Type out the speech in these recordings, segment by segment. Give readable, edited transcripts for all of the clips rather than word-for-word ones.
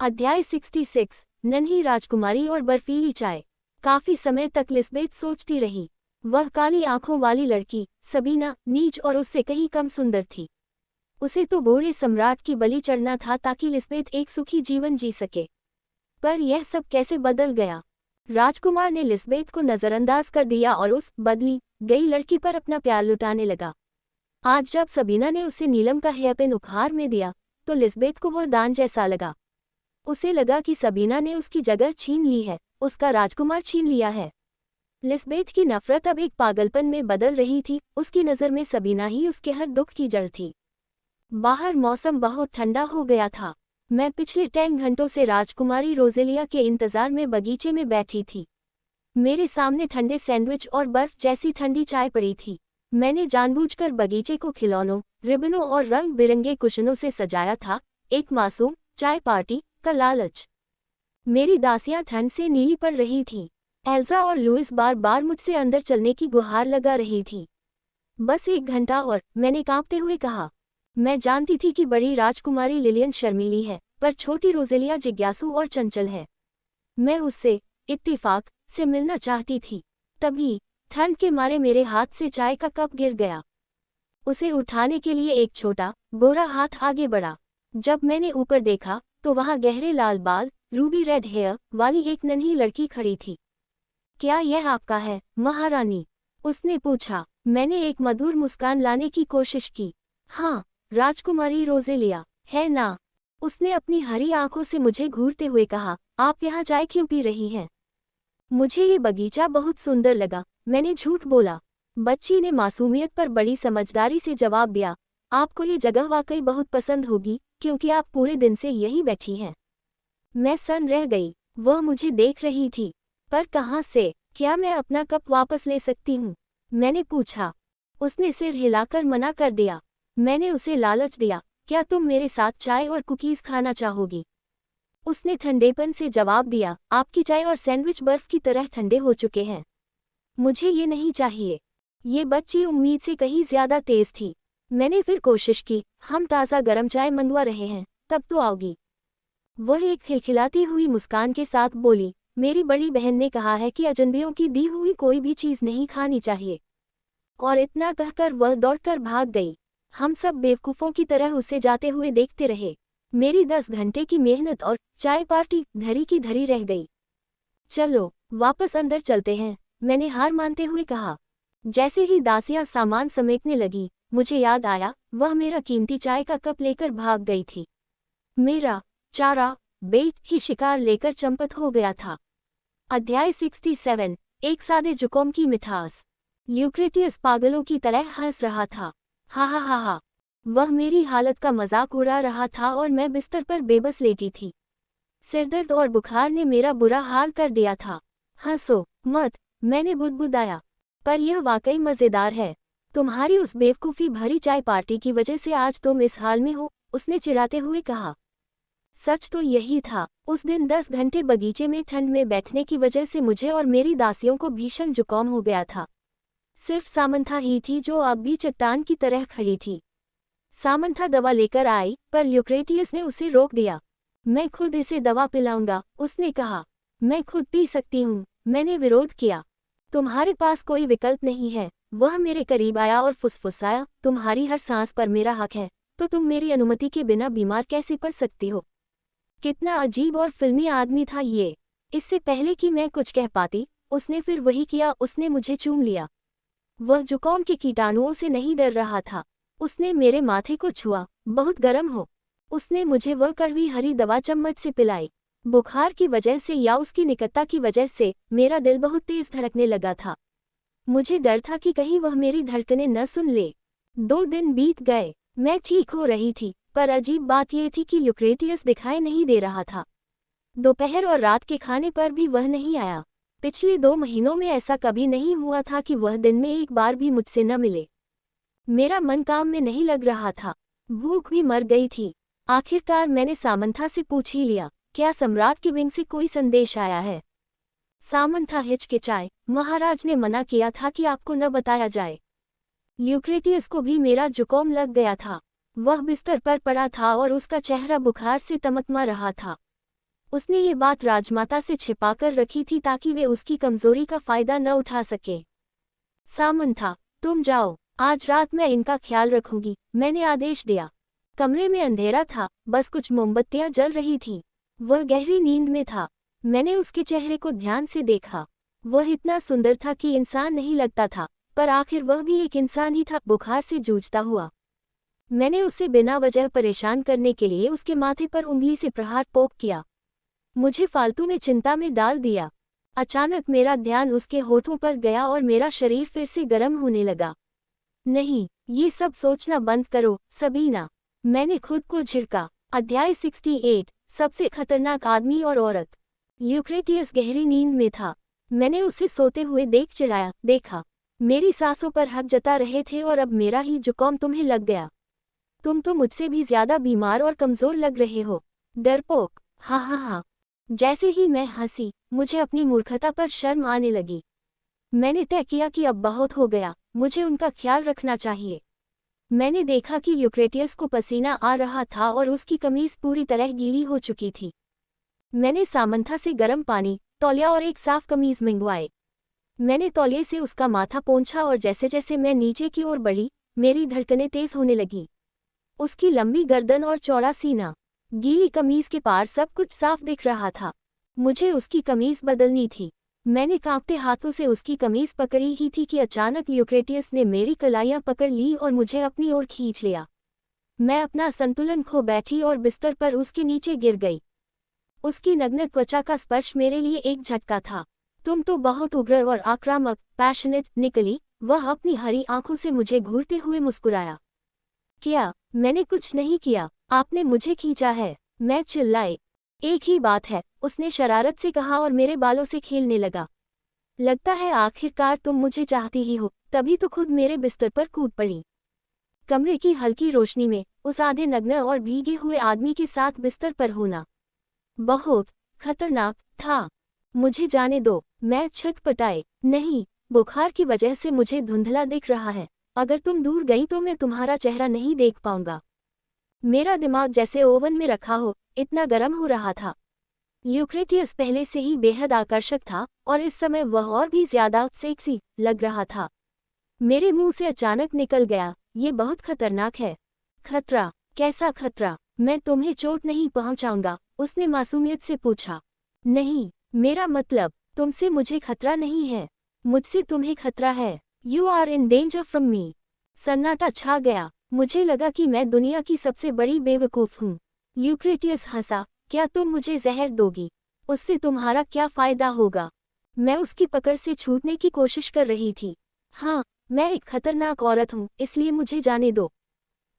अध्याय 66। नन्ही राजकुमारी और बर्फीली चाय। काफी समय तक लिस्बेथ सोचती रही। वह काली आंखों वाली लड़की सबीना नीच और उससे कहीं कम सुंदर थी। उसे तो बूढ़े सम्राट की बलि चढ़ना था ताकि लिस्बेथ एक सुखी जीवन जी सके। पर यह सब कैसे बदल गया। राजकुमार ने लिस्बेथ को नजरअंदाज कर दिया और उस बदली गई लड़की पर अपना प्यार लुटाने लगा। आज जब सबीना ने उसे नीलम का हेयरपिन उपहार में दिया तो लिस्बेथ को वह दान जैसा लगा। उसे लगा कि सबीना ने उसकी जगह छीन ली है, उसका राजकुमार छीन लिया है। लिस्बेथ की नफरत अब एक पागलपन में बदल रही थी। उसकी नज़र में सबीना ही उसके हर दुख की जड़ थी। बाहर मौसम बहुत ठंडा हो गया था। मैं पिछले 10 घंटों से राजकुमारी रोजेलिया के इंतजार में बगीचे में बैठी थी। मेरे सामने ठंडे सैंडविच और बर्फ जैसी ठंडी चाय पड़ी थी। मैंने जानबूझकर बगीचे को खिलौनों, रिबनों और रंग बिरंगे कुशनों से सजाया था, एक मासूम चाय पार्टी का लालच। मेरी दासियां ठंड से नीली पड़ रही थीं। एल्जा और लुइस बार बार मुझसे अंदर चलने की गुहार लगा रही थी। बस 1 घंटा और, मैंने कांपते हुए कहा। मैं जानती थी कि बड़ी राजकुमारी लिलियन शर्मीली है, पर छोटी रोजेलिया जिज्ञासु और चंचल है। मैं उससे इत्तेफाक से मिलना चाहती थी। तभी ठंड के मारे मेरे हाथ से चाय का कप गिर गया। उसे उठाने के लिए एक छोटा गोरा हाथ आगे बढ़ा। जब मैंने ऊपर देखा तो वहां गहरे लाल बाल, रूबी रेड हेयर वाली एक नन्ही लड़की खड़ी थी। क्या यह आपका है, महारानी? उसने पूछा। मैंने एक मधुर मुस्कान लाने की कोशिश की। हाँ, राजकुमारी रोजेलिया, है ना? उसने अपनी हरी आंखों से मुझे घूरते हुए कहा। आप यहाँ चाय क्यों पी रही हैं? मुझे ये बगीचा बहुत सुंदर लगा, मैंने झूठ बोला। बच्ची ने मासूमियत पर बड़ी समझदारी से जवाब दिया। आपको ये जगह वाकई बहुत पसंद होगी, क्योंकि आप पूरे दिन से यहीं बैठी हैं। मैं सन्न रह गई। वह मुझे देख रही थी। पर कहाँ से? क्या मैं अपना कप वापस ले सकती हूँ? मैंने पूछा। उसने सिर हिलाकर मना कर दिया। मैंने उसे लालच दिया। क्या तुम मेरे साथ चाय और कुकीज़ खाना चाहोगी? उसने ठंडेपन से जवाब दिया। आपकी चाय और सैंडविच बर्फ की तरह ठंडे हो चुके हैं। मुझे ये नहीं चाहिए। ये बच्ची उम्मीद से कहीं ज्यादा तेज थी। मैंने फिर कोशिश की। हम ताज़ा गरम चाय मंगवा रहे हैं, तब तो आओगी। वह एक खिलखिलाती हुई मुस्कान के साथ बोली। मेरी बड़ी बहन ने कहा है कि अजनबियों की दी हुई कोई भी चीज़ नहीं खानी चाहिए। और इतना कहकर वह दौड़कर भाग गई। हम सब बेवकूफ़ों की तरह उसे जाते हुए देखते रहे। मेरी 10 घंटे की मेहनत और चाय पार्टी धरी की धरी रह गई। चलो वापस अंदर चलते हैं, मैंने हार मानते हुए कहा। जैसे ही दासियां सामान समेटने लगी, मुझे याद आया वह मेरा कीमती चाय का कप लेकर भाग गई थी। मेरा चारा बेट ही शिकार लेकर चंपत हो गया था। अध्याय 67। एक सादे जुकोम की मिठास। ल्यूक्रेटियस पागलों की तरह हंस रहा था। हा हा हा हा। वह मेरी हालत का मजाक उड़ा रहा था और मैं बिस्तर पर बेबस लेटी थी। सिरदर्द और बुखार ने मेरा बुरा हाल कर दिया था। हंसो मत, मैंने बुदबुदाया। पर यह वाकई मज़ेदार है। तुम्हारी उस बेवकूफ़ी भरी चाय पार्टी की वजह से आज तुम इस हाल में हो, उसने चिढ़ाते हुए कहा। सच तो यही था। उस दिन 10 घंटे बगीचे में ठंड में बैठने की वजह से मुझे और मेरी दासियों को भीषण जुकाम हो गया था। सिर्फ सामंथा ही थी जो अब भी चट्टान की तरह खड़ी थी। सामंथा दवा लेकर आई, पर ल्यूक्रेटियस ने उसे रोक दिया। मैं खुद इसे दवा पिलाऊंगा, उसने कहा। मैं खुद पी सकती हूँ, मैंने विरोध किया। तुम्हारे पास कोई विकल्प नहीं है। वह मेरे करीब आया और फुसफुसाया। तुम्हारी हर सांस पर मेरा हक है, तो तुम मेरी अनुमति के बिना बीमार कैसे पड़ सकती हो? कितना अजीब और फिल्मी आदमी था ये। इससे पहले कि मैं कुछ कह पाती, उसने फिर वही किया। उसने मुझे चूम लिया। वह जुकाम के कीटाणुओं से नहीं डर रहा था। उसने मेरे माथे को छुआ। बहुत गर्म हो। उसने मुझे वह कड़वी हरी दवा चम्मच से पिलाई। बुखार की वजह से या उसकी निकटता की वजह से मेरा दिल बहुत तेज धड़कने लगा था। मुझे डर था कि कहीं वह मेरी धड़कनें न सुन ले। 2 दिन बीत गए। मैं ठीक हो रही थी, पर अजीब बात यह थी कि ल्यूक्रेटियस दिखाई नहीं दे रहा था। दोपहर और रात के खाने पर भी वह नहीं आया। पिछले 2 महीनों में ऐसा कभी नहीं हुआ था कि वह दिन में एक बार भी मुझसे न मिले। मेरा मन काम में नहीं लग रहा था। भूख भी मर गई थी। आखिरकार मैंने सामंथा से पूछ ही लिया, क्या सम्राट की विंग से कोई संदेश आया है? सामंथा हिचकिचाए। महाराज ने मना किया था कि आपको न बताया जाए। ल्यूक्रेटियस को भी मेरा जुकाम लग गया था। वह बिस्तर पर पड़ा था और उसका चेहरा बुखार से तमतमा रहा था। उसने ये बात राजमाता से छिपाकर रखी थी ताकि वे उसकी कमजोरी का फायदा न उठा सके। सामंथा, तुम जाओ, आज रात मैं इनका ख्याल रखूंगी, मैंने आदेश दिया। कमरे में अंधेरा था, बस कुछ मोमबत्तियां जल रही थीं। वह गहरी नींद में था। मैंने उसके चेहरे को ध्यान से देखा। वह इतना सुंदर था कि इंसान नहीं लगता था, पर आखिर वह भी एक इंसान ही था, बुखार से जूझता हुआ। मैंने उसे बिना वजह परेशान करने के लिए उसके माथे पर उंगली से प्रहार पोक किया। मुझे फालतू में चिंता में डाल दिया। अचानक मेरा ध्यान उसके होठों पर गया और मेरा शरीर फिर से गर्म होने लगा। नहीं, ये सब सोचना बंद करो, सबीना, मैंने खुद को झिड़का। अध्याय 68, सबसे खतरनाक आदमी और औरत। ल्यूक्रेटियस गहरी नींद में था। मैंने उसे सोते हुए देखा। मेरी सांसों पर हक जता रहे थे और अब मेरा ही जुकाम तुम्हें लग गया। तुम तो मुझसे भी ज्यादा बीमार और कमजोर लग रहे हो, डरपोक। हाँ हाँ हाँ। जैसे ही मैं हंसी, मुझे अपनी मूर्खता पर शर्म आने लगी। मैंने तय किया कि अब बहुत हो गया, मुझे उनका ख्याल रखना चाहिए। मैंने देखा कि यूक्रेटियस को पसीना आ रहा था और उसकी कमीज पूरी तरह गीली हो चुकी थी। मैंने सामंथा से गर्म पानी, तौलिया और एक साफ कमीज मंगवाए। मैंने तौलिए से उसका माथा पोंछा और जैसे जैसे मैं नीचे की ओर बढ़ी, मेरी धड़कनें तेज होने लगीं। उसकी लंबी गर्दन और चौड़ा सीना, गीली कमीज के पार सब कुछ साफ दिख रहा था। मुझे उसकी कमीज बदलनी थी। मैंने कांपते हाथों से उसकी कमीज पकड़ी ही थी कि अचानक यूक्रेटियस ने मेरी कलाइयां पकड़ ली और मुझे अपनी ओर खींच लिया। मैं अपना संतुलन खो बैठी और बिस्तर पर उसके नीचे गिर गई। उसकी नग्न त्वचा का स्पर्श मेरे लिए एक झटका था। तुम तो बहुत उग्र और आक्रामक, पैशनेट निकली। वह अपनी हरी आंखों से मुझे घूरते हुए मुस्कुराया। क्या? मैंने कुछ नहीं किया, आपने मुझे खींचा है, मैं चिल्लाई। एक ही बात है, उसने शरारत से कहा और मेरे बालों से खेलने लगा। लगता है आखिरकार तुम मुझे चाहती ही हो, तभी तो खुद मेरे बिस्तर पर कूद पड़ी। कमरे की हल्की रोशनी में उस आधे नग्न और भीगे हुए आदमी के साथ बिस्तर पर होना बहुत खतरनाक था। मुझे जाने दो, मैं छटपटाई। नहीं, बुखार की वजह से मुझे धुंधला दिख रहा है। अगर तुम दूर गई तो मैं तुम्हारा चेहरा नहीं देख पाऊंगा। मेरा दिमाग जैसे ओवन में रखा हो, इतना गर्म हो रहा था। यूक्रेटियस पहले से ही बेहद आकर्षक था और इस समय वह और भी ज्यादा सेक्सी लग रहा था। मेरे मुंह से अचानक निकल गया, ये बहुत खतरनाक है। खतरा? कैसा खतरा? मैं तुम्हें चोट नहीं पहुंचाऊंगा, उसने मासूमियत से पूछा। नहीं, मेरा मतलब, तुमसे मुझे खतरा नहीं है, मुझसे तुम्हें खतरा है। You are in danger from me. सन्नाटा छा गया। मुझे लगा कि मैं दुनिया की सबसे बड़ी बेवकूफ हूँ। यूक्रेटियस हंसा। क्या तुम मुझे जहर दोगी? उससे तुम्हारा क्या फायदा होगा? मैं उसकी पकड़ से छूटने की कोशिश कर रही थी। हाँ, मैं एक खतरनाक औरत हूँ, इसलिए मुझे जाने दो।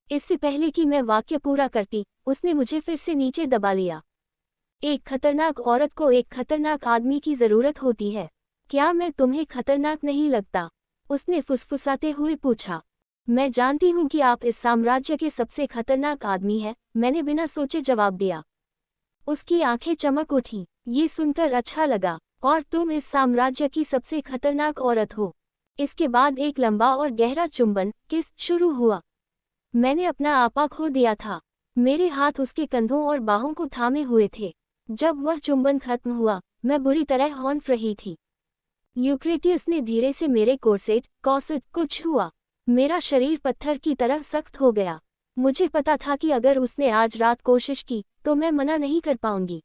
इससे पहले कि मैं वाक्य पूरा करती, उसने मुझे फिर से नीचे दबा लिया। एक खतरनाक औरत को एक खतरनाक आदमी की जरूरत होती है। क्या मैं तुम्हें खतरनाक नहीं लगता? उसने फुसफुसाते हुए पूछा। मैं जानती हूँ कि आप इस साम्राज्य के सबसे खतरनाक आदमी हैं, मैंने बिना सोचे जवाब दिया। उसकी आंखें चमक उठी। ये सुनकर अच्छा लगा। और तुम इस साम्राज्य की सबसे खतरनाक औरत हो। इसके बाद एक लंबा और गहरा चुंबन किस शुरू हुआ। मैंने अपना आपा खो दिया था। मेरे हाथ उसके कंधों और बाहों को थामे हुए थे। जब वह चुंबन खत्म हुआ, मैं बुरी तरह हौंफ रही थी। यूक्रेटियस ने धीरे से मेरे कॉर्सेट को छुआ। मेरा शरीर पत्थर की तरह सख्त हो गया। मुझे पता था कि अगर उसने आज रात कोशिश की तो मैं मना नहीं कर पाऊंगी।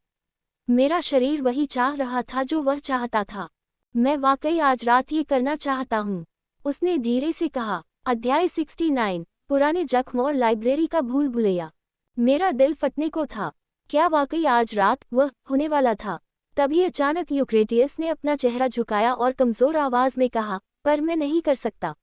मेरा शरीर वही चाह रहा था जो वह चाहता था। मैं वाकई आज रात ये करना चाहता हूँ, उसने धीरे से कहा। अध्याय 69, पुराने जख्म और लाइब्रेरी का भूल भुलैया। मेरा दिल फटने को था। क्या वाकई आज रात वह होने वाला था? तभी अचानक यूक्रेटियस ने अपना चेहरा झुकाया और कमजोर आवाज में कहा, पर मैं नहीं कर सकता।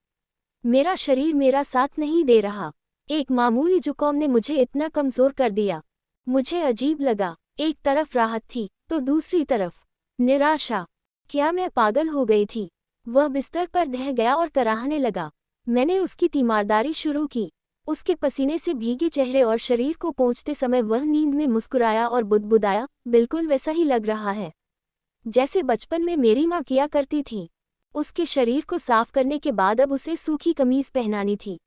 मेरा शरीर मेरा साथ नहीं दे रहा। एक मामूली जुकाम ने मुझे इतना कमजोर कर दिया। मुझे अजीब लगा। एक तरफ राहत थी तो दूसरी तरफ निराशा। क्या मैं पागल हो गई थी? वह बिस्तर पर ढह गया और कराहने लगा। मैंने उसकी तीमारदारी शुरू की। उसके पसीने से भीगे चेहरे और शरीर को पोंछते समय वह नींद में मुस्कुराया और बुदबुदाया, बिल्कुल वैसा ही लग रहा है जैसे बचपन में मेरी माँ किया करती थी। उसके शरीर को साफ करने के बाद अब उसे सूखी कमीज पहनानी थी।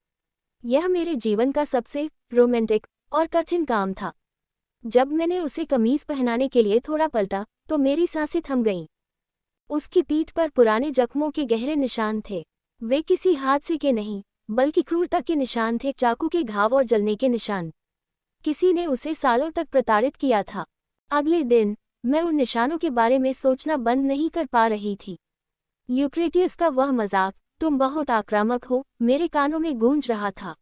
यह मेरे जीवन का सबसे रोमांटिक और कठिन काम था। जब मैंने उसे कमीज पहनाने के लिए थोड़ा पलटा तो मेरी सांसें थम गईं। उसकी पीठ पर पुराने जख्मों के गहरे निशान थे। वे किसी हादसे के नहीं, बल्कि क्रूरता के निशान थे, चाकू के घाव और जलने के निशान। किसी ने उसे सालों तक प्रताड़ित किया था। अगले दिन मैं उन निशानों के बारे में सोचना बंद नहीं कर पा रही थी। ल्यूक्रेटियस का वह मजाक, तुम बहुत आक्रामक हो, मेरे कानों में गूंज रहा था।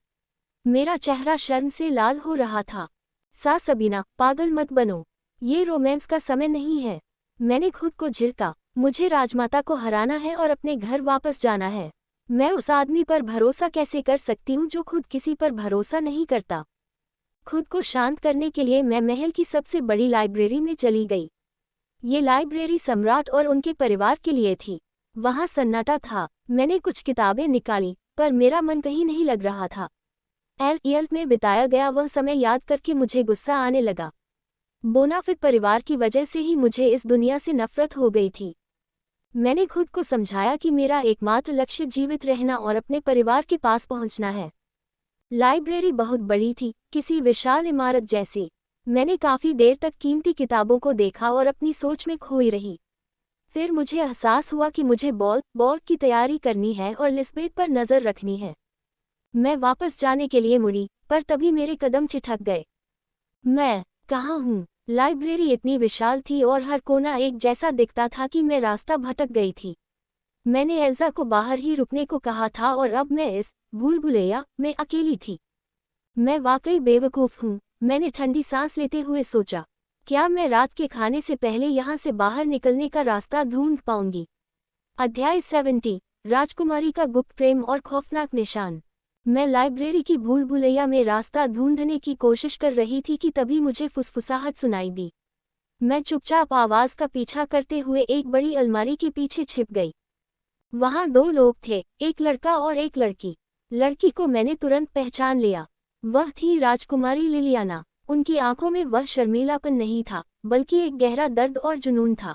मेरा चेहरा शर्म से लाल हो रहा था। सबीना, पागल मत बनो, ये रोमांस का समय नहीं है। मैंने खुद को झिड़का। मुझे राजमाता को हराना है और अपने घर वापस जाना है। मैं उस आदमी पर भरोसा कैसे कर सकती हूँ जो खुद किसी पर भरोसा नहीं करता। खुद को शांत करने के लिए मैं महल की सबसे बड़ी लाइब्रेरी में चली गई। ये लाइब्रेरी सम्राट और उनके परिवार के लिए थी। वहाँ सन्नाटा था। मैंने कुछ किताबें निकाली, पर मेरा मन कहीं नहीं लग रहा था। एल में बिताया गया वह समय याद करके मुझे गुस्सा आने लगा। बोनाफिट परिवार की वजह से ही मुझे इस दुनिया से नफरत हो गई थी। मैंने खुद को समझाया कि मेरा एकमात्र लक्ष्य जीवित रहना और अपने परिवार के पास पहुंचना है। लाइब्रेरी बहुत बड़ी थी, किसी विशाल इमारत जैसी। मैंने काफी देर तक कीमती किताबों को देखा और अपनी सोच में खोई रही। फिर मुझे एहसास हुआ कि मुझे बॉल की तैयारी करनी है और लिस्बेथ पर नजर रखनी है। मैं वापस जाने के लिए मुड़ी, पर तभी मेरे कदम ठिठक गए। मैं कहाँ हूँ? लाइब्रेरी इतनी विशाल थी और हर कोना एक जैसा दिखता था कि मैं रास्ता भटक गई थी। मैंने एल्सा को बाहर ही रुकने को कहा था और अब मैं इस भूल-भुलैया में अकेली थी। मैं वाकई बेवकूफ़ हूँ, मैंने ठंडी सांस लेते हुए सोचा। क्या मैं रात के खाने से पहले यहाँ से बाहर निकलने का रास्ता ढूंढ पाऊंगी? अध्याय 70, राजकुमारी का गुप्त प्रेम और खौफनाक निशान। मैं लाइब्रेरी की भूल-भुलैया में रास्ता ढूंढने की कोशिश कर रही थी कि तभी मुझे फुसफुसाहट सुनाई दी। मैं चुपचाप आवाज़ का पीछा करते हुए एक बड़ी अलमारी के पीछे छिप गई। वहाँ दो लोग थे, एक लड़का और एक लड़की। लड़की को मैंने तुरंत पहचान लिया। वह थी राजकुमारी लिलियाना। उनकी आंखों में वह शर्मीलापन नहीं था, बल्कि एक गहरा दर्द और जुनून था।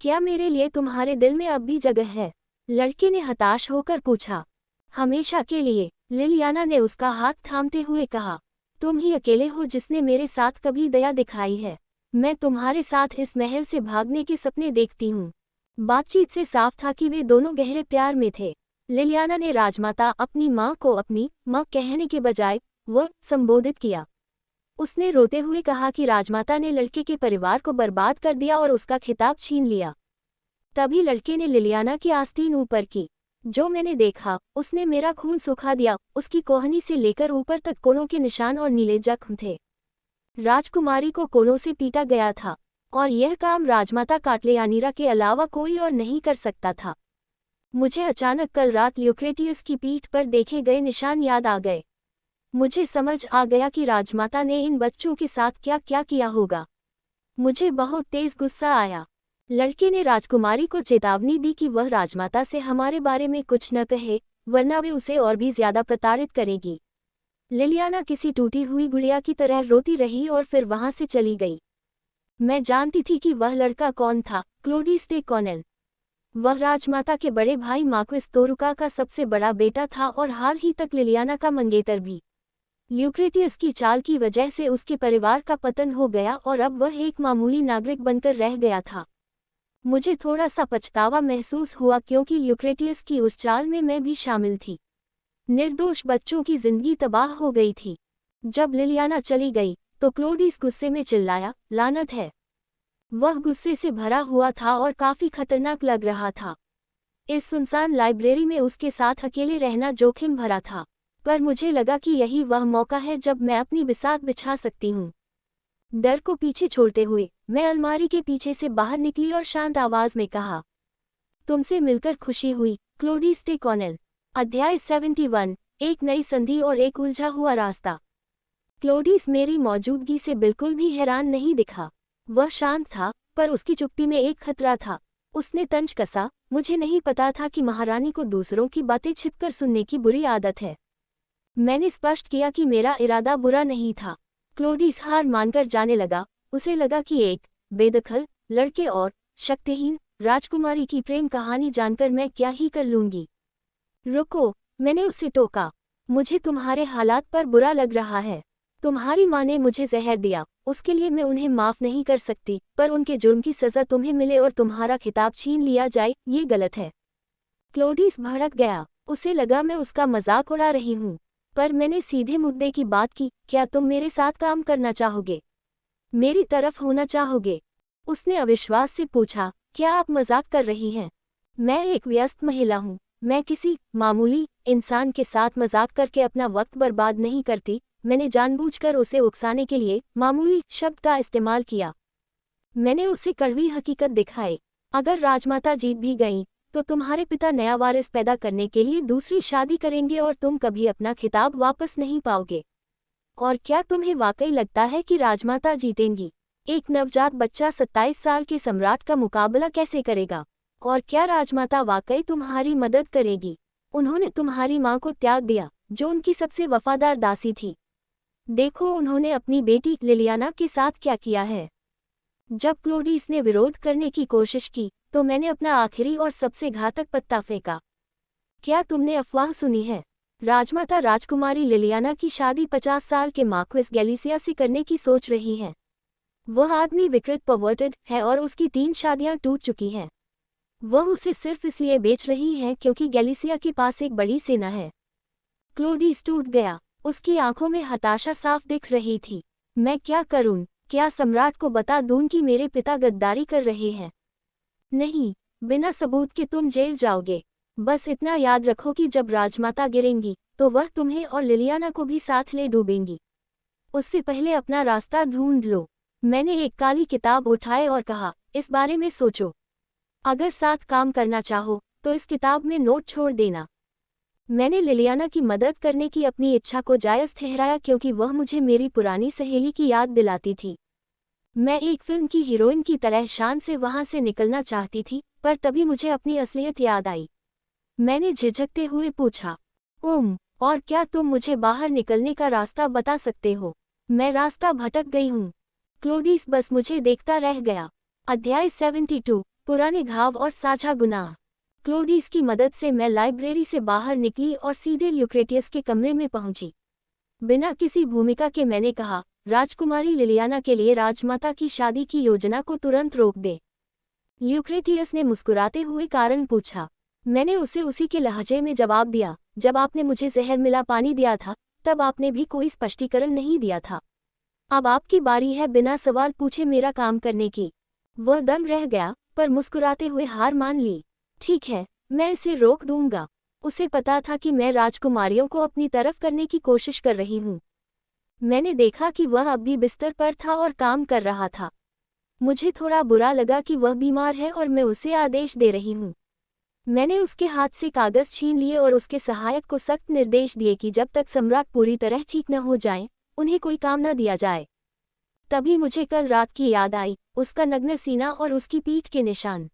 क्या मेरे लिए तुम्हारे दिल में अब भी जगह है? लड़के ने हताश होकर पूछा। हमेशा के लिए, लिलियाना ने उसका हाथ थामते हुए कहा। तुम ही अकेले हो जिसने मेरे साथ कभी दया दिखाई है। मैं तुम्हारे साथ इस महल से भागने के सपने देखती हूँ। बातचीत से साफ था कि वे दोनों गहरे प्यार में थे। लिलियाना ने राजमाता, अपनी माँ को अपनी माँ कहने के बजाय वह संबोधित किया। उसने रोते हुए कहा कि राजमाता ने लड़के के परिवार को बर्बाद कर दिया और उसका खिताब छीन लिया। तभी लड़के ने लिलियाना की आस्तीन ऊपर की। जो मैंने देखा, उसने मेरा खून सुखा दिया। उसकी कोहनी से लेकर ऊपर तक कोड़ों के निशान और नीले जख्म थे। राजकुमारी को कोड़ों से पीटा गया था, और यह काम राजमाता काटलेयानीरा के अलावा कोई और नहीं कर सकता था। मुझे अचानक कल रात ल्यूक्रेटियस की पीठ पर देखे गए निशान याद आ गए। मुझे समझ आ गया कि राजमाता ने इन बच्चों के साथ क्या क्या किया होगा। मुझे बहुत तेज गुस्सा आया। लड़के ने राजकुमारी को चेतावनी दी कि वह राजमाता से हमारे बारे में कुछ न कहे, वरना वे उसे और भी ज्यादा प्रताड़ित करेगी। लिलियाना किसी टूटी हुई गुड़िया की तरह रोती रही और फिर वहां से चली गई। मैं जानती थी कि वह लड़का कौन था, क्लोडिस डे कॉनेल। वह राजमाता के बड़े भाई मार्क्विस तोरुका का सबसे बड़ा बेटा था और हाल ही तक लिलियाना का मंगेतर भी। ल्यूक्रेटियस की चाल की वजह से उसके परिवार का पतन हो गया और अब वह एक मामूली नागरिक बनकर रह गया था। मुझे थोड़ा सा पछतावा महसूस हुआ क्योंकि ल्यूक्रेटियस की उस चाल में मैं भी शामिल थी। निर्दोष बच्चों की जिंदगी तबाह हो गई थी। जब लिलियाना चली गई तो क्लोडिस गुस्से में चिल्लाया, लानत है। वह गुस्से से भरा हुआ था और काफी खतरनाक लग रहा था। इस सुनसान लाइब्रेरी में उसके साथ अकेले रहना जोखिम भरा था, पर मुझे लगा कि यही वह मौका है जब मैं अपनी बिसात बिछा सकती हूँ। डर को पीछे छोड़ते हुए मैं अलमारी के पीछे से बाहर निकली और शांत आवाज में कहा, तुमसे मिलकर खुशी हुई, क्लोडिस डे कॉनेल। अध्याय 71, एक नई संधि और एक उलझा हुआ रास्ता। क्लोडिस मेरी मौजूदगी से बिल्कुल भी हैरान नहीं दिखा। वह शांत था, पर उसकी चुप्पी में एक खतरा था। उसने तंज कसा, मुझे नहीं पता था कि महारानी को दूसरों की बातें छिपकर सुनने की बुरी आदत है। मैंने स्पष्ट किया कि मेरा इरादा बुरा नहीं था। क्लोडिस हार मानकर जाने लगा। उसे लगा कि एक बेदखल लड़के और शक्तिहीन राजकुमारी की प्रेम कहानी जानकर मैं क्या ही कर लूंगी। रुको, मैंने उसे टोका। मुझे तुम्हारे हालात पर बुरा लग रहा है। तुम्हारी माँ ने मुझे जहर दिया, उसके लिए मैं उन्हें माफ नहीं कर सकती, पर उनके जुर्म की सज़ा तुम्हें मिले और तुम्हारा खिताब छीन लिया जाए, ये गलत है। क्लोडिस भड़क गया। उसे लगा मैं उसका मजाक उड़ा रही हूँ, पर मैंने सीधे मुद्दे की बात की। क्या तुम मेरे साथ काम करना चाहोगे? मेरी तरफ होना चाहोगे? उसने अविश्वास से पूछा। क्या आप मजाक कर रही हैं? मैं एक व्यस्त महिला हूँ। मैं किसी मामूली इंसान के साथ मजाक करके अपना वक्त बर्बाद नहीं करती। मैंने जानबूझकर उसे उकसाने के लिए मामूली शब्द का इस्तेमाल किया। मैंने उसे कड़वी हकीकत दिखाई। अगर राजमाता जीत भी गईं, तो तुम्हारे पिता नया वारिस पैदा करने के लिए दूसरी शादी करेंगे और तुम कभी अपना खिताब वापस नहीं पाओगे। और क्या तुम्हें वाकई लगता है कि राजमाता जीतेंगी? एक नवजात बच्चा 27 साल के सम्राट का मुकाबला कैसे करेगा? और क्या राजमाता वाकई तुम्हारी मदद करेगी? उन्होंने तुम्हारी माँ को त्याग दिया, जो उनकी सबसे वफादार दासी थी। देखो उन्होंने अपनी बेटी लिलियाना के साथ क्या किया है। जब क्लोडिस ने विरोध करने की कोशिश की, तो मैंने अपना आखिरी और सबसे घातक पत्ता फेंका। क्या तुमने अफवाह सुनी है? राजमाता राजकुमारी लिलियाना की शादी 50 साल के मार्क्विस गैलिसिया से करने की सोच रही है। वह आदमी विकृत परवर्टेड है और उसकी 3 शादियां टूट चुकी हैं। वह उसे सिर्फ इसलिए बेच रही है क्योंकि गैलिसिया के पास एक बड़ी सेना है। क्लोडिस टूट गया। उसकी आंखों में हताशा साफ दिख रही थी। मैं क्या करूं? क्या सम्राट को बता दूं कि मेरे पिता गद्दारी कर रहे हैं? नहीं, बिना सबूत के तुम जेल जाओगे। बस इतना याद रखो कि जब राजमाता गिरेंगी, तो वह तुम्हें और लिलियाना को भी साथ ले डूबेंगी। उससे पहले अपना रास्ता ढूंढ लो। मैंने एक काली किताब उठाई और कहा, इस बारे में सोचो। अगर साथ काम करना चाहो, तो इस किताब में नोट छोड़ देना। मैंने लिलियाना की मदद करने की अपनी इच्छा को जायज़ ठहराया क्योंकि वह मुझे मेरी पुरानी सहेली की याद दिलाती थी। मैं एक फिल्म की हीरोइन की तरह शान से वहां से निकलना चाहती थी, पर तभी मुझे अपनी असलियत याद आई। मैंने झिझकते हुए पूछा, और क्या तुम मुझे बाहर निकलने का रास्ता बता सकते हो? मैं रास्ता भटक गई हूँ। क्लोडिस बस मुझे देखता रह गया। अध्याय 72, पुराने घाव और साझा गुनाह। क्लोडिस की मदद से मैं लाइब्रेरी से बाहर निकली और सीधे ल्यूक्रेटियस के कमरे में पहुंची। बिना किसी भूमिका के मैंने कहा, राजकुमारी लिलियाना के लिए राजमाता की शादी की योजना को तुरंत रोक दे। ल्यूक्रेटियस ने मुस्कुराते हुए कारण पूछा। मैंने उसे उसी के लहजे में जवाब दिया, जब आपने मुझे जहर मिला पानी दिया था, तब आपने भी कोई स्पष्टीकरण नहीं दिया था। अब आपकी बारी है बिना सवाल पूछे मेरा काम करने की। वह दम रह गया, पर मुस्कुराते हुए हार मान ली। ठीक है, मैं इसे रोक दूंगा। उसे पता था कि मैं राजकुमारियों को अपनी तरफ करने की कोशिश कर रही हूँ। मैंने देखा कि वह अब भी बिस्तर पर था और काम कर रहा था। मुझे थोड़ा बुरा लगा कि वह बीमार है और मैं उसे आदेश दे रही हूँ। मैंने उसके हाथ से कागज छीन लिए और उसके सहायक को सख्त निर्देश दिए कि जब तक सम्राट पूरी तरह ठीक न हो जाए, उन्हें कोई काम न दिया जाए। तभी मुझे कल रात की याद आई, उसका नग्न सीना और उसकी पीठ के निशान।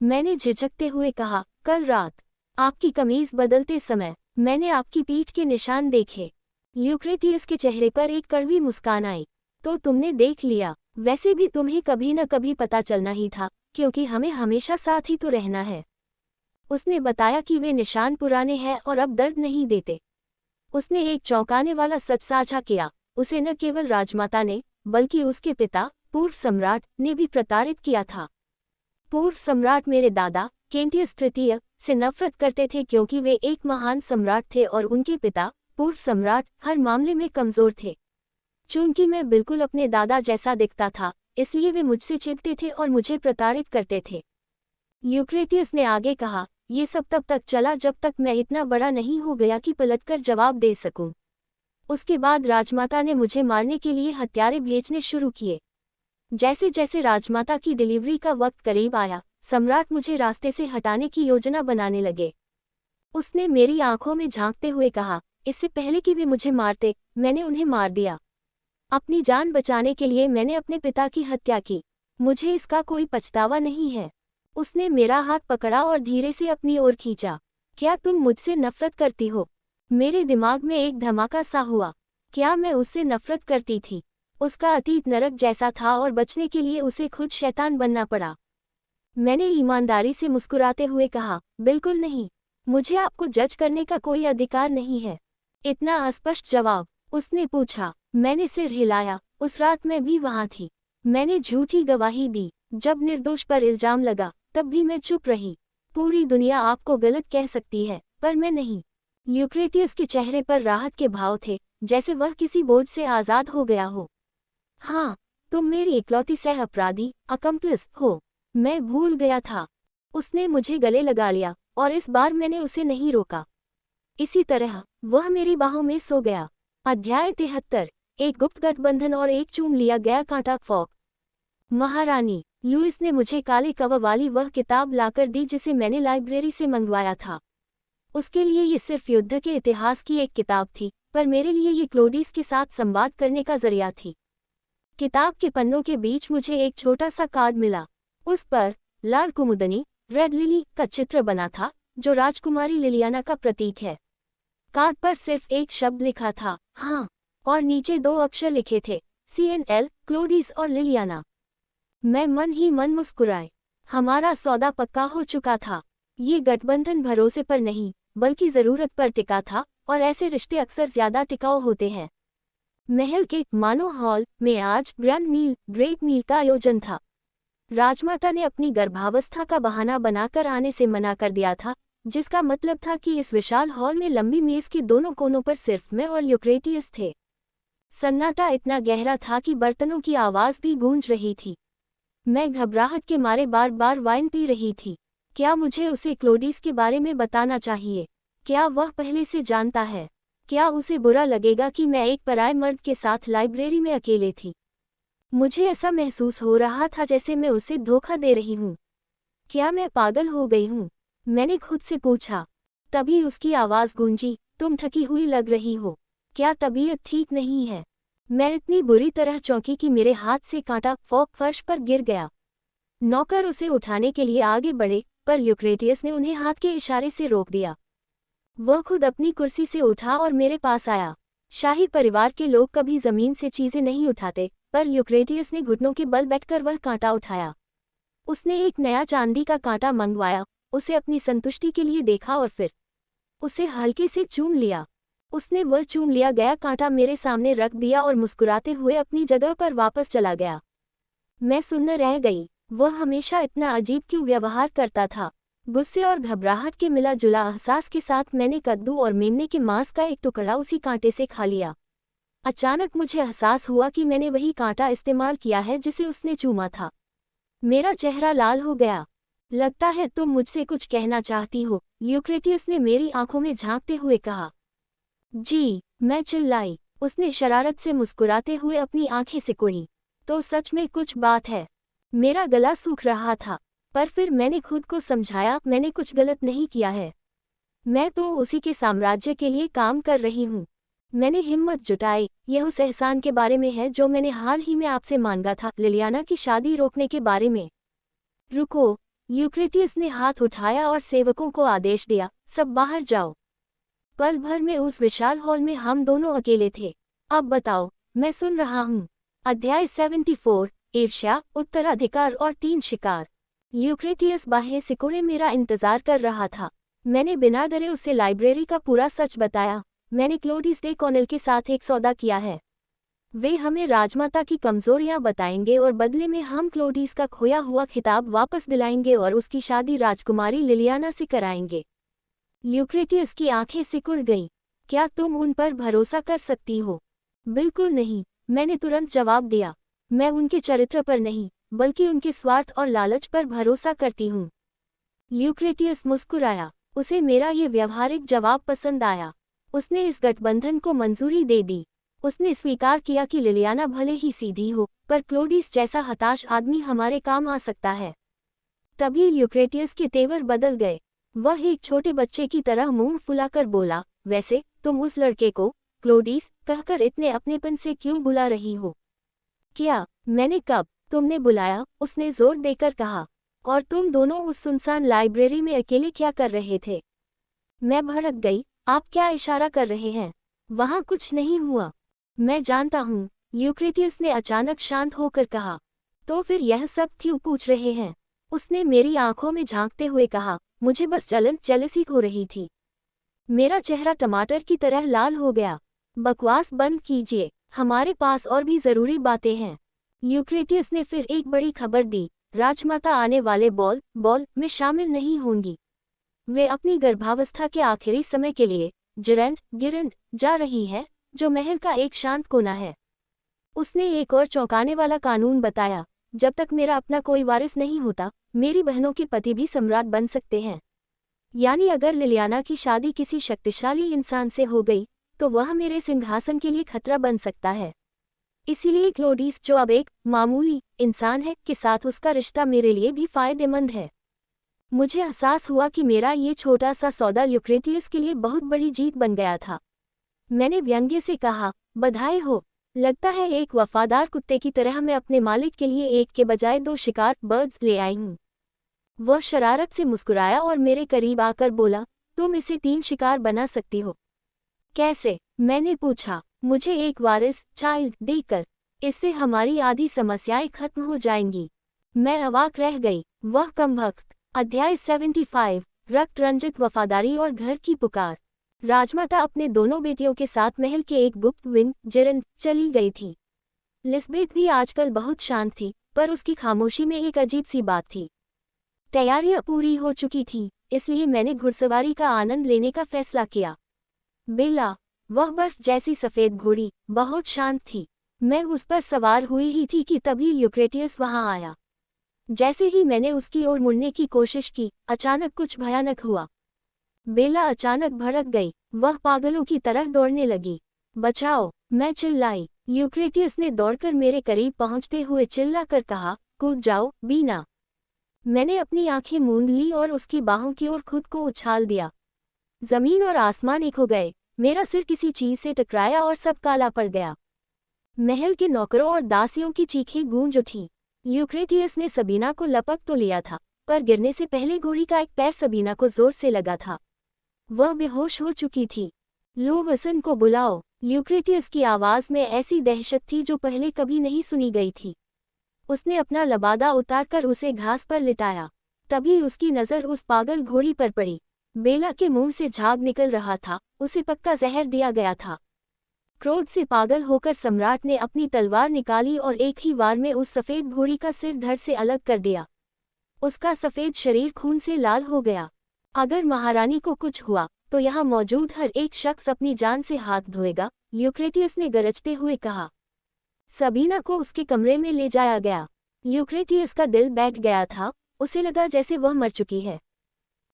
मैंने झिझकते हुए कहा, कल रात आपकी कमीज बदलते समय मैंने आपकी पीठ के निशान देखे। ल्यूक्रेटियस के चेहरे पर एक कड़वी मुस्कान आई। तो तुमने देख लिया। वैसे भी तुम्हें कभी न कभी पता चलना ही था, क्योंकि हमें हमेशा साथ ही तो रहना है। उसने बताया कि वे निशान पुराने हैं और अब दर्द नहीं देते। उसने एक चौंकाने वाला सच साझा किया। उसे न केवल राजमाता ने, बल्कि उसके पिता, पूर्व सम्राट, ने भी प्रताड़ित किया था। पूर्व सम्राट मेरे दादा, केंटियस तृतीय, से नफरत करते थे क्योंकि वे एक महान सम्राट थे और उनके पिता, पूर्व सम्राट, हर मामले में कमजोर थे। चूंकि मैं बिल्कुल अपने दादा जैसा दिखता था, इसलिए वे मुझसे चिढ़ते थे और मुझे प्रताड़ित करते थे। ल्यूक्रेटियस ने आगे कहा, ये सब तब तक चला जब तक मैं इतना बड़ा नहीं हो गया कि पलटकर जवाब दे सकूं। उसके बाद राजमाता ने मुझे मारने के लिए हत्यारे भेजने शुरू किए। जैसे जैसे राजमाता की डिलीवरी का वक्त करीब आया, सम्राट मुझे रास्ते से हटाने की योजना बनाने लगे। उसने मेरी आंखों में झांकते हुए कहा, इससे पहले कि वे मुझे मारते, मैंने उन्हें मार दिया। अपनी जान बचाने के लिए मैंने अपने पिता की हत्या की। मुझे इसका कोई पछतावा नहीं है। उसने मेरा हाथ पकड़ा और धीरे से अपनी ओर खींचा। क्या तुम मुझसे नफरत करती हो? मेरे दिमाग में एक धमाका सा हुआ। क्या मैं उससे नफरत करती थी? उसका अतीत नरक जैसा था और बचने के लिए उसे खुद शैतान बनना पड़ा। मैंने ईमानदारी से मुस्कुराते हुए कहा, बिल्कुल नहीं। मुझे आपको जज करने का कोई अधिकार नहीं है। इतना अस्पष्ट जवाब? उसने पूछा। मैंने सिर हिलाया। उस रात मैं भी वहां थी। मैंने झूठी गवाही दी। जब निर्दोष पर इल्जाम लगा तब भी मैं चुप रही। पूरी दुनिया आपको गलत कह सकती है, पर मैं नहीं। ल्यूक्रेटियस के चेहरे पर राहत के भाव थे, जैसे वह किसी बोझ से आज़ाद हो गया हो। हाँ, तुम मेरी इकलौती सह अपराधी, अकम्प्लिस हो। मैं भूल गया था। उसने मुझे गले लगा लिया और इस बार मैंने उसे नहीं रोका। इसी तरह वह मेरी बाहों में सो गया। अध्याय 73। एक गुप्त गठबंधन और एक चूम लिया गया कांटा फॉक। महारानी, लुइस ने मुझे काले कवर वाली वह किताब लाकर दी जिसे मैंने लाइब्रेरी से मंगवाया था। उसके लिए ये सिर्फ युद्ध के इतिहास की एक किताब थी, पर मेरे लिए ये क्लोडिस के साथ संवाद करने का जरिया थी। किताब के पन्नों के बीच मुझे एक छोटा सा कार्ड मिला। उस पर लाल कुमुदनी, रेड लिली का चित्र बना था, जो राजकुमारी लिलियाना का प्रतीक है। कार्ड पर सिर्फ एक शब्द लिखा था, हाँ, और नीचे 2 अक्षर लिखे थे, CNL, क्लोडिस और लिलियाना। मैं मन ही मन मुस्कुराए। हमारा सौदा पक्का हो चुका था। ये गठबंधन भरोसे पर नहीं, बल्कि जरूरत पर टिका था, और ऐसे रिश्ते अक्सर ज्यादा टिकाऊ होते हैं। महल के मानो हॉल में आज ग्रेट मील का आयोजन था। राजमाता ने अपनी गर्भावस्था का बहाना बनाकर आने से मना कर दिया था, जिसका मतलब था कि इस विशाल हॉल में लंबी मेज के दोनों कोनों पर सिर्फ मैं और ल्यूक्रेटियस थे। सन्नाटा इतना गहरा था कि बर्तनों की आवाज भी गूंज रही थी। मैं घबराहट के मारे बार बार वाइन पी रही थी। क्या मुझे उसे क्लोडिस के बारे में बताना चाहिए? क्या वह पहले से जानता है? क्या उसे बुरा लगेगा कि मैं एक पराये मर्द के साथ लाइब्रेरी में अकेले थी? मुझे ऐसा महसूस हो रहा था जैसे मैं उसे धोखा दे रही हूँ। क्या मैं पागल हो गई हूँ? मैंने खुद से पूछा। तभी उसकी आवाज़ गूंजी, तुम थकी हुई लग रही हो। क्या तबीयत ठीक नहीं है? मैं इतनी बुरी तरह चौंकी कि मेरे हाथ से कांटा फॉक फर्श पर गिर गया। नौकर उसे उठाने के लिए आगे बढ़े, पर ल्यूक्रेटियस ने उन्हें हाथ के इशारे से रोक दिया। वह खुद अपनी कुर्सी से उठा और मेरे पास आया। शाही परिवार के लोग कभी जमीन से चीजें नहीं उठाते, पर ल्यूक्रेटियस ने घुटनों के बल बैठकर वह कांटा उठाया। उसने एक नया चांदी का कांटा मंगवाया, उसे अपनी संतुष्टि के लिए देखा और फिर उसे हल्के से चूम लिया। उसने वह चूम लिया गया कांटा मेरे सामने रख दिया और मुस्कुराते हुए अपनी जगह पर वापस चला गया। मैं सुन्न रह गई। वह हमेशा इतना अजीब क्यों व्यवहार करता था? गुस्से और घबराहट के मिला जुला एहसास के साथ मैंने कद्दू और मेमने के मांस का एक टुकड़ा उसी कांटे से खा लिया। अचानक मुझे एहसास हुआ कि मैंने वही कांटा इस्तेमाल किया है जिसे उसने चूमा था। मेरा चेहरा लाल हो गया। लगता है तुम मुझसे कुछ कहना चाहती हो, ल्यूक्रेटियस ने मेरी आंखों में झांकते हुए कहा। जी, मैं चिल्लाई। उसने शरारत से मुस्कुराते हुए अपनी आंखें सिकुड़ी। तो सच में कुछ बात है। मेरा गला सूख रहा था, पर फिर मैंने खुद को समझाया, मैंने कुछ गलत नहीं किया है। मैं तो उसी के साम्राज्य के लिए काम कर रही हूँ। मैंने हिम्मत जुटाई। यह उस एहसान के बारे में है जो मैंने हाल ही में आपसे मांगा था, लिलियाना की शादी रोकने के बारे में। रुको, ल्यूक्रेटियस ने हाथ उठाया और सेवकों को आदेश दिया, सब बाहर जाओ। पल भर में उस विशाल हॉल में हम दोनों अकेले थे। अब बताओ, मैं सुन रहा हूँ। अध्याय 74। ईर्ष्या, उत्तराधिकार और 3 शिकार। ल्यूक्रेटियस बाहें सिकोड़े मेरा इंतजार कर रहा था। मैंने बिना डरे उसे लाइब्रेरी का पूरा सच बताया। मैंने क्लोडिस डे कॉनेल के साथ एक सौदा किया है। वे हमें राजमाता की कमजोरियां बताएंगे और बदले में हम क्लोडिस का खोया हुआ खिताब वापस दिलाएंगे और उसकी शादी राजकुमारी लिलियाना से कराएंगे। ल्यूक्रेटियस की आंखें सिकुड़ गईं। क्या तुम उन पर भरोसा कर सकती हो? बिल्कुल नहीं, मैंने तुरंत जवाब दिया। मैं उनके चरित्र पर नहीं, बल्कि उनके स्वार्थ और लालच पर भरोसा करती हूँ। ल्यूक्रेटियस मुस्कुराया। उसे मेरा ये व्यवहारिक जवाब पसंद आया। उसने इस गठबंधन को मंजूरी दे दी। उसने स्वीकार किया कि लिलियाना भले ही सीधी हो, पर क्लोडिस जैसा हताश आदमी हमारे काम आ सकता है। तभी ल्यूक्रेटियस के तेवर बदल गए। वह एक छोटे बच्चे की तरह मुंह फुलाकर बोला, वैसे तुम उस लड़के को क्लोडिस कहकर इतने अपनेपन से क्यों बुला रही हो? क्या? मैंने कब? तुमने बुलाया, उसने जोर देकर कहा। और तुम दोनों उस सुनसान लाइब्रेरी में अकेले क्या कर रहे थे? मैं भड़क गई। आप क्या इशारा कर रहे हैं? वहां कुछ नहीं हुआ। मैं जानता हूँ, ल्यूक्रेटियस ने अचानक शांत होकर कहा। तो फिर यह सब क्यों पूछ रहे हैं? उसने मेरी आंखों में झांकते हुए कहा, मुझे बस जेलसी हो रही थी। मेरा चेहरा टमाटर की तरह लाल हो गया। बकवास बंद कीजिए, हमारे पास और भी जरूरी बातें हैं। यूक्रेटियस ने फिर एक बड़ी खबर दी, राजमाता आने वाले बॉल में शामिल नहीं होंगी। वे अपनी गर्भावस्था के आखिरी समय के लिए गिरंड जा रही है, जो महल का एक शांत कोना है। उसने एक और चौंकाने वाला कानून बताया, जब तक मेरा अपना कोई वारिस नहीं होता, मेरी बहनों के पति भी सम्राट बन सकते हैं। यानी अगर लिलियाना की शादी किसी शक्तिशाली इंसान से हो गई, तो वह मेरे सिंहासन के लिए खतरा बन सकता है। इसीलिए क्लोडिस, जो अब एक मामूली इंसान है, के साथ उसका रिश्ता मेरे लिए भी फायदेमंद है। मुझे एहसास हुआ कि मेरा ये छोटा सा सौदा यूक्रेटियस के लिए बहुत बड़ी जीत बन गया था। मैंने व्यंग्य से कहा, बधाई हो। लगता है एक वफादार कुत्ते की तरह मैं अपने मालिक के लिए एक के बजाय 2 शिकार बर्ड्स ले आई हूँ। वह शरारत से मुस्कुराया और मेरे करीब आकर बोला, तुम इसे 3 शिकार बना सकती हो। कैसे? मैंने पूछा। मुझे एक वारिस चाइल्ड देकर। इससे हमारी आधी समस्याएं खत्म हो जाएंगी। मैं अवाक रह गई। वह कमबख्त। अध्याय 75, रक्त रंजित वफादारी और घर की पुकार। राजमाता अपने दोनों बेटियों के साथ महल के एक गुप्त विंग जिरंद चली गई थी। लिस्बेथ भी आजकल बहुत शांत थी, पर उसकी खामोशी में एक अजीब सी बात थी। तैयारियां पूरी हो चुकी थी, इसलिए मैंने घुड़सवारी का आनंद लेने का फैसला किया। बेला, वह बर्फ जैसी सफेद घोड़ी, बहुत शांत थी। मैं उस पर सवार हुई ही थी कि तभी यूक्रेटियस वहां आया। जैसे ही मैंने उसकी ओर मुड़ने की कोशिश की, अचानक कुछ भयानक हुआ। बेला अचानक भड़क गई। वह पागलों की तरह दौड़ने लगी। बचाओ! मैं चिल्लाई। यूक्रेटियस ने दौड़कर मेरे करीब पहुंचते हुए चिल्लाकर कहा, कूद जाओ, बीना। मैंने अपनी आंखें मूंद ली और उसकी बाहों की ओर खुद को उछाल दिया। जमीन और आसमान एक हो गए। मेरा सिर किसी चीज से टकराया और सब काला पड़ गया। महल के नौकरों और दासियों की चीखें गूंज उठी। यूक्रेटियस ने सबीना को लपक तो लिया था, पर गिरने से पहले घोड़ी का एक पैर सबीना को जोर से लगा था। वह बेहोश हो चुकी थी। लो वसन को बुलाओ। यूक्रेटियस की आवाज में ऐसी दहशत थी जो पहले कभी नहीं सुनी गई थी। उसने अपना लबादा उतारकर उसे घास पर लिटाया। तभी उसकी नज़र उस पागल घोड़ी पर पड़ी। बेला के मुंह से झाग निकल रहा था, उसे पक्का जहर दिया गया था। क्रोध से पागल होकर सम्राट ने अपनी तलवार निकाली और एक ही वार में उस सफ़ेद घोड़ी का सिर धड़ से अलग कर दिया। उसका सफ़ेद शरीर खून से लाल हो गया। अगर महारानी को कुछ हुआ, तो यहाँ मौजूद हर एक शख्स अपनी जान से हाथ धोएगा, यूक्रेटियस ने गरजते हुए कहा। सबीना को उसके कमरे में ले जाया गया। यूक्रेटियस का दिल बैठ गया था, उसे लगा जैसे वह मर चुकी है।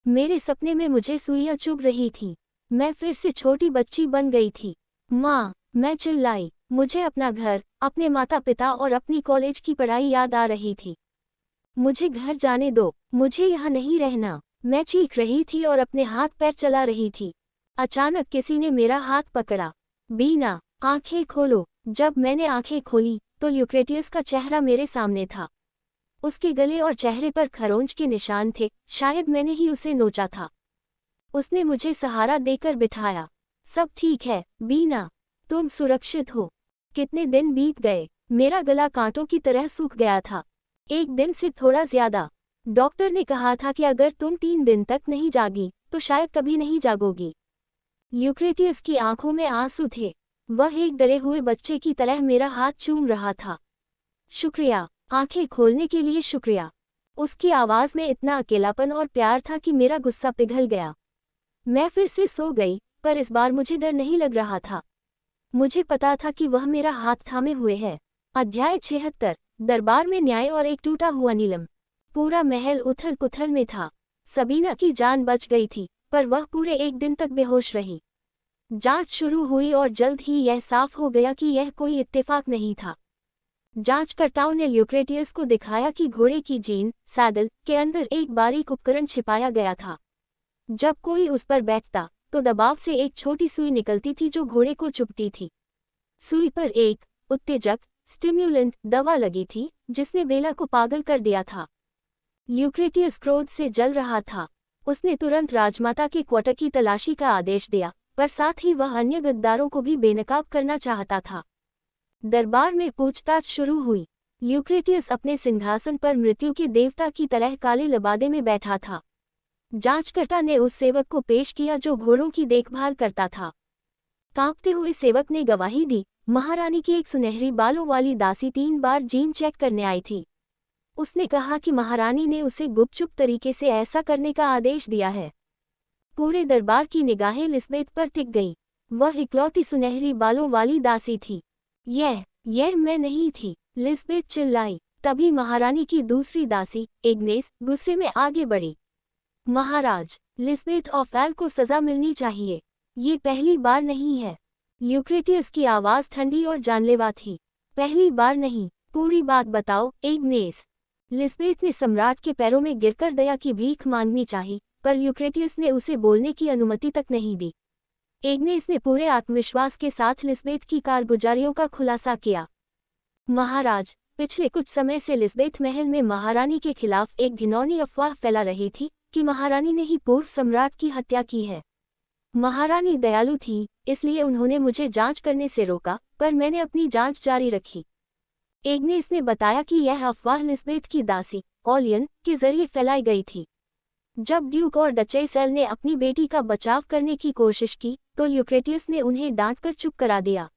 मेरे सपने में मुझे सुइयां चुभ रही थी। मैं फिर से छोटी बच्ची बन गई थी। माँ! मैं चिल्लाई। मुझे अपना घर, अपने माता पिता और अपनी कॉलेज की पढ़ाई याद आ रही थी। मुझे घर जाने दो, मुझे यहाँ नहीं रहना। मैं चीख रही थी और अपने हाथ पैर चला रही थी। अचानक किसी ने मेरा हाथ पकड़ा। बीना, आंखें खोलो। जब मैंने आंखें खोली, तो यूक्रेटियस का चेहरा मेरे सामने था। उसके गले और चेहरे पर खरोंच के निशान थे, शायद मैंने ही उसे नोचा था। उसने मुझे सहारा देकर बिठाया। सब ठीक है, बीना। तुम सुरक्षित हो। कितने दिन बीत गए। मेरा गला कांटों की तरह सूख गया था। 1 दिन से थोड़ा ज्यादा। डॉक्टर ने कहा था कि अगर तुम 3 दिन तक नहीं जागी, तो शायद कभी नहीं जागोगी। यूक्रेटियस की आंखों में आंसू थे। वह एक डरे हुए बच्चे की तरह मेरा हाथ चूम रहा था। शुक्रिया, आंखें खोलने के लिए शुक्रिया। उसकी आवाज में इतना अकेलापन और प्यार था कि मेरा गुस्सा पिघल गया। मैं फिर से सो गई, पर इस बार मुझे डर नहीं लग रहा था। मुझे पता था कि वह मेरा हाथ थामे हुए है। अध्याय 76, दरबार में न्याय और एक टूटा हुआ नीलम। पूरा महल उथल पुथल में था। सबीना की जान बच गई थी, पर वह पूरे 1 दिन तक बेहोश रही। जांच शुरू हुई और जल्द ही यह साफ हो गया कि यह कोई इत्तेफाक नहीं था। जांचकर्ताओं ने यूक्रेटियस को दिखाया कि घोड़े की जीन सैडल के अंदर एक बारीक उपकरण छिपाया गया था। जब कोई उस पर बैठता, तो दबाव से एक छोटी सुई निकलती थी जो घोड़े को चुभती थी। सुई पर एक उत्तेजक स्टिम्युलेंट दवा लगी थी, जिसने बेला को पागल कर दिया था। यूक्रेटियस क्रोध से जल रहा था। उसने तुरंत राजमाता के क्वार्टर की तलाशी का आदेश दिया, पर साथ ही वह अन्य गद्दारों को भी बेनकाब करना चाहता था। दरबार में पूछताछ शुरू हुई। यूक्रेटियस अपने सिंहासन पर मृत्यु के देवता की तरह काले लबादे में बैठा था। जांचकर्ता ने उस सेवक को पेश किया जो घोड़ों की देखभाल करता था। कांपते हुए सेवक ने गवाही दी, महारानी की एक सुनहरी बालों वाली दासी 3 बार जीन चेक करने आई थी। उसने कहा कि महारानी ने उसे गुपचुप तरीके से ऐसा करने का आदेश दिया है। पूरे दरबार की निगाहें लिस्बेथ पर टिक गईं। वह इकलौती सुनहरी बालों वाली दासी थी। यह मैं नहीं थी, लिस्बेथ चिल्लाई। तभी महारानी की दूसरी दासी एग्नेस गुस्से में आगे बढ़ी। महाराज, लिस्बेथ ऑफ एल को सजा मिलनी चाहिए। ये पहली बार नहीं है। ल्यूक्रेटियस की आवाज़ ठंडी और जानलेवा थी। पहली बार नहीं, पूरी बात बताओ एग्नेस। लिस्बेथ ने सम्राट के पैरों में गिरकर दया की भीख मांगनी चाही, पर ल्यूक्रेटियस ने उसे बोलने की अनुमति तक नहीं दी। एग्नेस ने पूरे आत्मविश्वास के साथ लिस्बेथ की कारगुजारियों का खुलासा किया। महाराज, पिछले कुछ समय से लिस्बेथ महल में महारानी के खिलाफ एक घिनौनी अफवाह फैला रही थी कि महारानी ने ही पूर्व सम्राट की हत्या की है। महारानी दयालु थी, इसलिए उन्होंने मुझे जांच करने से रोका, पर मैंने अपनी जांच जारी रखी। एग्नेस ने बताया कि यह अफवाह लिस्बेथ की दासी ओलियन के जरिए फैलाई गई थी। जब ड्यूक और डचेस एल ने अपनी बेटी का बचाव करने की कोशिश की, तो ल्यूक्रेटियस ने उन्हें डांटकर चुप करा दिया।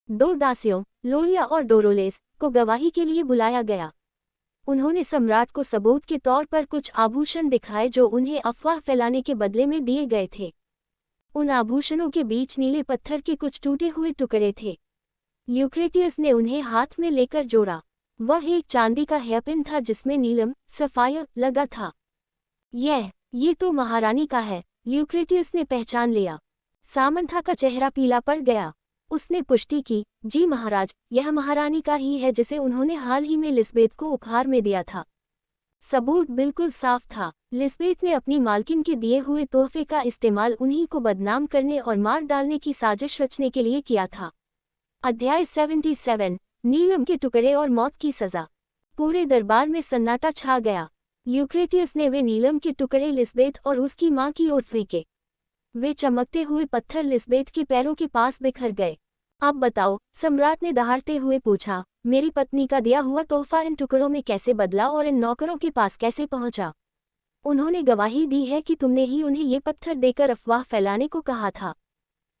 2 दासियों, लोलिया और डोरोलेस, को गवाही के लिए बुलाया गया। उन्होंने सम्राट को सबूत के तौर पर कुछ आभूषण दिखाए जो उन्हें अफवाह फैलाने के बदले में दिए गए थे। उन आभूषणों के बीच नीले पत्थर के कुछ टूटे हुए टुकड़े थे। ल्यूक्रेटियस ने उन्हें हाथ में लेकर जोड़ा। वह एक चांदी का हेयरपिन था जिसमें नीलम सफायर लगा था। ये तो महारानी का है, ल्यूक्रेटियस ने पहचान लिया। सामंथा का चेहरा पीला पड़ गया। उसने पुष्टि की, जी महाराज, यह महारानी का ही है जिसे उन्होंने हाल ही में लिस्बेथ को उपहार में दिया था। सबूत बिल्कुल साफ था। लिस्बेथ ने अपनी मालकिन के दिए हुए तोहफे का इस्तेमाल उन्हीं को बदनाम करने और मार डालने की साजिश रचने के लिए किया था। अध्याय 77, नीलम के टुकड़े और मौत की सजा। पूरे दरबार में सन्नाटा छा गया। ल्यूक्रेटियस ने वे नीलम के टुकड़े लिस्बेथ और उसकी मां की ओर फेंके। वे चमकते हुए पत्थर लिस्बेथ के पैरों के पास बिखर गए। अब बताओ, सम्राट ने दहाड़ते हुए पूछा, मेरी पत्नी का दिया हुआ तोहफा इन टुकड़ों में कैसे बदला और इन नौकरों के पास कैसे पहुंचा? उन्होंने गवाही दी है कि तुमने ही उन्हें ये पत्थर देकर अफवाह फैलाने को कहा था।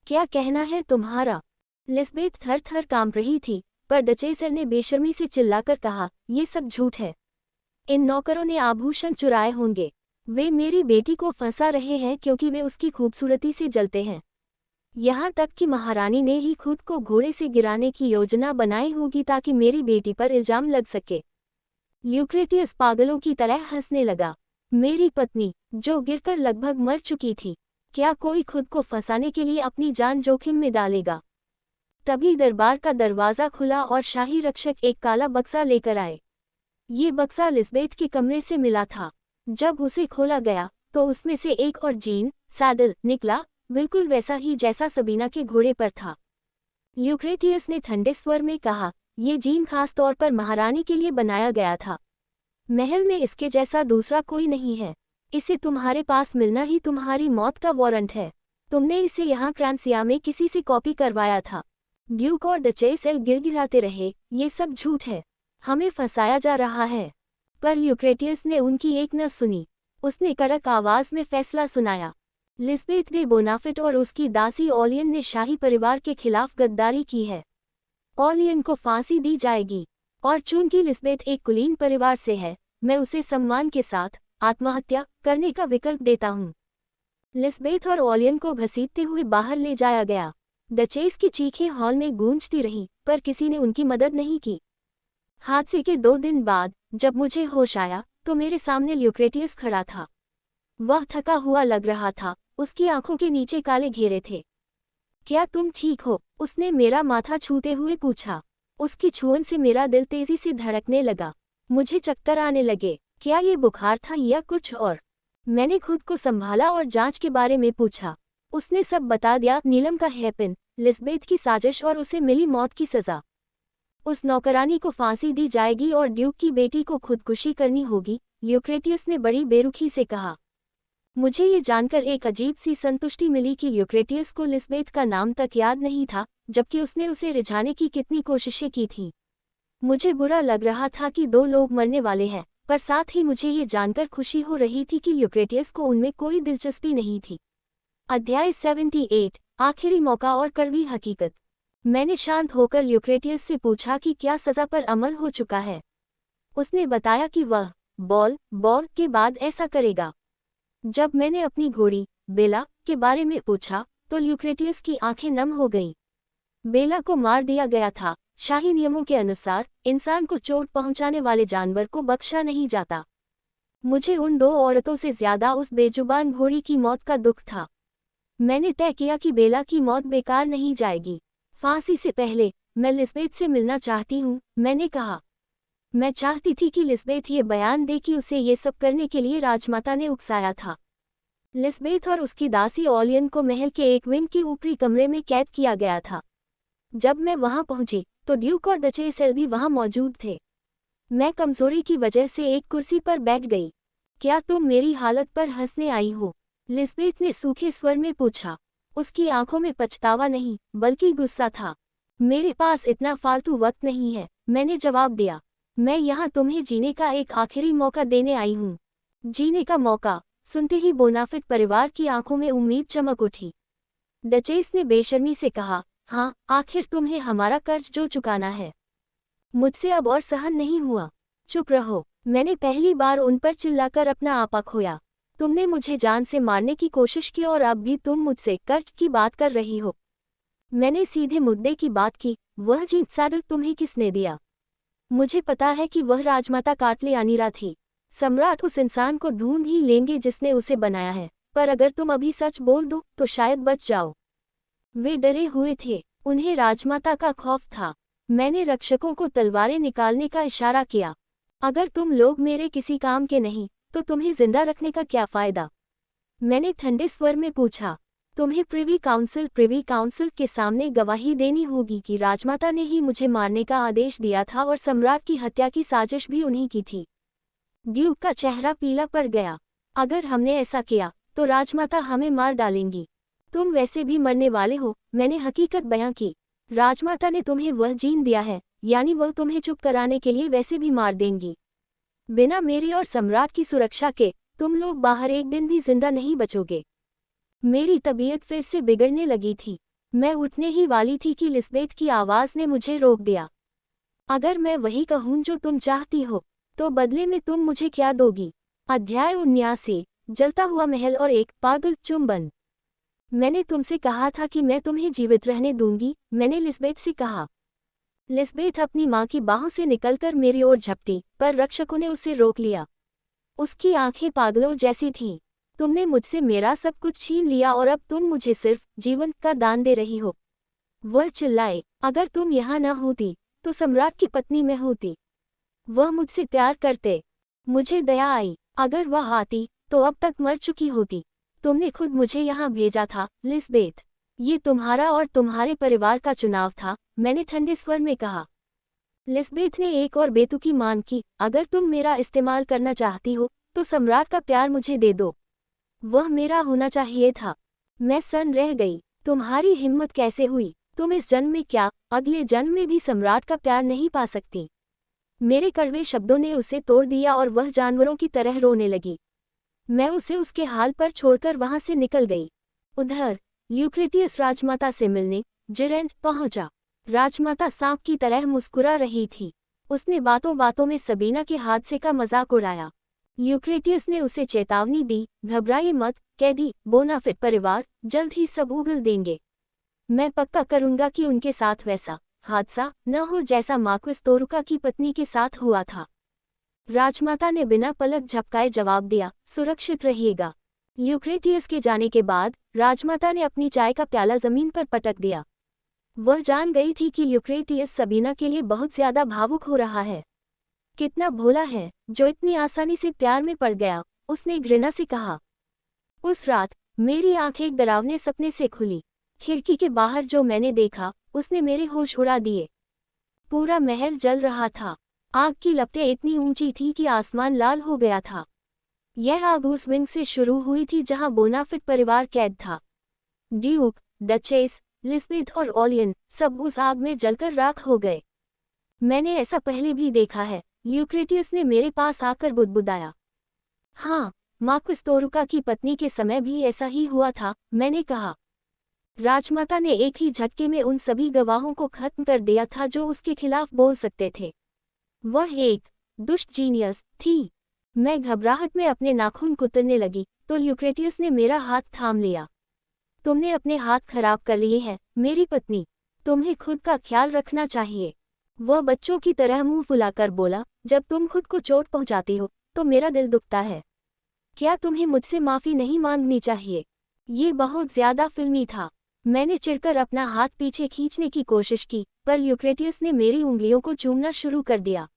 क्या कहना है तुम्हारा? लिस्बेथ थर थर कांप रही थी, पर डचेस एल ने बेशर्मी से चिल्लाकर कहा, ये सब झूठ है। इन नौकरों ने आभूषण चुराए होंगे। वे मेरी बेटी को फंसा रहे हैं क्योंकि वे उसकी खूबसूरती से जलते हैं। यहाँ तक कि महारानी ने ही खुद को घोड़े से गिराने की योजना बनाई होगी ताकि मेरी बेटी पर इल्जाम लग सके। ल्यूक्रेटियस पागलों की तरह हंसने लगा। मेरी पत्नी, जो गिरकर लगभग मर चुकी थी, क्या कोई खुद को फंसाने के लिए अपनी जान जोखिम में डालेगा? तभी दरबार का दरवाज़ा खुला और शाही रक्षक एक काला बक्सा लेकर आए। ये बक्सा लिस्बेथ के कमरे से मिला था। जब उसे खोला गया तो उसमें से एक और जीन सैडल निकला, बिल्कुल वैसा ही जैसा सबीना के घोड़े पर था। ल्यूक्रेटियस ने ठंडे स्वर में कहा, ये जीन खास तौर पर महारानी के लिए बनाया गया था। महल में इसके जैसा दूसरा कोई नहीं है। इसे तुम्हारे पास मिलना ही तुम्हारी मौत का वारंट है। तुमने इसे यहाँ क्रैंसिया में किसी से कॉपी करवाया था। ड्यूक और डचेस एल गिड़गिड़ाते रहे, ये सब झूठ है, हमें फंसाया जा रहा है। पर ल्यूक्रेटियस ने उनकी एक न सुनी। उसने कड़क आवाज में फैसला सुनाया, लिस्बेथ डे बोनाफिट और उसकी दासी ओलियन ने शाही परिवार के खिलाफ गद्दारी की है। ओलियन को फांसी दी जाएगी, और चूंकि लिस्बेथ एक कुलीन परिवार से है, मैं उसे सम्मान के साथ आत्महत्या करने का विकल्प देता हूँ। लिस्बेथ और ओलियन को घसीटते हुए बाहर ले जाया गया। डचेस की चीखें हॉल में गूंजती रहीं, पर किसी ने उनकी मदद नहीं की। हादसे के 2 दिन बाद जब मुझे होश आया तो मेरे सामने ल्यूक्रेटियस खड़ा था। वह थका हुआ लग रहा था, उसकी आंखों के नीचे काले घेरे थे। क्या तुम ठीक हो? उसने मेरा माथा छूते हुए पूछा। उसकी छुअन से मेरा दिल तेजी से धड़कने लगा। मुझे चक्कर आने लगे। क्या ये बुखार था या कुछ और? मैंने खुद को संभाला और जांच के बारे में पूछा। उसने सब बता दिया, नीलम का हेयरपिन, लिस्बेथ की साजिश और उसे मिली मौत की सजा। उस नौकरानी को फांसी दी जाएगी और ड्यूक की बेटी को खुदकुशी करनी होगी, ल्यूक्रेटियस ने बड़ी बेरुखी से कहा। मुझे ये जानकर एक अजीब सी संतुष्टि मिली कि ल्यूक्रेटियस को लिस्बेथ का नाम तक याद नहीं था, जबकि उसने उसे रिझाने की कितनी कोशिशें की थीं। मुझे बुरा लग रहा था कि 2 लोग मरने वाले हैं, पर साथ ही मुझे ये जानकर खुशी हो रही थी कि ल्यूक्रेटियस को उनमें कोई दिलचस्पी नहीं थी। अध्याय 78, आखिरी मौका और कड़वी हकीकत। मैंने शांत होकर ल्यूक्रेटियस से पूछा कि क्या सज़ा पर अमल हो चुका है। उसने बताया कि वह बॉल के बाद ऐसा करेगा। जब मैंने अपनी घोड़ी बेला के बारे में पूछा तो ल्यूक्रेटियस की आंखें नम हो गईं। बेला को मार दिया गया था। शाही नियमों के अनुसार इंसान को चोट पहुंचाने वाले जानवर को बख्शा नहीं जाता। मुझे उन दो औरतों से ज्यादा उस बेजुबान घोड़ी की मौत का दुख था। मैंने तय किया कि बेला की मौत बेकार नहीं जाएगी। फांसी से पहले मैं लिस्बेथ से मिलना चाहती हूँ, मैंने कहा। मैं चाहती थी कि लिस्बेथ ये बयान दे कि उसे ये सब करने के लिए राजमाता ने उकसाया था। लिस्बेथ और उसकी दासी ओलियन को महल के एक विंग के ऊपरी कमरे में कैद किया गया था। जब मैं वहां पहुंची तो ड्यूक और डचेस भी वहां मौजूद थे। मैं कमजोरी की वजह से एक कुर्सी पर बैठ गई। क्या तुम मेरी हालत पर हंसने आई हो? लिस्बेथ ने सूखे स्वर में पूछा। उसकी आंखों में पछतावा नहीं बल्कि गुस्सा था। मेरे पास इतना फालतू वक्त नहीं है, मैंने जवाब दिया। मैं यहाँ तुम्हें जीने का एक आखिरी मौका देने आई हूँ। जीने का मौका सुनते ही बोनाफिट परिवार की आंखों में उम्मीद चमक उठी। डचेस ने बेशर्मी से कहा, हाँ, आखिर तुम्हें हमारा कर्ज जो चुकाना है। मुझसे अब और सहन नहीं हुआ। चुप रहो, मैंने पहली बार उन पर चिल्लाकर अपना आपा खोया। तुमने मुझे जान से मारने की कोशिश की और अब भी तुम मुझसे कर्ज की बात कर रही हो। मैंने सीधे मुद्दे की बात की, वह जीत सैडल तुम्हें किसने दिया? मुझे पता है कि वह राजमाता कार्टलियानीरा थी। सम्राट उस इंसान को ढूंढ ही लेंगे जिसने उसे बनाया है, पर अगर तुम अभी सच बोल दो तो शायद बच जाओ। वे डरे हुए थे, उन्हें राजमाता का खौफ था। मैंने रक्षकों को तलवारें निकालने का इशारा किया। अगर तुम लोग मेरे किसी काम के नहीं तो तुम्हें जिंदा रखने का क्या फायदा? मैंने ठंडे स्वर में पूछा। तुम्हें प्रिवी काउंसिल के सामने गवाही देनी होगी कि राजमाता ने ही मुझे मारने का आदेश दिया था और सम्राट की हत्या की साजिश भी उन्हीं की थी। ड्यूक का चेहरा पीला पड़ गया। अगर हमने ऐसा किया तो राजमाता हमें मार डालेंगी। तुम वैसे भी मरने वाले हो, मैंने हकीकत बयां की। राजमाता ने तुम्हें वह जीन दिया है, यानी वह तुम्हें चुप कराने के लिए वैसे भी मार देंगी। बिना मेरी और सम्राट की सुरक्षा के तुम लोग बाहर एक दिन भी जिंदा नहीं बचोगे। मेरी तबीयत फिर से बिगड़ने लगी थी। मैं उठने ही वाली थी कि लिस्बेथ की आवाज़ ने मुझे रोक दिया। अगर मैं वही कहूँ जो तुम चाहती हो तो बदले में तुम मुझे क्या दोगी? अध्याय 79, जलता हुआ महल और एक पागल चुंबन। मैंने तुमसे कहा था कि मैं तुम्हें जीवित रहने दूंगी, मैंने लिस्बेथ से कहा। लिस्बेथ अपनी माँ की बाहों से निकलकर मेरी ओर झपटी, पर रक्षकों ने उसे रोक लिया। उसकी आंखें पागलों जैसी थीं। तुमने मुझसे मेरा सब कुछ छीन लिया और अब तुम मुझे सिर्फ जीवन का दान दे रही हो। वह चिल्लाए, अगर तुम यहाँ न होती तो सम्राट की पत्नी मैं होती। वह मुझसे प्यार करते। मुझे दया आई। अगर वह आती तो अब तक मर चुकी होती। तुमने खुद मुझे यहाँ भेजा था, लिस्बेथ। ये तुम्हारा और तुम्हारे परिवार का चुनाव था, मैंने ठंडे स्वर में कहा। लिस्बेथ ने एक और बेतुकी मान की, अगर तुम मेरा इस्तेमाल करना चाहती हो तो सम्राट का प्यार मुझे दे दो। वह मेरा होना चाहिए था। मैं सन्न रह गई। तुम्हारी हिम्मत कैसे हुई? तुम इस जन्म में क्या अगले जन्म में भी सम्राट का प्यार नहीं पा सकती? मेरे कड़वे शब्दों ने उसे तोड़ दिया और वह जानवरों की तरह रोने लगी। मैं उसे उसके हाल पर छोड़कर वहां से निकल गई। उधर ल्यूक्रेटियस राजमाता से मिलने जिरेंट पहुंचा। राजमाता सांप की तरह मुस्कुरा रही थी। उसने बातों बातों में सबीना के हादसे का मजाक उड़ाया। ल्यूक्रेटियस ने उसे चेतावनी दी, घबराइए मत कैदी, बोनाफिट परिवार जल्द ही सब उगल देंगे। मैं पक्का करूंगा कि उनके साथ वैसा हादसा न हो जैसा मार्क्विस तोरुका की पत्नी के साथ हुआ था। राजमाता ने बिना पलक झपकाए जवाब दिया, सुरक्षित रहिएगा। ल्यूक्रेटियस के जाने के बाद राजमाता ने अपनी चाय का प्याला जमीन पर पटक दिया। वह जान गई थी कि ल्यूक्रेटियस सबीना के लिए बहुत ज्यादा भावुक हो रहा है। कितना भोला है जो इतनी आसानी से प्यार में पड़ गया, उसने घृणा से कहा। उस रात मेरी आंखें एक डरावने सपने से खुली। खिड़की के बाहर जो मैंने देखा उसने मेरे होश उड़ा दिए। पूरा महल जल रहा था। आग की लपटें इतनी ऊंची थी कि आसमान लाल हो गया था। यह आग उस विंग से शुरू हुई थी जहां बोनाफिट परिवार कैद था। ड्यूक, डचेस, लिस्बेथ और ओलियन सब उस आग में जलकर राख हो गए। मैंने ऐसा पहले भी देखा है, ल्यूक्रेटियस ने मेरे पास आकर बुदबुदाया। हाँ, मार्क्विस तोरुका की पत्नी के समय भी ऐसा ही हुआ था, मैंने कहा। राजमाता ने एक ही झटके में उन सभी गवाहों को खत्म कर दिया था जो उसके खिलाफ बोल सकते थे। वह एक दुष्ट जीनियस थी। मैं घबराहट में अपने नाखून कुतरने लगी तो ल्यूक्रेटियस ने मेरा हाथ थाम लिया। तुमने अपने हाथ खराब कर लिए हैं मेरी पत्नी, तुम्हें खुद का ख्याल रखना चाहिए। वह बच्चों की तरह मुंह फुलाकर बोला, जब तुम खुद को चोट पहुंचाती हो तो मेरा दिल दुखता है। क्या तुम्हें मुझसे माफी नहीं मांगनी चाहिए? ये बहुत ज्यादा फिल्मी था। मैंने चिढ़कर अपना हाथ पीछे खींचने की कोशिश की पर ल्यूक्रेटियस ने मेरी उंगलियों को चूमना शुरू कर दिया।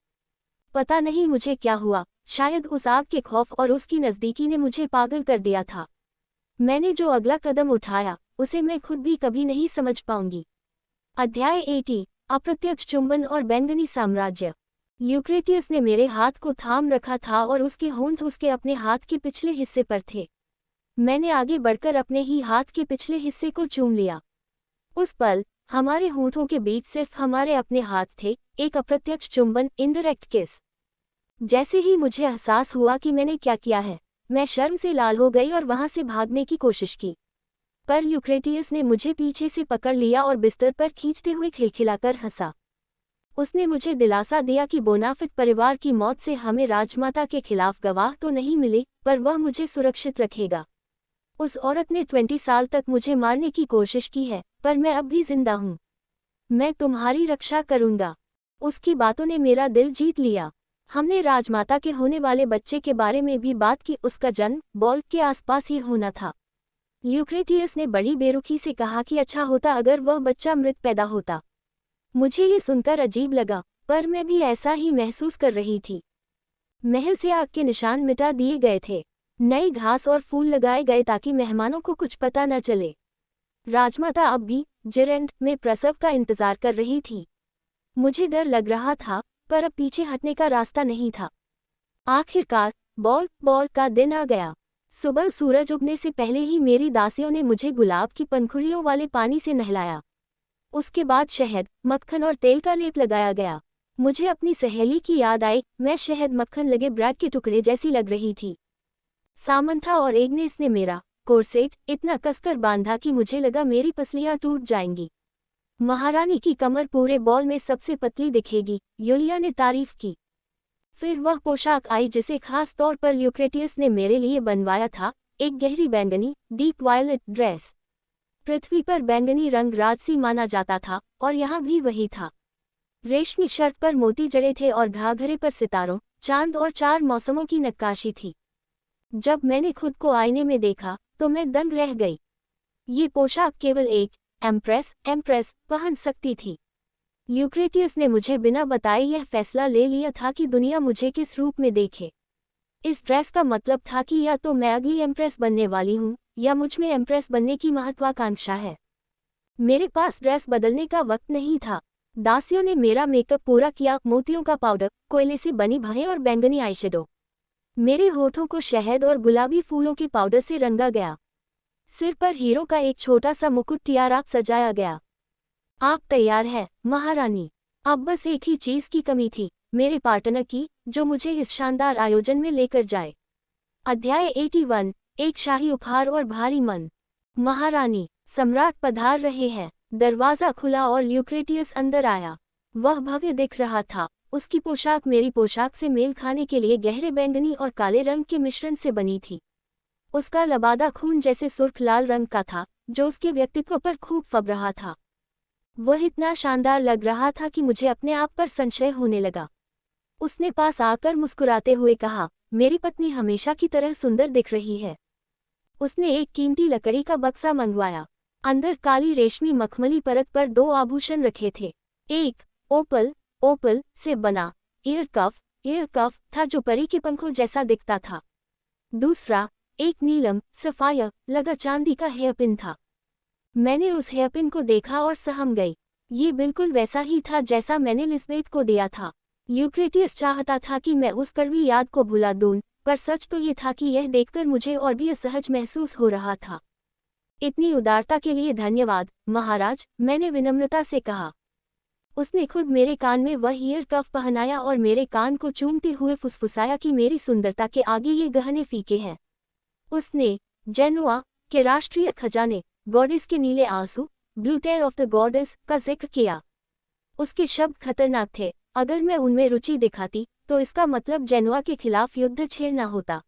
पता नहीं मुझे क्या हुआ, शायद उस आग के खौफ और उसकी नज़दीकी ने मुझे पागल कर दिया था। मैंने जो अगला कदम उठाया उसे मैं खुद भी कभी नहीं समझ पाऊंगी। अध्याय 80 अप्रत्यक्ष चुंबन और बैंगनी साम्राज्य। ल्यूक्रेटियस ने मेरे हाथ को थाम रखा था और उसके होंठ उसके अपने हाथ के पिछले हिस्से पर थे। मैंने आगे बढ़कर अपने ही हाथ के पिछले हिस्से को चूम लिया। उस पल हमारे होंठों के बीच सिर्फ हमारे अपने हाथ थे, एक अप्रत्यक्ष चुंबन, इनडायरेक्ट किस। जैसे ही मुझे एहसास हुआ कि मैंने क्या किया है, मैं शर्म से लाल हो गई और वहां से भागने की कोशिश की। पर ल्यूक्रेटियस ने मुझे पीछे से पकड़ लिया और बिस्तर पर खींचते हुए खिलखिलाकर हंसा। उसने मुझे दिलासा दिया कि बोनाफिट परिवार की मौत से हमें राजमाता के खिलाफ गवाह तो नहीं मिले, पर वह मुझे सुरक्षित रखेगा। उस औरत ने 20 साल तक मुझे मारने की कोशिश की है, पर मैं अब भी जिंदा हूँ। मैं तुम्हारी रक्षा करूंगा। उसकी बातों ने मेरा दिल जीत लिया। हमने राजमाता के होने वाले बच्चे के बारे में भी बात की। उसका जन्म बॉल के आसपास ही होना था। ल्यूक्रेटियस ने बड़ी बेरुखी से कहा कि अच्छा होता अगर वह बच्चा मृत पैदा होता। मुझे ये सुनकर अजीब लगा, पर मैं भी ऐसा ही महसूस कर रही थी। महल से आग के निशान मिटा दिए गए थे। नई घास और फूल लगाए गए ताकि मेहमानों को कुछ पता न चले। राजमाता अब भी जिरेंट में प्रसव का इंतजार कर रही थी। मुझे डर लग रहा था, पर अब पीछे हटने का रास्ता नहीं था। आखिरकार बॉल का दिन आ गया। सुबह सूरज उगने से पहले ही मेरी दासियों ने मुझे गुलाब की पंखुड़ियों वाले पानी से नहलाया। उसके बाद शहद, मक्खन और तेल का लेप लगाया गया। मुझे अपनी सहेली की याद आई। मैं शहद मक्खन लगे ब्रेड के टुकड़े जैसी लग रही थी। सामंथा और एग्नेस ने मेरा कोर्सेट इतना कसकर बांधा कि मुझे लगा मेरी पसलियां टूट जाएंगी। महारानी की कमर पूरे बॉल में सबसे पतली दिखेगी, यूलिया ने तारीफ की। फिर वह पोशाक आई जिसे खास तौर पर ल्यूक्रेटियस ने मेरे लिए बनवाया था, एक गहरी बैंगनी डीप वायलेट ड्रेस। पृथ्वी पर बैंगनी रंग राजसी माना जाता था और यहाँ भी वही था। रेशमी शर्ट पर मोती जड़े थे और घाघरे पर सितारों, चांद और 4 मौसमों की नक्काशी थी। जब मैंने खुद को आईने में देखा तो मैं दंग रह गई। ये पोशाक केवल एक एम्प्रेस पहन सकती थी। ल्यूक्रेटियस ने मुझे बिना बताए यह फैसला ले लिया था कि दुनिया मुझे किस रूप में देखे। इस ड्रेस का मतलब था कि या तो मैं अगली एम्प्रेस बनने वाली हूँ या मुझ में एम्प्रेस बनने की महत्वाकांक्षा है। मेरे पास ड्रेस बदलने का वक्त नहीं था। दासियों ने मेरा मेकअप पूरा किया, मोतियों का पाउडर, कोयले से बनी भवें और बैंगनी आईशैडो। मेरे होठों को शहद और गुलाबी फूलों के पाउडर से रंगा गया। सिर पर हीरो का एक छोटा सा मुकुट टियारा सजाया गया। आप तैयार हैं, महारानी? अब बस एक ही चीज की कमी थी, मेरे पार्टनर की, जो मुझे इस शानदार आयोजन में लेकर जाए। अध्याय 81 एक शाही उपहार और भारी मन। महारानी, सम्राट पधार रहे हैं। दरवाजा खुला और ल्यूक्रेटियस अंदर आया। वह भव्य दिख रहा था। उसकी पोशाक मेरी पोशाक से मेल खाने के लिए गहरे बैंगनी और काले रंग के मिश्रण से बनी थी। उसका लबादा खून जैसे सुर्ख लाल रंग का था, जो उसके व्यक्तित्व पर खूब फब रहा था। वह इतना शानदार लग रहा था कि मुझे अपने आप पर संशय होने लगा। उसने पास आकर मुस्कुराते हुए कहा, मेरी पत्नी हमेशा की तरह सुंदर दिख रही है। उसने एक कीमती लकड़ी का बक्सा मंगवाया। अंदर काली रेशमी मखमली परत पर 2 आभूषण रखे थे। एक ओपल से बना ईयर कफ था जो परी के पंखों जैसा दिखता था। दूसरा एक नीलम सफायर लगा चांदी का हेयरपिन था। मैंने उस हेयरपिन को देखा और सहम गई। ये बिल्कुल वैसा ही था जैसा मैंने लिस्बेथ को दिया था। ल्यूक्रेटियस चाहता था कि मैं उस कड़वी याद को भुला दूं, पर सच तो ये था कि यह देखकर मुझे और भी असहज महसूस हो रहा था। इतनी उदारता के लिए धन्यवाद, महाराज, मैंने विनम्रता से कहा। उसने खुद मेरे कान में वह ईयर कफ पहनाया और मेरे कान को चूमते हुए फुसफुसाया कि मेरी सुंदरता के आगे ये गहने फीके हैं। उसने जेनुआ के राष्ट्रीय खजाने गॉडेस के नीले आंसू, blue tear of the goddess का जिक्र किया। उसके शब्द खतरनाक थे। अगर मैं उनमें रुचि दिखाती तो इसका मतलब जेनुआ के खिलाफ युद्ध छेड़ना होता।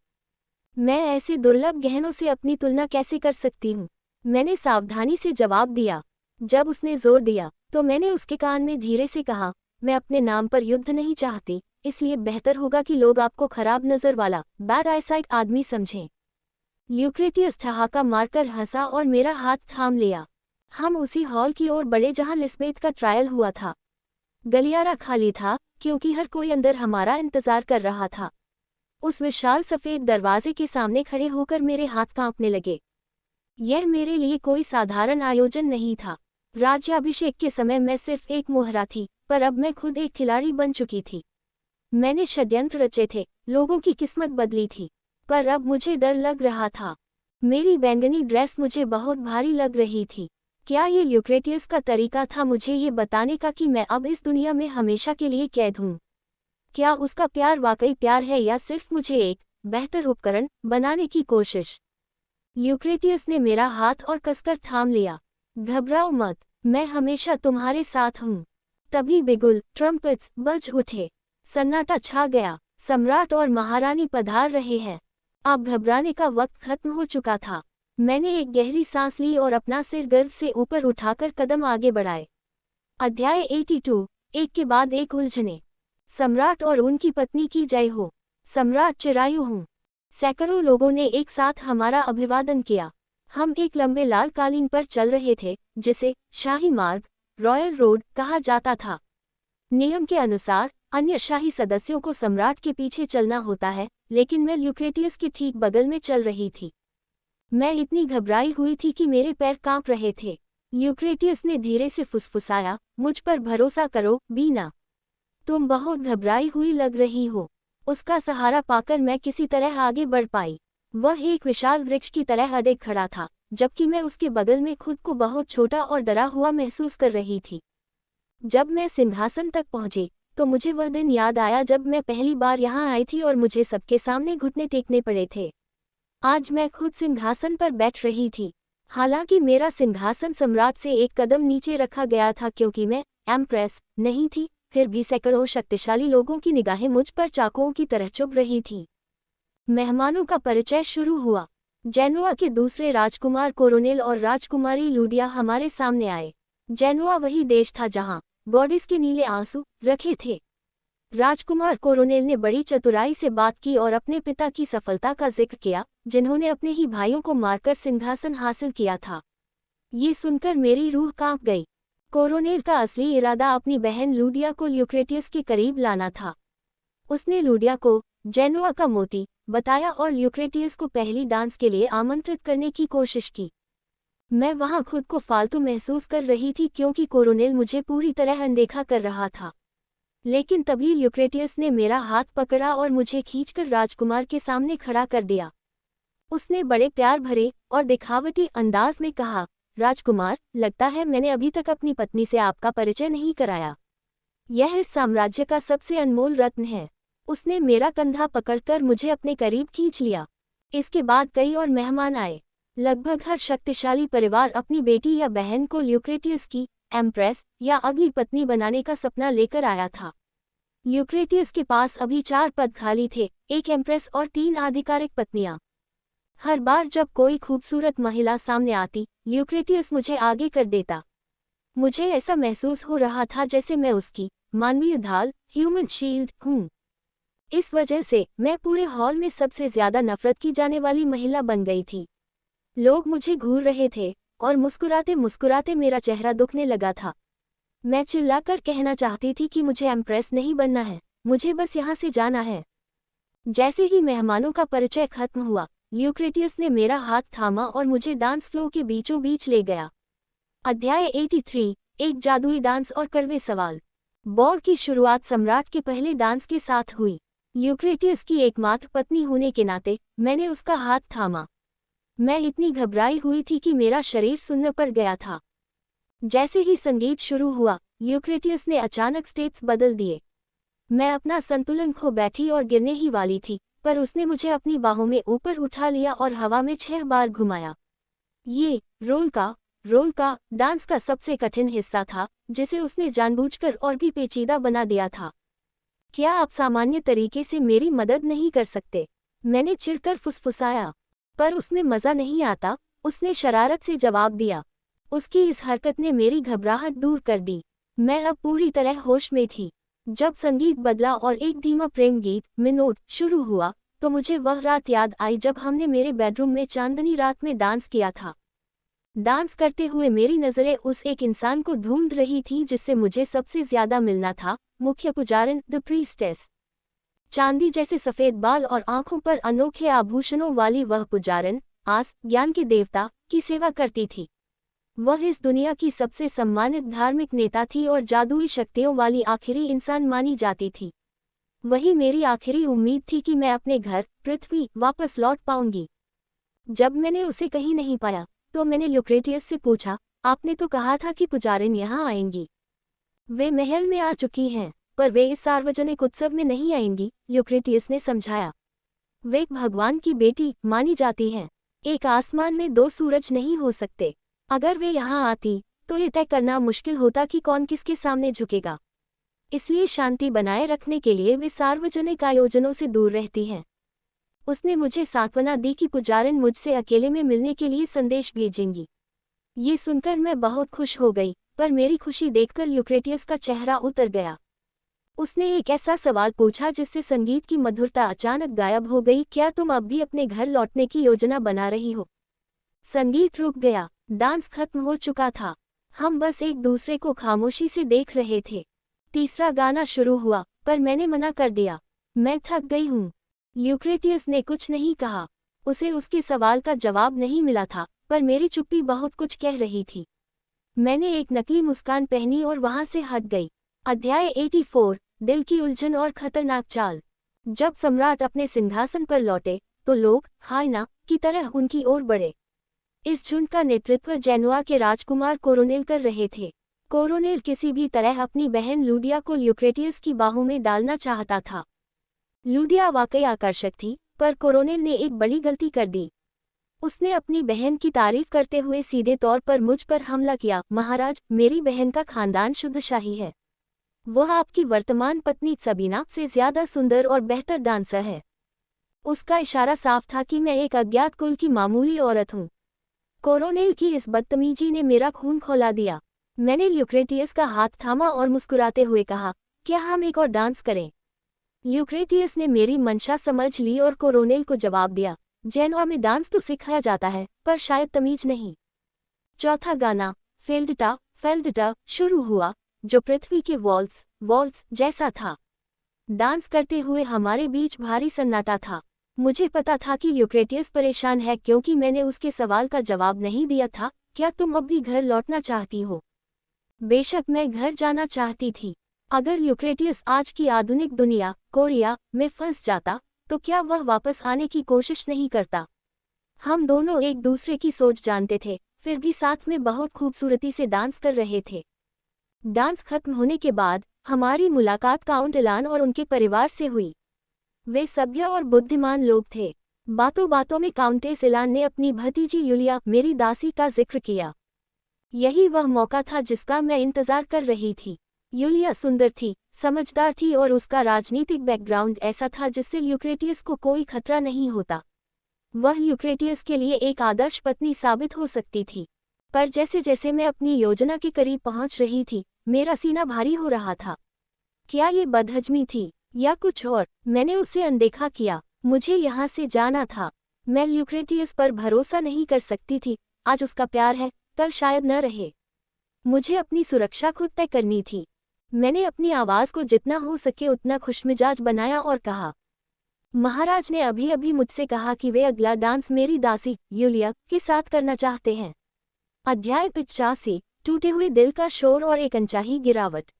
मैं ऐसे दुर्लभ गहनों से अपनी तुलना कैसे कर सकती हूँ? मैंने सावधानी से जवाब दिया। जब उसने जोर दिया तो मैंने उसके कान में धीरे से कहा, मैं अपने नाम पर युद्ध नहीं चाहती, इसलिए बेहतर होगा कि लोग आपको खराब नजर वाला, बैड आईसाइट आदमी समझें। ल्यूक्रेटियस ठहाका मारकर हंसा और मेरा हाथ थाम लिया। हम उसी हॉल की ओर बढ़े जहां लिस्बेथ का ट्रायल हुआ था। गलियारा खाली था क्योंकि हर कोई अंदर हमारा इंतजार कर रहा था। उस विशाल सफेद दरवाजे के सामने खड़े होकर मेरे हाथ कांपने लगे। यह मेरे लिए कोई साधारण आयोजन नहीं था। राज्याभिषेक के समय मैं सिर्फ एक मोहरा थी, पर अब मैं खुद एक खिलाड़ी बन चुकी थी। मैंने षड्यंत्र रचे थे, लोगों की किस्मत बदली थी, पर अब मुझे डर लग रहा था। मेरी बैंगनी ड्रेस मुझे बहुत भारी लग रही थी। क्या ये ल्यूक्रेटियस का तरीका था मुझे ये बताने का कि मैं अब इस दुनिया में हमेशा के लिए कैद हूँ? क्या उसका प्यार वाकई प्यार है या सिर्फ मुझे एक बेहतर उपकरण बनाने की कोशिश? ल्यूक्रेटियस ने मेरा हाथ और कसकर थाम लिया। घबराओ मत, मैं हमेशा तुम्हारे साथ हूँ। तभी बिगुल, ट्रम्पेट्स बज उठे। सन्नाटा छा गया। सम्राट और महारानी पधार रहे हैं। अब घबराने का वक्त खत्म हो चुका था। मैंने एक गहरी सांस ली और अपना सिर गर्व से ऊपर उठाकर कदम आगे बढ़ाए। अध्याय 82, एक के बाद एक उलझने। सम्राट और उनकी पत्नी की जय हो। सम्राट चिरायु हूँ। सैकड़ों लोगों ने एक साथ हमारा अभिवादन किया। हम एक लंबे लाल कालीन पर चल रहे थे जिसे शाही मार्ग, रॉयल रोड कहा जाता था। नियम के अनुसार अन्य शाही सदस्यों को सम्राट के पीछे चलना होता है, लेकिन मैं ल्यूक्रेटियस के ठीक बगल में चल रही थी। मैं इतनी घबराई हुई थी कि मेरे पैर कांप रहे थे। ल्यूक्रेटियस ने धीरे से फुसफुसाया, मुझ पर भरोसा करो, बीना। तुम बहुत घबराई हुई लग रही हो। उसका सहारा पाकर मैं किसी तरह आगे बढ़ पाई। वह एक विशाल वृक्ष की तरह अड़े खड़ा था, जबकि मैं उसके बगल में खुद को बहुत छोटा और डरा हुआ महसूस कर रही थी। जब मैं सिंहासन तक पहुंची तो मुझे वह दिन याद आया जब मैं पहली बार यहाँ आई थी और मुझे सबके सामने घुटने टेकने पड़े थे। आज मैं खुद सिंहासन पर बैठ रही थी। हालांकि मेरा सिंहासन सम्राट से एक कदम नीचे रखा गया था क्योंकि मैं एम्प्रेस नहीं थी, फिर भी सैकड़ों शक्तिशाली लोगों की निगाहें मुझ पर चाकुओं की तरह चुभ रही थीं। मेहमानों का परिचय शुरू हुआ। जेनुआ के दूसरे राजकुमार कोरोनेल और राजकुमारी लूडिया हमारे सामने आए। जेनुआ वही देश था जहां गॉडेस के नीले आंसू रखे थे। राजकुमार कोरोनेल ने बड़ी चतुराई से बात की और अपने पिता की सफलता का जिक्र किया, जिन्होंने अपने ही भाइयों को मारकर सिंहासन हासिल किया था। ये सुनकर मेरी रूह कांप गई। कोरोनेल का असली इरादा अपनी बहन लूडिया को ल्यूक्रेटियस के करीब लाना था। उसने लूडिया को जेनुआ का मोती बताया और ल्यूक्रेटियस को पहली डांस के लिए आमंत्रित करने की कोशिश की। मैं वहां खुद को फालतू महसूस कर रही थी क्योंकि कोरोनेल मुझे पूरी तरह अनदेखा कर रहा था। लेकिन तभी ल्यूक्रेटियस ने मेरा हाथ पकड़ा और मुझे खींचकर राजकुमार के सामने खड़ा कर दिया। उसने बड़े प्यार भरे और दिखावटी अंदाज में कहा, राजकुमार, लगता है मैंने अभी तक अपनी पत्नी से आपका परिचय नहीं कराया। यह इस साम्राज्य का सबसे अनमोल रत्न है। उसने मेरा कंधा पकड़कर मुझे अपने करीब खींच लिया। इसके बाद कई और मेहमान आए। लगभग हर शक्तिशाली परिवार अपनी बेटी या बहन को ल्यूक्रेटियस की एम्प्रेस या अगली पत्नी बनाने का सपना लेकर आया था। ल्यूक्रेटियस के पास अभी 4 पद खाली थे, एक एम्प्रेस और 3 आधिकारिक पत्नियां। हर बार जब कोई खूबसूरत महिला सामने आती, ल्यूक्रेटियस मुझे आगे कर देता। मुझे ऐसा महसूस हो रहा था जैसे मैं उसकी मानवीय ढाल, ह्यूमन शील्ड हूँ। इस वजह से मैं पूरे हॉल में सबसे ज्यादा नफरत की जाने वाली महिला बन गई थी। लोग मुझे घूर रहे थे और मुस्कुराते मुस्कुराते मेरा चेहरा दुखने लगा था। मैं चिल्लाकर कहना चाहती थी कि मुझे एम्प्रेस नहीं बनना है, मुझे बस यहाँ से जाना है। जैसे ही मेहमानों का परिचय खत्म हुआ, ल्यूक्रेटियस ने मेरा हाथ थामा और मुझे डांस फ्लोर के बीचों बीच ले गया। अध्याय 83, एक जादुई डांस और कड़वे सवाल। बॉल की शुरुआत सम्राट के पहले डांस के साथ हुई। ल्यूक्रेटियस की एकमात्र पत्नी होने के नाते मैंने उसका हाथ थामा। मैं इतनी घबराई हुई थी कि मेरा शरीर सुन्न पड़ गया था। जैसे ही संगीत शुरू हुआ, ल्यूक्रेटियस ने अचानक स्टेप्स बदल दिए। मैं अपना संतुलन खो बैठी और गिरने ही वाली थी, पर उसने मुझे अपनी बाहों में ऊपर उठा लिया और हवा में 6 बार घुमाया। ये रोल का डांस का सबसे कठिन हिस्सा था, जिसे उसने जानबूझकर और भी पेचीदा बना दिया था। क्या आप सामान्य तरीके से मेरी मदद नहीं कर सकते? मैंने चिढ़कर फुसफुसाया। पर उसमें मज़ा नहीं आता, उसने शरारत से जवाब दिया। उसकी इस हरकत ने मेरी घबराहट दूर कर दी। मैं अब पूरी तरह होश में थी। जब संगीत बदला और एक धीमा प्रेम गीत मिनोट शुरू हुआ, तो मुझे वह रात याद आई जब हमने मेरे बेडरूम में चांदनी रात में डांस किया था। डांस करते हुए मेरी नज़रें उस एक इंसान को ढूंढ रही थी जिससे मुझे सबसे ज्यादा मिलना था, मुख्य पुजारन, द प्रीस्टेस। चांदी जैसे सफेद बाल और आंखों पर अनोखे आभूषणों वाली वह पुजारन, आस, ज्ञान के देवता, की सेवा करती थी। वह इस दुनिया की सबसे सम्मानित धार्मिक नेता थी और जादुई शक्तियों वाली आखिरी इंसान मानी जाती थी। वही मेरी आखिरी उम्मीद थी कि मैं अपने घर, पृथ्वी, वापस लौट पाऊंगी। जब मैंने उसे कहीं नहीं पाया, तो मैंने ल्यूक्रेटियस से पूछा, आपने तो कहा था कि पुजारिन यहाँ आएंगी। वे महल में आ चुकी हैं, पर वे इस सार्वजनिक उत्सव में नहीं आएंगी, ल्यूक्रेटियस ने समझाया। वे भगवान की बेटी मानी जाती हैं। एक आसमान में दो सूरज नहीं हो सकते। अगर वे यहाँ आती, तो ये तय करना मुश्किल होता कि कौन किसके सामने झुकेगा। इसलिए शांति बनाए रखने के लिए वे सार्वजनिक आयोजनों से दूर रहती हैं। उसने मुझे सांत्वना दी कि पुजारिन मुझसे अकेले में मिलने के लिए संदेश भेजेंगी। ये सुनकर मैं बहुत खुश हो गई, पर मेरी खुशी देखकर ल्यूक्रेटियस का चेहरा उतर गया। उसने एक ऐसा सवाल पूछा जिससे संगीत की मधुरता अचानक गायब हो गई, क्या तुम अब भी अपने घर लौटने की योजना बना रही हो? संगीत रुक गया, डांस खत्म हो चुका था। हम बस एक दूसरे को खामोशी से देख रहे थे। तीसरा गाना शुरू हुआ, पर मैंने मना कर दिया। मैं थक गई हूँ। ल्यूक्रेटियस ने कुछ नहीं कहा। उसे उसके सवाल का जवाब नहीं मिला था, पर मेरी चुप्पी बहुत कुछ कह रही थी। मैंने एक नकली मुस्कान पहनी और वहां से हट गई। अध्याय 84, दिल की उलझन और खतरनाक चाल। जब सम्राट अपने सिंहासन पर लौटे, तो लोग हाइना की तरह उनकी ओर बढ़े। इस झुंड का नेतृत्व जेनुआ के राजकुमार कोरोनेल कर रहे थे। कोरोनेल किसी भी तरह अपनी बहन लूडिया को ल्यूक्रेटियस की बाहों में डालना चाहता था। लूडिया वाकई आकर्षक थी, पर कोरोनेल ने एक बड़ी गलती कर दी। उसने अपनी बहन की तारीफ करते हुए सीधे तौर पर मुझ पर हमला किया। महाराज, मेरी बहन का खानदान शुद्धशाही है। वह आपकी वर्तमान पत्नी सबीना से ज्यादा सुंदर और बेहतर डांसर है। उसका इशारा साफ था कि मैं एक अज्ञात कुल की मामूली औरत हूँ। कोरोनेल की इस बदतमीजी ने मेरा खून खौला दिया। मैंने ल्यूक्रेटियस का हाथ थामा और मुस्कुराते हुए कहा, क्या हम एक और डांस करें? ल्यूक्रेटियस ने मेरी मंशा समझ ली और कोरोनेल को जवाब दिया, जेनुआ में डांस तो सिखाया जाता है, पर शायद तमीज नहीं। चौथा गाना, फेल्डटा शुरू हुआ, जो पृथ्वी के वॉल्स जैसा था। डांस करते हुए हमारे बीच भारी सन्नाटा था। मुझे पता था कि ल्यूक्रेटियस परेशान है क्योंकि मैंने उसके सवाल का जवाब नहीं दिया था, क्या तुम अब भी घर लौटना चाहती हो? बेशक मैं घर जाना चाहती थी। अगर ल्यूक्रेटियस आज की आधुनिक दुनिया, कोरिया, में फंस जाता, तो क्या वह वापस आने की कोशिश नहीं करता? हम दोनों एक दूसरे की सोच जानते थे, फिर भी साथ में बहुत खूबसूरती से डांस कर रहे थे। डांस खत्म होने के बाद हमारी मुलाकात काउंट एलान और उनके परिवार से हुई। वे सभ्य और बुद्धिमान लोग थे। बातों बातों में काउंटेस एलान ने अपनी भतीजी यूलिया, मेरी दासी, का जिक्र किया। यही वह मौका था जिसका मैं इंतजार कर रही थी। यूलिया सुंदर थी, समझदार थी और उसका राजनीतिक बैकग्राउंड ऐसा था जिससे ल्यूक्रेटियस को कोई खतरा नहीं होता। वह ल्यूक्रेटियस के लिए एक आदर्श पत्नी साबित हो सकती थी। पर जैसे जैसे मैं अपनी योजना के करीब पहुंच रही थी, मेरा सीना भारी हो रहा था। क्या ये बदहजमी थी या कुछ और? मैंने उसे अनदेखा किया। मुझे यहाँ से जाना था। मैं ल्यूक्रेटियस पर भरोसा नहीं कर सकती थी। आज उसका प्यार है, कल शायद न रहे। मुझे अपनी सुरक्षा खुद तय करनी थी। मैंने अपनी आवाज़ को जितना हो सके उतना खुशमिजाज बनाया और कहा, महाराज ने अभी अभी मुझसे कहा कि वे अगला डांस मेरी दासी यूलिया के साथ करना चाहते हैं। अध्याय 85, टूटे हुए दिल का शोर और एक अनचाही गिरावट।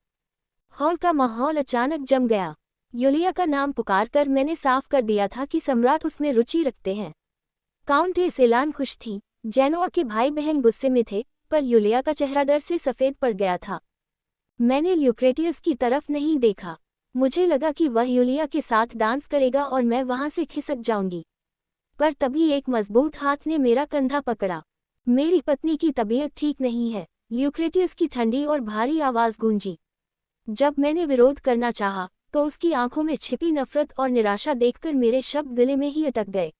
हॉल का माहौल अचानक जम गया। यूलिया का नाम पुकारकर मैंने साफ कर दिया था कि सम्राट उसमें रुचि रखते हैं। काउंटेस एलान खुश थी, जेनुआ के भाई बहन गुस्से में थे, पर यूलिया का चेहरा डर से सफ़ेद पड़ गया था। मैंने ल्यूक्रेटियस की तरफ नहीं देखा। मुझे लगा कि वह यूलिया के साथ डांस करेगा और मैं वहां से खिसक जाऊंगी। पर तभी एक मजबूत हाथ ने मेरा कंधा पकड़ा। मेरी पत्नी की तबीयत ठीक नहीं है। ल्यूक्रेटियस की ठंडी और भारी आवाज गूंजी। जब मैंने विरोध करना चाहा, तो उसकी आंखों में छिपी नफरत और निराशा देखकर मेरे शब्द गले में ही अटक गए।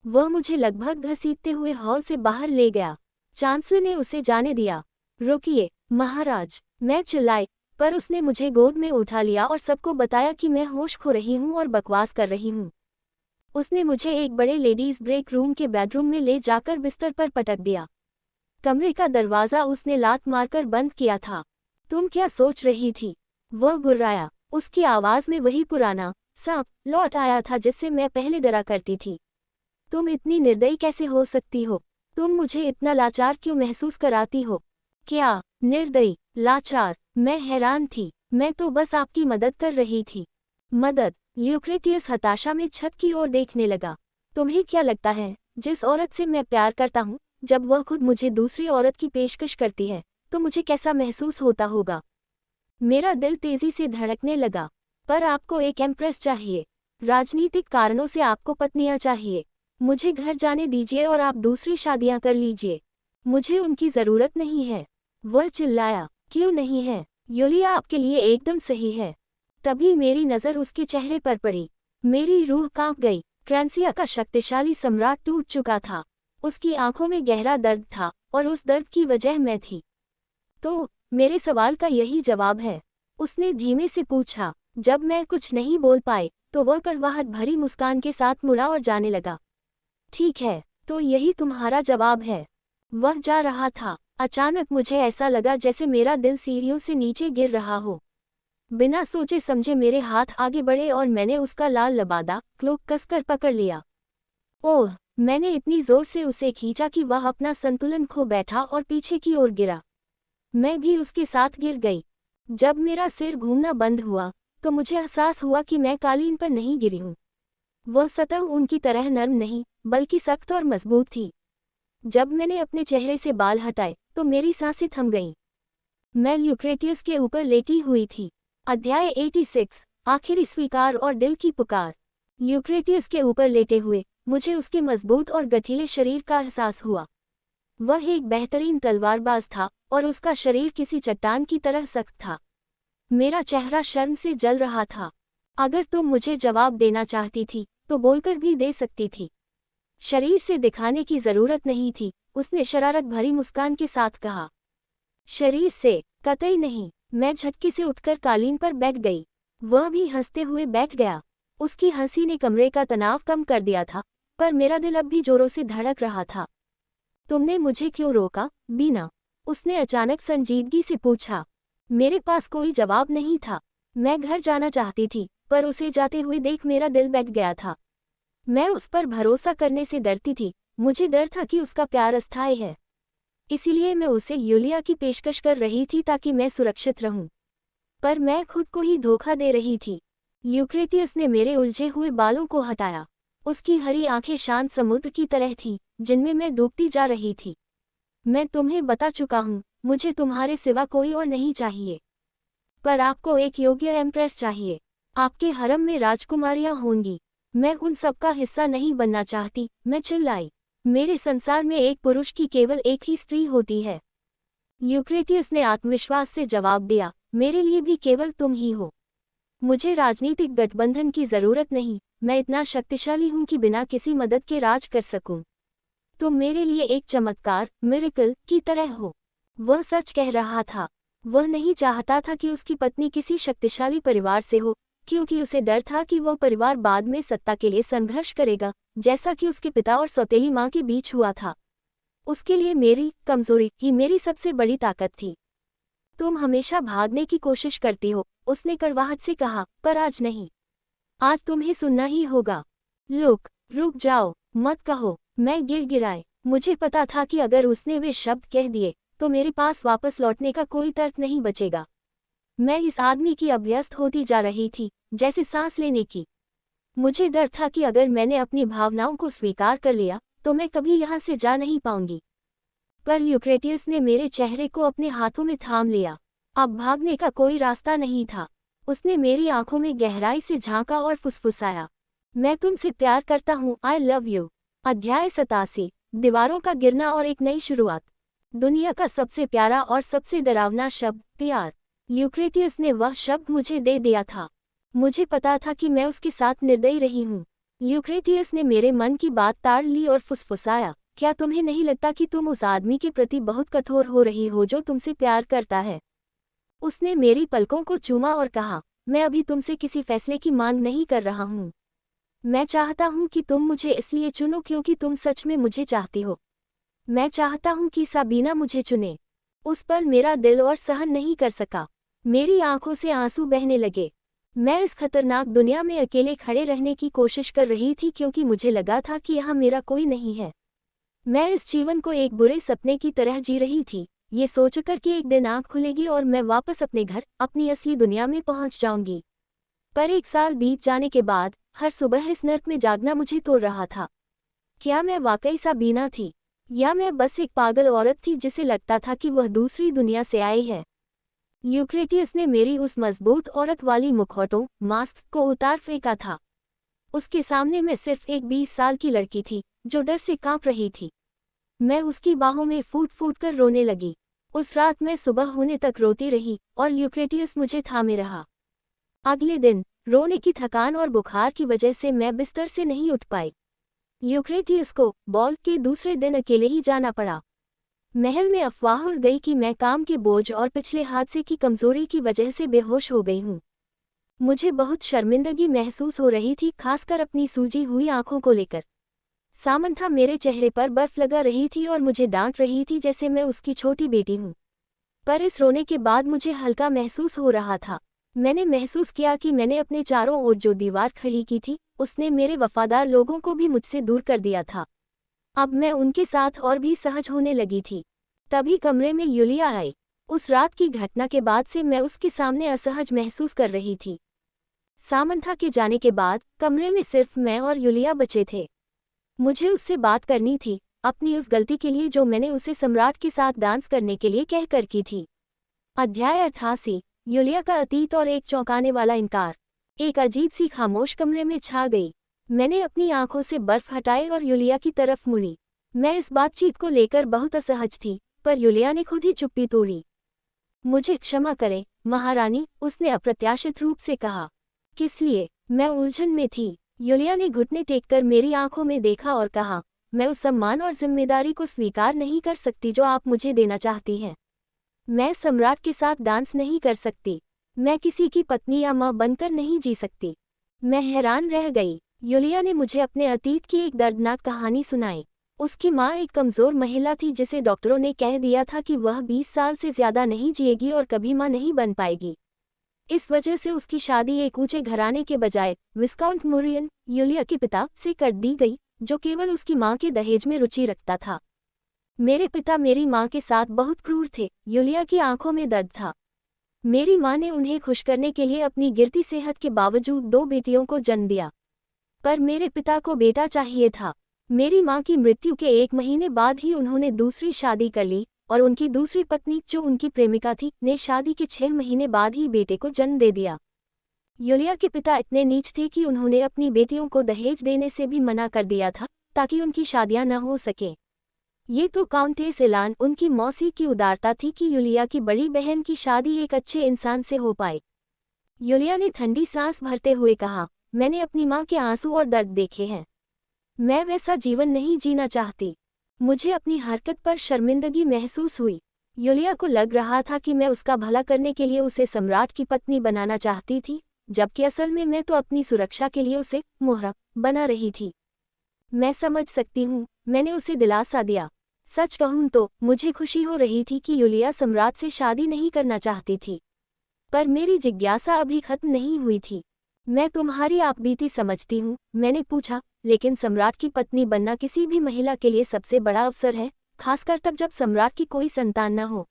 वह मुझे लगभग घसीटते हुए हॉल से बाहर ले गया। चांसलर ने उसे जाने दिया। रोकिए, महाराज, मैं चिल्लाई, पर उसने मुझे गोद में उठा लिया और सबको बताया कि मैं होश खो रही हूँ और बकवास कर रही हूँ। उसने मुझे एक बड़े लेडीज ब्रेक रूम के बेडरूम में ले जाकर बिस्तर पर पटक दिया। कमरे का दरवाज़ा उसने लात मारकर बंद किया था। तुम क्या सोच रही थी? वह गुर्राया। उसकी आवाज़ में वही पुराना सांप लौट आया था जिससे मैं पहले डरा करती थी। तुम इतनी निर्दयी कैसे हो सकती हो? तुम मुझे इतना लाचार क्यों महसूस कराती हो? क्या निर्दयी, लाचार? मैं हैरान थी। मैं तो बस आपकी मदद कर रही थी। मदद? ल्यूक्रेटियस हताशा में छत की ओर देखने लगा। तुम्हें क्या लगता है, जिस औरत से मैं प्यार करता हूँ, जब वह खुद मुझे दूसरी औरत की पेशकश करती है, तो मुझे कैसा महसूस होता होगा? मेरा दिल तेजी से धड़कने लगा। पर आपको एक एम्प्रेस चाहिए। राजनीतिक कारणों से आपको पत्नियां चाहिए। मुझे घर जाने दीजिए और आप दूसरी शादियां कर लीजिए। मुझे उनकी ज़रूरत नहीं है। वह चिल्लाया। क्यों नहीं है? यूलिया आपके लिए एकदम सही है। तभी मेरी नज़र उसके चेहरे पर पड़ी। मेरी रूह कांप गई। क्रांसिया का शक्तिशाली सम्राट टूट चुका था। उसकी आंखों में गहरा दर्द था और उस दर्द की वजह मैं थी। तो मेरे सवाल का यही जवाब है, उसने धीमे से पूछा। जब मैं कुछ नहीं बोल पाई, तो वह कड़वाहट भरी मुस्कान के साथ मुड़ा और जाने लगा। ठीक है, तो यही तुम्हारा जवाब है। वह जा रहा था। अचानक मुझे ऐसा लगा जैसे मेरा दिल सीढ़ियों से नीचे गिर रहा हो। बिना सोचे समझे मेरे हाथ आगे बढ़े और मैंने उसका लाल लबादा क्लोक कसकर पकड़ लिया। ओह! मैंने इतनी जोर से उसे खींचा कि वह अपना संतुलन खो बैठा और पीछे की ओर गिरा। मैं भी उसके साथ गिर गई। जब मेरा सिर घूमना बंद हुआ, तो मुझे एहसास हुआ कि मैं कालीन पर नहीं गिरी हूँ। वह सतह उनकी तरह नरम नहीं, बल्कि सख्त और मजबूत थी। जब मैंने अपने चेहरे से बाल हटाए, तो मेरी सांसें थम गईं। मैं ल्यूक्रेटियस के ऊपर लेटी हुई थी। अध्याय 86, आखिरी स्वीकार और दिल की पुकार। ल्यूक्रेटियस के ऊपर लेटे हुए मुझे उसके मजबूत और गठीले शरीर का एहसास हुआ। वह एक बेहतरीन तलवारबाज था और उसका शरीर किसी चट्टान की तरह सख्त था। मेरा चेहरा शर्म से जल रहा था। अगर तुम मुझे जवाब देना चाहती थी, तो बोलकर भी दे सकती थी। शरीर से दिखाने की जरूरत नहीं थी, उसने शरारत भरी मुस्कान के साथ कहा। शरीर से? कतई नहीं। मैं झटके से उठकर कालीन पर बैठ गई। वह भी हंसते हुए बैठ गया। उसकी हंसी ने कमरे का तनाव कम कर दिया था, पर मेरा दिल अब भी जोरों से धड़क रहा था। तुमने मुझे क्यों रोका, बीना? उसने अचानक संजीदगी से पूछा। मेरे पास कोई जवाब नहीं था। मैं घर जाना चाहती थी, पर उसे जाते हुए देख मेरा दिल बैठ गया था। मैं उस पर भरोसा करने से डरती थी। मुझे डर था कि उसका प्यार अस्थायी है। इसीलिए मैं उसे यूलिया की पेशकश कर रही थी ताकि मैं सुरक्षित रहूं। पर मैं खुद को ही धोखा दे रही थी। ल्यूक्रेटियस ने मेरे उलझे हुए बालों को हटाया। उसकी हरी आंखें शांत समुद्र की तरह थीं, जिनमें मैं डूबती जा रही थी। मैं तुम्हें बता चुका हूँ, मुझे तुम्हारे सिवा कोई और नहीं चाहिए। पर आपको एक योग्य एम्प्रेस चाहिए। आपके हरम में राजकुमारियां होंगी। मैं उन सब का हिस्सा नहीं बनना चाहती, मैं चिल्लाई। मेरे संसार में एक पुरुष की केवल एक ही स्त्री होती है। ल्यूक्रेटियस ने आत्मविश्वास से जवाब दिया, मेरे लिए भी केवल तुम ही हो। मुझे राजनीतिक गठबंधन की जरूरत नहीं। मैं इतना शक्तिशाली हूं कि बिना किसी मदद के राज कर सकूं। तुम मेरे लिए एक चमत्कार, मिरेकल की तरह हो। वह सच कह रहा था। वह नहीं चाहता था कि उसकी पत्नी किसी शक्तिशाली परिवार से हो, क्योंकि उसे डर था कि वह परिवार बाद में सत्ता के लिए संघर्ष करेगा, जैसा कि उसके पिता और सौतेली मां के बीच हुआ था। उसके लिए मेरी कमजोरी ही मेरी सबसे बड़ी ताकत थी। तुम हमेशा भागने की कोशिश करती हो, उसने कड़वाहट से कहा, पर आज नहीं। आज तुम्हें सुनना ही होगा। रुक जाओ, मत कहो। मैं गिड़गिड़ाई। मुझे पता था कि अगर उसने वे शब्द कह दिए, तो मेरे पास वापस लौटने का कोई तर्क नहीं बचेगा। मैं इस आदमी की अभ्यस्त होती जा रही थी, जैसे सांस लेने की। मुझे डर था कि अगर मैंने अपनी भावनाओं को स्वीकार कर लिया, तो मैं कभी यहाँ से जा नहीं पाऊंगी। पर ल्यूक्रेटियस ने मेरे चेहरे को अपने हाथों में थाम लिया। अब भागने का कोई रास्ता नहीं था। उसने मेरी आंखों में गहराई से झांका और फुसफुसाया, मैं तुमसे प्यार करता हूँ, आई लव यू। अध्याय 87, दीवारों का गिरना और एक नई शुरुआत। दुनिया का सबसे प्यारा और सबसे डरावना शब्द प्यार। ल्यूक्रेटियस ने वह शब्द मुझे दे दिया था। मुझे पता था कि मैं उसके साथ निर्दयी रही हूँ। ल्यूक्रेटियस ने मेरे मन की बात ताड़ ली और फुसफुसाया, क्या तुम्हें नहीं लगता कि तुम उस आदमी के प्रति बहुत कठोर हो रही हो जो तुमसे प्यार करता है? उसने मेरी पलकों को चूमा और कहा, मैं अभी तुमसे किसी फैसले की मांग नहीं कर रहा हूँ। मैं चाहता हूँ कि तुम मुझे इसलिए चुनो क्योंकि तुम सच में मुझे चाहती हो। मैं चाहता हूँ कि साबीना मुझे चुने। उस पल मेरा दिल और सहन नहीं कर सका। मेरी आंखों से आंसू बहने लगे। मैं इस खतरनाक दुनिया में अकेले खड़े रहने की कोशिश कर रही थी क्योंकि मुझे लगा था कि यहाँ मेरा कोई नहीं है। मैं इस जीवन को एक बुरे सपने की तरह जी रही थी, ये सोचकर कि एक दिन आँख खुलेगी और मैं वापस अपने घर, अपनी असली दुनिया में पहुँच जाऊंगी। पर 1 साल बीत जाने के बाद हर सुबह इस नर्क में जागना मुझे तोड़ रहा था। क्या मैं वाकई साबीना थी, या मैं बस एक पागल औरत थी जिसे लगता था कि वह दूसरी दुनिया से आई है? ल्यूक्रेटियस ने मेरी उस मजबूत औरत वाली मुखौटों मास्क को उतार फेंका था। उसके सामने मैं सिर्फ एक 20 साल की लड़की थी जो डर से कांप रही थी। मैं उसकी बाहों में फूट फूट कर रोने लगी। उस रात मैं सुबह होने तक रोती रही और ल्यूक्रेटियस मुझे थामे रहा। अगले दिन रोने की थकान और बुखार की वजह से मैं बिस्तर से नहीं उठ पाई। ल्यूक्रेटियस को बॉल के दूसरे दिन अकेले ही जाना पड़ा। महल में अफवाह उड़ गई कि मैं काम के बोझ और पिछले हादसे की कमजोरी की वजह से बेहोश हो गई हूँ। मुझे बहुत शर्मिंदगी महसूस हो रही थी, खासकर अपनी सूजी हुई आंखों को लेकर। सामंथा मेरे चेहरे पर बर्फ लगा रही थी और मुझे डांट रही थी जैसे मैं उसकी छोटी बेटी हूँ। पर इस रोने के बाद मुझे हल्का महसूस हो रहा था। मैंने महसूस किया कि मैंने अपने चारों ओर जो दीवार खड़ी की थी, उसने मेरे वफादार लोगों को भी मुझसे दूर कर दिया था। अब मैं उनके साथ और भी सहज होने लगी थी। तभी कमरे में यूलिया आई। उस रात की घटना के बाद से मैं उसके सामने असहज महसूस कर रही थी। सामंथा के जाने के बाद कमरे में सिर्फ मैं और यूलिया बचे थे। मुझे उससे बात करनी थी, अपनी उस गलती के लिए जो मैंने उसे सम्राट के साथ डांस करने के लिए कहकर की थी। अध्याय 88। यूलिया का अतीत और एक चौंकाने वाला इनकार। एक अजीब सी खामोश कमरे में छा गई। मैंने अपनी आंखों से बर्फ हटाई और यूलिया की तरफ मुड़ी। मैं इस बातचीत को लेकर बहुत असहज थी, पर यूलिया ने खुद ही चुप्पी तोड़ी। मुझे क्षमा करें महारानी, उसने अप्रत्याशित रूप से कहा। किस लिए? मैं उलझन में थी। यूलिया ने घुटने टेककर मेरी आंखों में देखा और कहा, मैं उस सम्मान और जिम्मेदारी को स्वीकार नहीं कर सकती जो आप मुझे देना चाहती हैं। मैं सम्राट के साथ डांस नहीं कर सकती। मैं किसी की पत्नी या माँ बनकर नहीं जी सकती। मैं हैरान रह गई। यूलिया ने मुझे अपने अतीत की एक दर्दनाक कहानी सुनाई। उसकी माँ एक कमज़ोर महिला थी जिसे डॉक्टरों ने कह दिया था कि वह 20 साल से ज़्यादा नहीं जिएगी और कभी माँ नहीं बन पाएगी। इस वजह से उसकी शादी एक ऊंचे घराने के बजाय विस्काउंट मुरियन, यूलिया के पिता, से कर दी गई, जो केवल उसकी माँ के दहेज में रुचि रखता था। मेरे पिता मेरी माँ के साथ बहुत क्रूर थे। यूलिया की आंखों में दर्द था। मेरी माँ ने उन्हें खुश करने के लिए अपनी गिरती सेहत के बावजूद 2 बेटियों को जन्म दिया। पर मेरे पिता को बेटा चाहिए था। मेरी माँ की मृत्यु के 1 महीने बाद ही उन्होंने दूसरी शादी कर ली और उनकी दूसरी पत्नी, जो उनकी प्रेमिका थी, ने शादी के 6 महीने बाद ही बेटे को जन्म दे दिया। यूलिया के पिता इतने नीच थे कि उन्होंने अपनी बेटियों को दहेज देने से भी मना कर दिया था ताकि उनकी शादियां न हो सके। ये तो काउंटेस एलान, उनकी मौसी, की उदारता थी कि यूलिया की बड़ी बहन की शादी एक अच्छे इंसान से हो पाए। यूलिया ने ठंडी सांस भरते हुए कहा, मैंने अपनी माँ के आंसू और दर्द देखे हैं। मैं वैसा जीवन नहीं जीना चाहती। मुझे अपनी हरकत पर शर्मिंदगी महसूस हुई। यूलिया को लग रहा था कि मैं उसका भला करने के लिए उसे सम्राट की पत्नी बनाना चाहती थी, जबकि असल में मैं तो अपनी सुरक्षा के लिए उसे मोहरा बना रही थी। मैं समझ सकती हूँ, मैंने उसे दिलासा दिया। सच कहूँ तो मुझे खुशी हो रही थी कि यूलिया सम्राट से शादी नहीं करना चाहती थी, पर मेरी जिज्ञासा अभी खत्म नहीं हुई थी। मैं तुम्हारी आपबीती समझती हूँ, मैंने पूछा, लेकिन सम्राट की पत्नी बनना किसी भी महिला के लिए सबसे बड़ा अवसर है, खासकर तब जब सम्राट की कोई संतान न हो।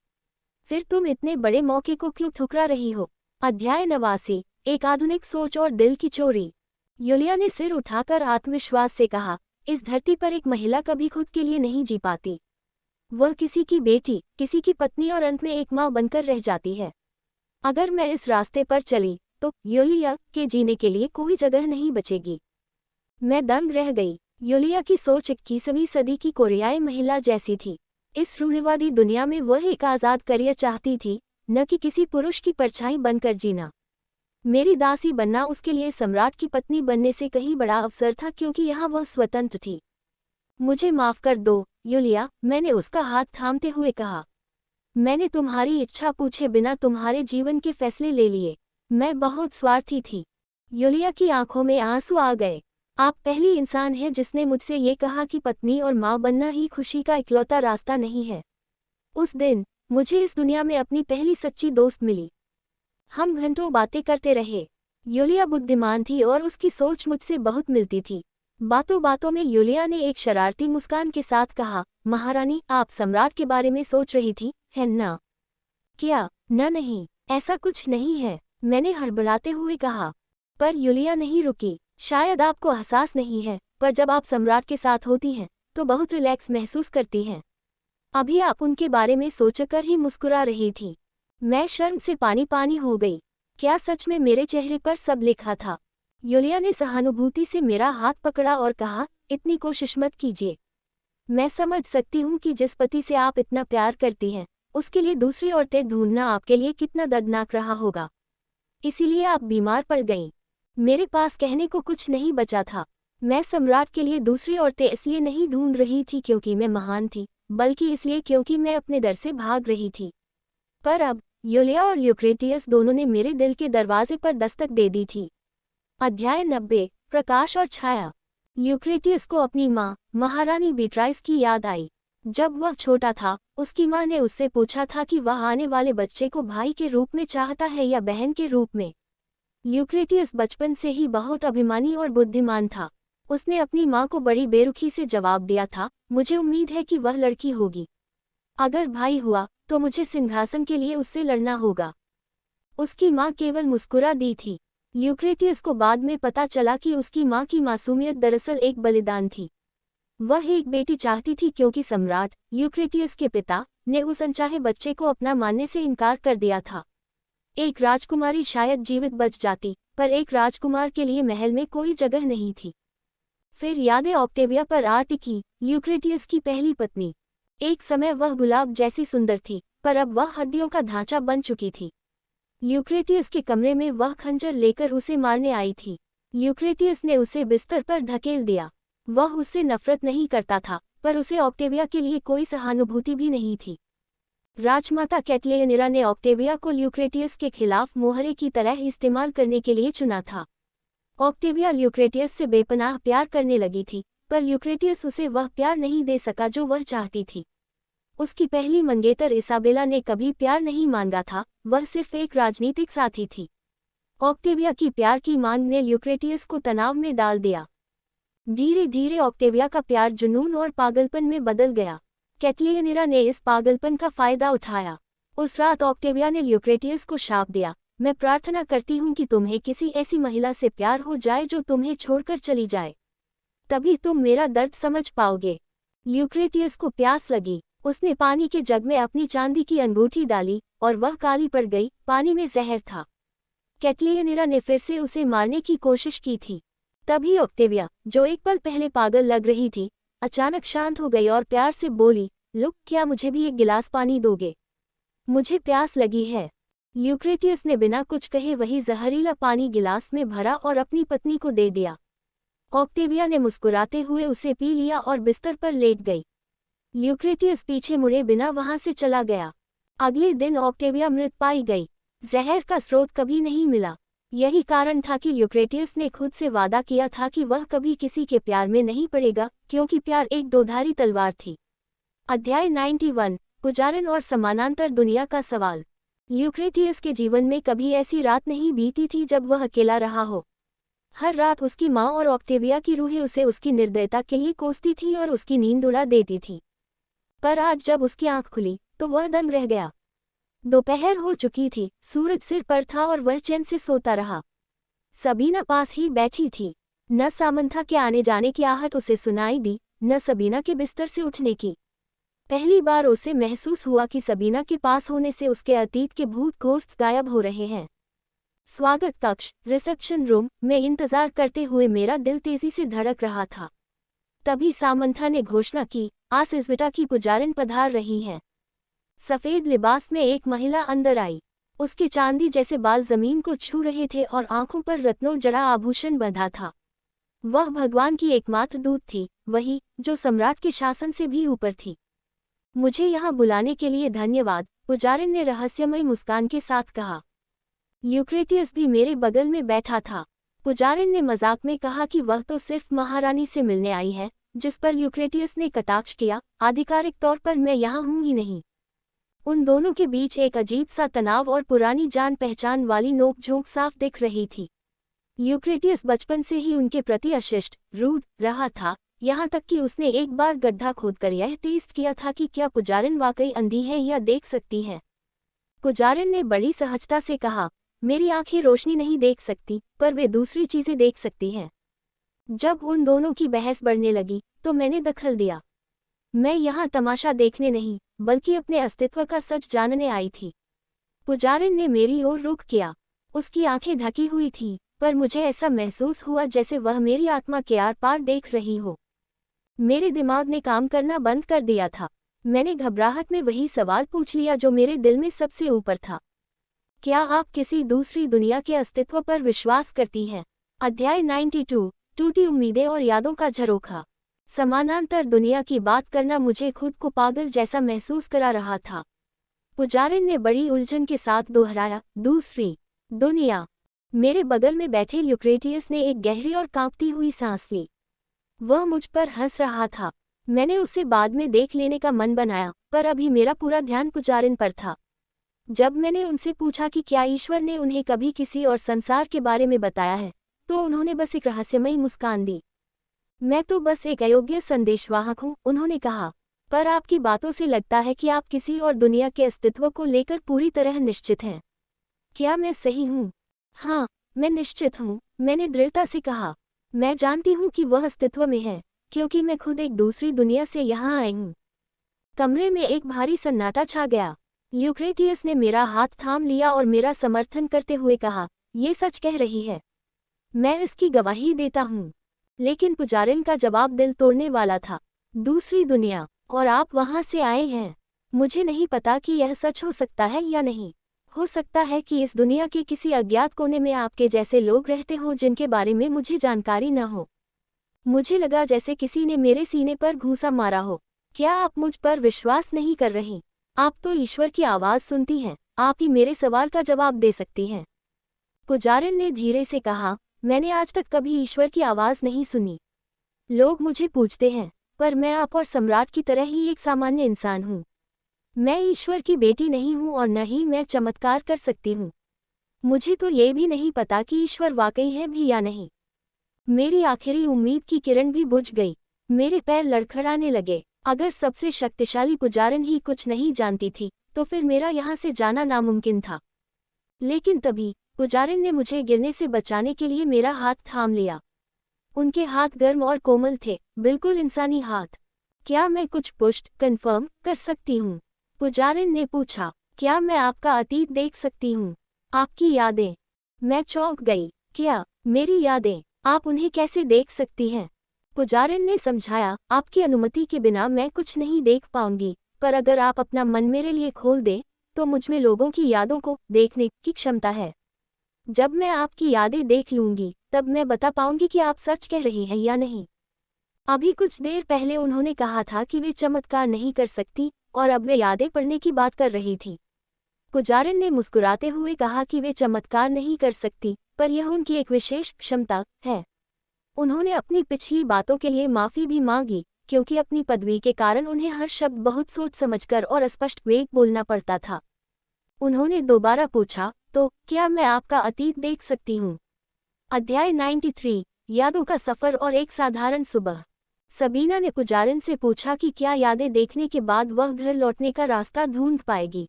फिर तुम इतने बड़े मौके को क्यों ठुकरा रही हो? अध्याय 89। एक आधुनिक सोच और दिल की चोरी। यूलिया ने सिर उठाकर आत्मविश्वास से कहा, इस धरती पर एक महिला कभी खुद के लिए नहीं जी पाती। वह किसी की बेटी, किसी की पत्नी और अंत में एक माँ बनकर रह जाती है। अगर मैं इस रास्ते पर चली तो यूलिया के जीने के लिए कोई जगह नहीं बचेगी। मैं दंग रह गई। यूलिया की सोच 21वीं सदी की कोरियाई महिला जैसी थी। इस रूढ़िवादी दुनिया में वह एक आज़ाद करियर चाहती थी, न कि किसी पुरुष की परछाई बनकर जीना। मेरी दासी बनना उसके लिए सम्राट की पत्नी बनने से कहीं बड़ा अवसर था, क्योंकि यहाँ वह स्वतंत्र थी। मुझे माफ कर दो, यूलिया, मैंने उसका हाथ थामते हुए कहा। मैंने तुम्हारी इच्छा पूछे बिना तुम्हारे जीवन के फैसले ले लिए। मैं बहुत स्वार्थी थी। यूलिया की आंखों में आंसू आ गए। आप पहली इंसान हैं जिसने मुझसे ये कहा कि पत्नी और माँ बनना ही खुशी का इकलौता रास्ता नहीं है। उस दिन मुझे इस दुनिया में अपनी पहली सच्ची दोस्त मिली। हम घंटों बातें करते रहे। यूलिया बुद्धिमान थी और उसकी सोच मुझसे बहुत मिलती थी। बातों बातों में यूलिया ने एक शरारती मुस्कान के साथ कहा, महारानी, आप सम्राट के बारे में सोच रही थी, है ना? क्या? नहीं, ऐसा कुछ नहीं है, मैंने हड़बड़ाते हुए कहा। पर यूलिया नहीं रुकी। शायद आपको एहसास नहीं है, पर जब आप सम्राट के साथ होती हैं तो बहुत रिलैक्स महसूस करती हैं। अभी आप उनके बारे में सोचकर ही मुस्कुरा रही थी। मैं शर्म से पानी पानी हो गई। क्या सच में मेरे चेहरे पर सब लिखा था? यूलिया ने सहानुभूति से मेरा हाथ पकड़ा और कहा, इतनी कोशिश मत कीजिए। मैं समझ सकती हूँ कि जिस पति से आप इतना प्यार करती हैं, उसके लिए दूसरी औरतें ढूंढना आपके लिए कितना दर्दनाक रहा होगा। इसीलिए आप बीमार पड़ गईं। मेरे पास कहने को कुछ नहीं बचा था। मैं सम्राट के लिए दूसरी औरतें इसलिए नहीं ढूंढ रही थी क्योंकि मैं महान थी, बल्कि इसलिए क्योंकि मैं अपने डर से भाग रही थी। पर अब यूलिया और ल्यूक्रेटियस दोनों ने मेरे दिल के दरवाजे पर दस्तक दे दी थी। अध्याय 90, प्रकाश और छाया। ल्यूक्रेटियस को अपनी माँ, महारानी बीट्राइस की याद आई। जब वह छोटा था, उसकी माँ ने उससे पूछा था कि वह आने वाले बच्चे को भाई के रूप में चाहता है या बहन के रूप में। ल्यूक्रेटियस बचपन से ही बहुत अभिमानी और बुद्धिमान था। उसने अपनी माँ को बड़ी बेरुखी से जवाब दिया था, मुझे उम्मीद है कि वह लड़की होगी। अगर भाई हुआ तो मुझे सिंहासन के लिए उससे लड़ना होगा। उसकी माँ केवल मुस्कुरा दी थी। ल्यूक्रेटियस को बाद में पता चला कि उसकी माँ की मासूमियत दरअसल एक बलिदान थी। वह एक बेटी चाहती थी क्योंकि सम्राट, ल्यूक्रेटियस के पिता, ने उस अनचाहे बच्चे को अपना मानने से इनकार कर दिया था। एक राजकुमारी शायद जीवित बच जाती, पर एक राजकुमार के लिए महल में कोई जगह नहीं थी। फिर यादें ऑक्टेविया पर आ टिकी, ल्यूक्रेटियस की पहली पत्नी। एक समय वह गुलाब जैसी सुंदर थी, पर अब वह हड्डियों का ढांचा बन चुकी थी। ल्यूक्रेटियस के कमरे में वह खंजर लेकर उसे मारने आई थी। ल्यूक्रेटियस ने उसे बिस्तर पर धकेल दिया। वह उससे नफरत नहीं करता था, पर उसे ऑक्टेविया के लिए कोई सहानुभूति भी नहीं थी। राजमाता कैटलियनिरा ने ऑक्टेविया को ल्यूक्रेटियस के खिलाफ मोहरे की तरह इस्तेमाल करने के लिए चुना था। ऑक्टेविया ल्यूक्रेटियस से बेपनाह प्यार करने लगी थी, पर ल्यूक्रेटियस उसे वह प्यार नहीं दे सका जो वह चाहती थी। उसकी पहली मंगेतर इसाबेला ने कभी प्यार नहीं मांगा था, वह सिर्फ एक राजनीतिक साथी थी। ऑक्टेविया की प्यार की मांग ने ल्यूक्रेटियस को तनाव में डाल दिया। धीरे धीरे ऑक्टेविया का प्यार जुनून और पागलपन में बदल गया। कैटलियनिरा ने इस पागलपन का फायदा उठाया। उस रात ऑक्टेविया ने ल्यूक्रेटियस को शाप दिया, मैं प्रार्थना करती हूँ कि तुम्हें किसी ऐसी महिला से प्यार हो जाए जो तुम्हें छोड़कर चली जाए। तभी तुम मेरा दर्द समझ पाओगे। ल्यूक्रेटियस को प्यास लगी। उसने पानी के जग में अपनी चांदी की अंगूठी डाली और वह काली पड़ गई। पानी में जहर था। कैटलियनिरा ने फिर से उसे मारने की कोशिश की थी। तभी ऑक्टेविया, जो एक पल पहले पागल लग रही थी, अचानक शांत हो गई और प्यार से बोली, लुक, क्या मुझे भी एक गिलास पानी दोगे? मुझे प्यास लगी है। ल्यूक्रेटियस ने बिना कुछ कहे वही जहरीला पानी गिलास में भरा और अपनी पत्नी को दे दिया। ऑक्टेविया ने मुस्कुराते हुए उसे पी लिया और बिस्तर पर लेट गई। ल्यूक्रेटियस पीछे मुड़े बिना वहां से चला गया। अगले दिन ऑक्टेविया मृत पाई गई। जहर का स्रोत कभी नहीं मिला। यही कारण था कि ल्यूक्रेटियस ने खुद से वादा किया था कि वह कभी किसी के प्यार में नहीं पड़ेगा, क्योंकि प्यार एक दोधारी तलवार थी। अध्याय 91, पुजारन और समानांतर दुनिया का सवाल। ल्यूक्रेटियस के जीवन में कभी ऐसी रात नहीं बीती थी जब वह अकेला रहा हो। हर रात उसकी माँ और ऑक्टेविया की रूहें उसे उसकी निर्दयता के लिए कोसती थी और उसकी नींद उड़ा देती थी। पर आज जब उसकी आंख खुली तो वह दंग रह गया। दोपहर हो चुकी थी, सूरज सिर पर था और वह चैन से सोता रहा। सबीना पास ही बैठी थी। न सामंथा के आने जाने की आहट उसे सुनाई दी, न सबीना के बिस्तर से उठने की। पहली बार उसे महसूस हुआ कि सबीना के पास होने से उसके अतीत के भूत घोस्ट गायब हो रहे हैं। स्वागत कक्ष, रिसेप्शन रूम में इंतजार करते हुए मेरा दिल तेजी से धड़क रहा था। तभी सामंथा ने घोषणा की, आज इज़विटा की पुजारिन पधार रही हैं। सफेद लिबास में एक महिला अंदर आई। उसके चांदी जैसे बाल जमीन को छू रहे थे और आंखों पर रत्नों जड़ा आभूषण बंधा था। वह भगवान की एकमात्र दूत थी, वही जो सम्राट के शासन से भी ऊपर थी। मुझे यहाँ बुलाने के लिए धन्यवाद, पुजारिन ने रहस्यमय मुस्कान के साथ कहा। ल्यूक्रेटियस भी मेरे बगल में बैठा था। पुजारिन ने मजाक में कहा कि वह तो सिर्फ महारानी से मिलने आई है, जिस पर ल्यूक्रेटियस ने कटाक्ष किया, आधिकारिक तौर पर मैं यहाँ हूँ ही नहीं। उन दोनों के बीच एक अजीब सा तनाव और पुरानी जान पहचान वाली नोकझोंक साफ दिख रही थी। ल्यूक्रेटियस बचपन से ही उनके प्रति अशिष्ट, रूड रहा था, यहाँ तक कि उसने एक बार गड्ढा खोदकर यह टेस्ट किया था कि क्या पुजारिन वाकई अंधी है या देख सकती है। पुजारिन ने बड़ी सहजता से कहा, मेरी आंखें रोशनी नहीं देख सकती, पर वे दूसरी चीजें देख सकती हैं। जब उन दोनों की बहस बढ़ने लगी तो मैंने दखल दिया। मैं यहाँ तमाशा देखने नहीं, बल्कि अपने अस्तित्व का सच जानने आई थी। पुजारिन ने मेरी ओर रुख किया। उसकी आंखें ढकी हुई थीं, पर मुझे ऐसा महसूस हुआ जैसे वह मेरी आत्मा के आर पार देख रही हो। मेरे दिमाग ने काम करना बंद कर दिया था। मैंने घबराहट में वही सवाल पूछ लिया जो मेरे दिल में सबसे ऊपर था। क्या आप किसी दूसरी दुनिया के अस्तित्व पर विश्वास करती हैं? अध्याय 92, टूटी उम्मीदें और यादों का झरोखा। समानांतर दुनिया की बात करना मुझे खुद को पागल जैसा महसूस करा रहा था। पुजारिन ने बड़ी उलझन के साथ दोहराया, दूसरी दुनिया। मेरे बगल में बैठे ल्यूक्रेटियस ने एक गहरी और कांपती हुई सांस ली। वह मुझ पर हंस रहा था। मैंने उसे बाद में देख लेने का मन बनाया, पर अभी मेरा पूरा ध्यान पुजारिन पर था। जब मैंने उनसे पूछा कि क्या ईश्वर ने उन्हें कभी किसी और संसार के बारे में बताया है, तो उन्होंने बस एक रहस्यमयी मुस्कान दी। मैं तो बस एक अयोग्य संदेशवाहक हूँ, उन्होंने कहा, पर आपकी बातों से लगता है कि आप किसी और दुनिया के अस्तित्व को लेकर पूरी तरह निश्चित हैं। क्या मैं सही हूँ? हाँ, मैं निश्चित हूँ, मैंने दृढ़ता से कहा। मैं जानती हूँ कि वह अस्तित्व में है, क्योंकि मैं खुद एक दूसरी दुनिया से यहाँ आई हूँ। कमरे में एक भारी सन्नाटा छा गया। ल्यूक्रेटियस ने मेरा हाथ थाम लिया और मेरा समर्थन करते हुए कहा, ये सच कह रही है, मैं इसकी गवाही देता हूँ। लेकिन पुजारिन का जवाब दिल तोड़ने वाला था। दूसरी दुनिया, और आप वहाँ से आए हैं। मुझे नहीं पता कि यह सच हो सकता है या नहीं। हो सकता है कि इस दुनिया के किसी अज्ञात कोने में आपके जैसे लोग रहते हों जिनके बारे में मुझे जानकारी न हो। मुझे लगा जैसे किसी ने मेरे सीने पर घूंसा मारा हो। क्या आप मुझ पर विश्वास नहीं कर रही? आप तो ईश्वर की आवाज़ सुनती हैं, आप ही मेरे सवाल का जवाब दे सकती हैं। पुजारिन ने धीरे से कहा, मैंने आज तक कभी ईश्वर की आवाज़ नहीं सुनी। लोग मुझे पूछते हैं, पर मैं आप और सम्राट की तरह ही एक सामान्य इंसान हूँ। मैं ईश्वर की बेटी नहीं हूँ और न ही मैं चमत्कार कर सकती हूँ। मुझे तो ये भी नहीं पता कि ईश्वर वाकई है भी या नहीं। मेरी आखिरी उम्मीद की किरण भी बुझ गई। मेरे पैर लड़खड़ाने लगे। अगर सबसे शक्तिशाली पुजारिन ही कुछ नहीं जानती थी, तो फिर मेरा यहाँ से जाना नामुमकिन था। लेकिन तभी पुजारिन ने मुझे गिरने से बचाने के लिए मेरा हाथ थाम लिया। उनके हाथ गर्म और कोमल थे, बिल्कुल इंसानी हाथ। क्या मैं कुछ पुष्ट कंफर्म कर सकती हूँ? पुजारिन ने पूछा। क्या मैं आपका अतीत देख सकती हूँ? आपकी यादें? मैं चौंक गई। क्या मेरी यादें? आप उन्हें कैसे देख सकती हैं? पुजारिन ने समझाया, आपकी अनुमति के बिना मैं कुछ नहीं देख पाऊंगी, पर अगर आप अपना मन मेरे लिए खोल दें, तो मुझमें लोगों की यादों को देखने की क्षमता है। जब मैं आपकी यादें देख लूंगी, तब मैं बता पाऊंगी कि आप सच कह रही हैं या नहीं। अभी कुछ देर पहले उन्होंने कहा था कि वे चमत्कार नहीं कर सकती, और अब वे यादें पढ़ने की बात कर रही थी। पुजारिन ने मुस्कुराते हुए कहा कि वे चमत्कार नहीं कर सकती, पर यह उनकी एक विशेष क्षमता है। उन्होंने अपनी पिछली बातों के लिए माफ़ी भी मांगी, क्योंकि अपनी पदवी के कारण उन्हें हर शब्द बहुत सोच समझकर और स्पष्ट वेग बोलना पड़ता था। उन्होंने दोबारा पूछा, तो क्या मैं आपका अतीत देख सकती हूँ? अध्याय 93, यादों का सफ़र और एक साधारण सुबह। सबीना ने पुजारिन से पूछा कि क्या यादें देखने के बाद वह घर लौटने का रास्ता ढूंढ पाएगी।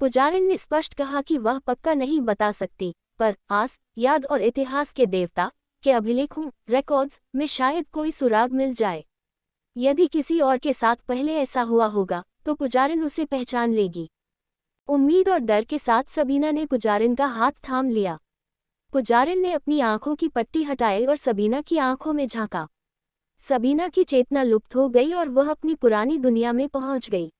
पुजारिन ने स्पष्ट कहा कि वह पक्का नहीं बता सकती, पर आस, याद और इतिहास के देवता के अभिलेखों रिकॉर्ड्स में शायद कोई सुराग मिल जाए। यदि किसी और के साथ पहले ऐसा हुआ होगा, तो पुजारिन उसे पहचान लेगी। उम्मीद और डर के साथ सबीना ने पुजारिन का हाथ थाम लिया। पुजारिन ने अपनी आंखों की पट्टी हटाई और सबीना की आंखों में झांका। सबीना की चेतना लुप्त हो गई और वह अपनी पुरानी दुनिया में पहुंच गई।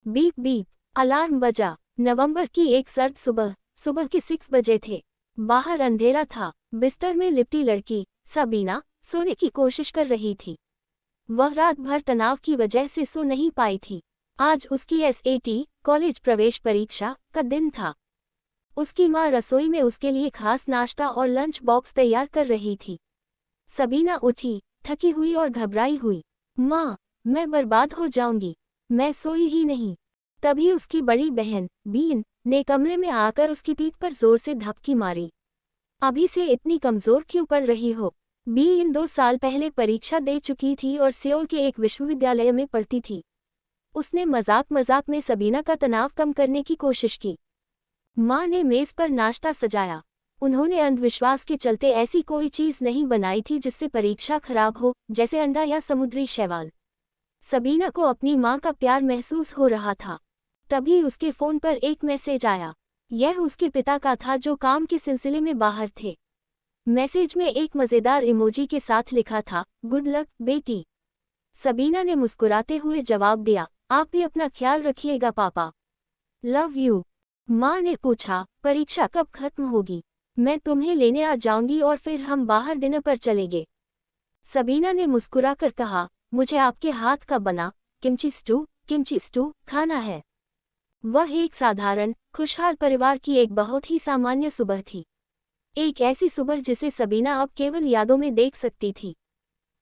बीप बीप, अलार्म बजा। नवंबर की एक सर्द सुबह के 6 बजे थे। बाहर अंधेरा था। बिस्तर में लिपटी लड़की सबीना सोने की कोशिश कर रही थी। वह रात भर तनाव की वजह से सो नहीं पाई थी। आज उसकी एसएटी कॉलेज प्रवेश परीक्षा का दिन था। उसकी माँ रसोई में उसके लिए खास नाश्ता और लंच बॉक्स तैयार कर रही थी। सबीना उठी, थकी हुई और घबराई हुई। माँ, मैं बर्बाद हो जाऊंगी, मैं सोई ही नहीं। तभी उसकी बड़ी बहन बीन ने कमरे में आकर उसकी पीठ पर जोर से धपकी मारी। अभी से इतनी कमजोर क्यों पड़ रही हो? बीन 2 साल पहले परीक्षा दे चुकी थी और सियोल के एक विश्वविद्यालय में पढ़ती थी। उसने मजाक में सबीना का तनाव कम करने की कोशिश की। माँ ने मेज पर नाश्ता सजाया। उन्होंने अंधविश्वास के चलते ऐसी कोई चीज नहीं बनाई थी जिससे परीक्षा खराब हो, जैसे अंडा या समुद्री शैवाल। सबीना को अपनी माँ का प्यार महसूस हो रहा था। तभी उसके फोन पर एक मैसेज आया। यह उसके पिता का था जो काम के सिलसिले में बाहर थे। मैसेज में एक मजेदार इमोजी के साथ लिखा था, गुड लक बेटी। सबीना ने मुस्कुराते हुए जवाब दिया, आप भी अपना ख्याल रखिएगा पापा। Love you. माँ ने पूछा, परीक्षा कब खत्म होगी? मैं तुम्हें लेने आ जाऊंगी और फिर हम बाहर डिनर पर चलेंगे। सबीना ने मुस्कुराकर कहा, मुझे आपके हाथ का बना किमची स्टू खाना है। वह एक साधारण, खुशहाल परिवार की एक बहुत ही सामान्य सुबह थी। एक ऐसी सुबह जिसे सबीना अब केवल यादों में देख सकती थी।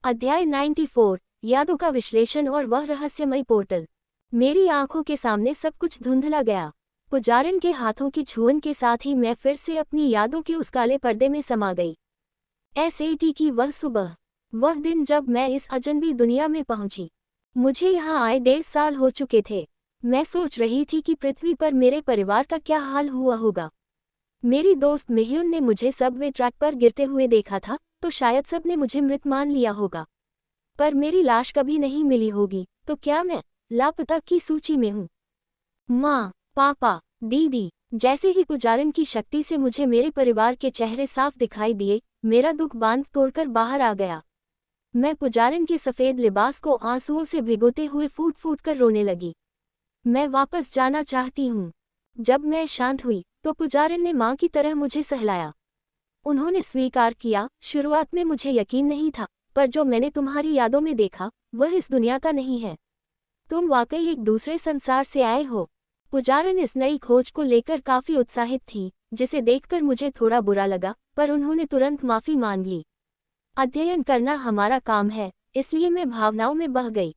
अध्याय 94, यादों का विश्लेषण और वह रहस्यमय पोर्टल। मेरी आंखों के सामने सब कुछ धुंधला गया। पुजारिन के हाथों की छुअन के साथ ही मैं फिर से अपनी यादों के उस काले पर्दे में समा गई। एसएटी की वह सुबह, वह दिन जब मैं इस अजनबी दुनिया में पहुंची। मुझे यहाँ आए 1.5 साल हो चुके थे। मैं सोच रही थी कि पृथ्वी पर मेरे परिवार का क्या हाल हुआ होगा। मेरी दोस्त मेह्युन ने मुझे सबवे ट्रैक पर गिरते हुए देखा था, तो शायद सब ने मुझे मृत मान लिया होगा। पर मेरी लाश कभी नहीं मिली होगी, तो क्या मैं लापता की सूची में हूँ? माँ, पापा, दीदी, जैसे ही पुजारन की शक्ति से मुझे मेरे परिवार के चेहरे साफ दिखाई दिए, मेरा दुख बांध तोड़कर बाहर आ गया। मैं पुजारन के सफ़ेद लिबास को आंसुओं से भिगोते हुए फूट फूट कर रोने लगी। मैं वापस जाना चाहती हूँ। जब मैं शांत हुई तो पुजारिन ने माँ की तरह मुझे सहलाया। उन्होंने स्वीकार किया, शुरुआत में मुझे यकीन नहीं था, पर जो मैंने तुम्हारी यादों में देखा वह इस दुनिया का नहीं है। तुम वाकई एक दूसरे संसार से आए हो। पुजारिन इस नई खोज को लेकर काफी उत्साहित थी, जिसे देखकर मुझे थोड़ा बुरा लगा, पर उन्होंने तुरंत माफी मांग ली। अध्ययन करना हमारा काम है, इसलिए मैं भावनाओं में बह गई।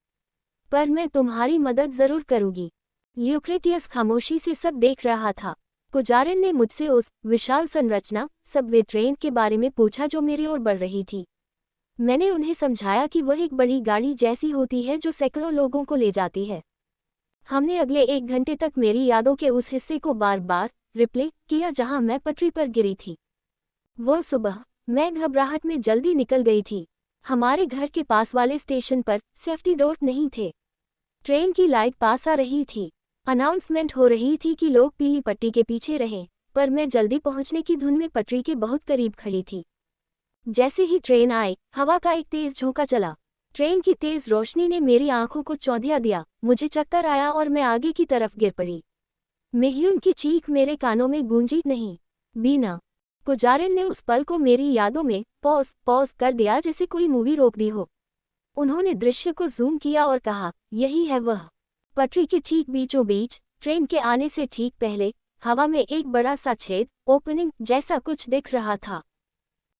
पर मैं तुम्हारी मदद जरूर करूंगी। ल्यूक्रेटियस खामोशी से सब देख रहा था। पुजारिन ने मुझसे उस विशाल संरचना सबवे ट्रेन के बारे में पूछा जो मेरी ओर बढ़ रही थी। मैंने उन्हें समझाया कि वह एक बड़ी गाड़ी जैसी होती है जो सैकड़ों लोगों को ले जाती है। हमने अगले 1 घंटे तक मेरी यादों के उस हिस्से को बार बार रिप्ले किया जहां मैं पटरी पर गिरी थी। वो सुबह मैं घबराहट में जल्दी निकल गई थी। हमारे घर के पास वाले स्टेशन पर सेफ्टी डोर नहीं थे। ट्रेन की लाइट पास आ रही थी। अनाउंसमेंट हो रही थी कि लोग पीली पट्टी के पीछे रहें, पर मैं जल्दी पहुंचने की धुन में पटरी के बहुत करीब खड़ी थी। जैसे ही ट्रेन आई, हवा का एक तेज झोंका चला। ट्रेन की तेज रोशनी ने मेरी आंखों को चौंधिया दिया। मुझे चक्कर आया और मैं आगे की तरफ गिर पड़ी। मेह्युन की चीख मेरे कानों में गूंजी नहीं। बीना। पुजारिन ने उस पल को मेरी यादों में पॉज कर दिया, जैसे कोई मूवी रोक दी हो। उन्होंने दृश्य को जूम किया और कहा, यही है वह। पटरी के ठीक बीचों बीच, ट्रेन के आने से ठीक पहले, हवा में एक बड़ा सा छेद, ओपनिंग जैसा कुछ दिख रहा था।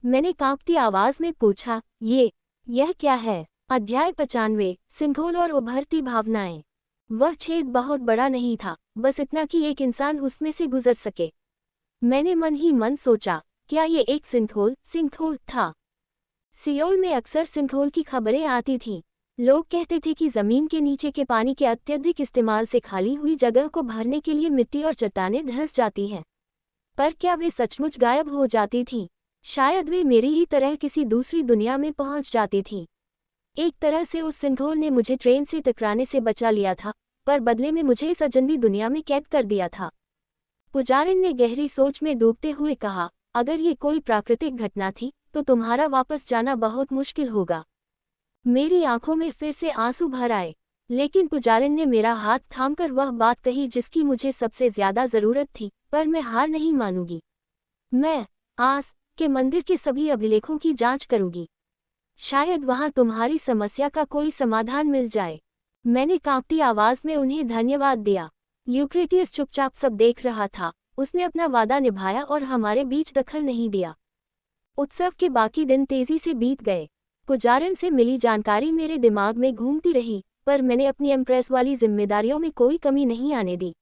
मैंने कांपती आवाज में पूछा, यह क्या है? अध्याय 95, सिंघोल और उभरती भावनाएं। वह छेद बहुत बड़ा नहीं था, बस इतना कि एक इंसान उसमें से गुजर सके। मैंने मन ही मन सोचा, क्या ये एक सिंखोल था? सियोल में अक्सर सिंखोल की खबरें आती थीं। लोग कहते थे कि जमीन के नीचे के पानी के अत्यधिक इस्तेमाल से खाली हुई जगह को भरने के लिए मिट्टी और चट्टानें धंस जाती हैं। पर क्या वे सचमुच गायब हो जाती थीं? शायद वे मेरी ही तरह किसी दूसरी दुनिया में पहुंच जाती थीं। एक तरह से उस सिंघोल ने मुझे ट्रेन से टकराने से बचा लिया था, पर बदले में मुझे इस अजनबी दुनिया में कैद कर दिया था। पुजारिन ने गहरी सोच में डूबते हुए कहा, अगर ये कोई प्राकृतिक घटना थी, तो तुम्हारा वापस जाना बहुत मुश्किल होगा। मेरी आंखों में फिर से आंसू भर आए, लेकिन पुजारिन ने मेरा हाथ थामकर वह बात कही जिसकी मुझे सबसे ज्यादा जरूरत थी, पर मैं हार नहीं मानूंगी। मैं आस के मंदिर के सभी अभिलेखों की जांच करूंगी। शायद वहां तुम्हारी समस्या का कोई समाधान मिल जाए। मैंने कांपती आवाज में उन्हें धन्यवाद दिया। यूक्रेटियस चुपचाप सब देख रहा था। उसने अपना वादा निभाया और हमारे बीच दखल नहीं दिया। उत्सव के बाकी दिन तेजी से बीत गए। पुजारिन से मिली जानकारी मेरे दिमाग में घूमती रही, पर मैंने अपनी एम्प्रेस वाली जिम्मेदारियों में कोई कमी नहीं आने दी।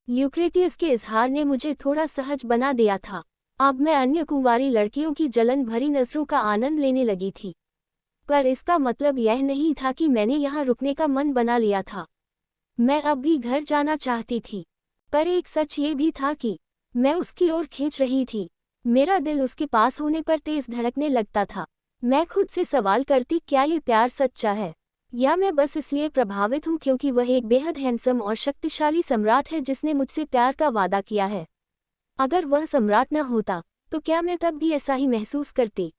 यूक्रेटियस के इजहार ने मुझे थोड़ा सहज बना दिया था। अब मैं अन्य कुंवारी लड़कियों की जलन भरी नजरों का आनंद लेने लगी थी। पर इसका मतलब यह नहीं था कि मैंने यहाँ रुकने का मन बना लिया था। मैं अब भी घर जाना चाहती थी, पर एक सच ये भी था कि मैं उसकी ओर खींच रही थी। मेरा दिल उसके पास होने पर तेज धड़कने लगता था। मैं खुद से सवाल करती, क्या ये प्यार सच्चा है, या मैं बस इसलिए प्रभावित हूँ क्योंकि वह एक बेहद हैंडसम और शक्तिशाली सम्राट है जिसने मुझसे प्यार का वादा किया है। अगर वह सम्राट न होता तो क्या मैं तब भी ऐसा ही महसूस करती?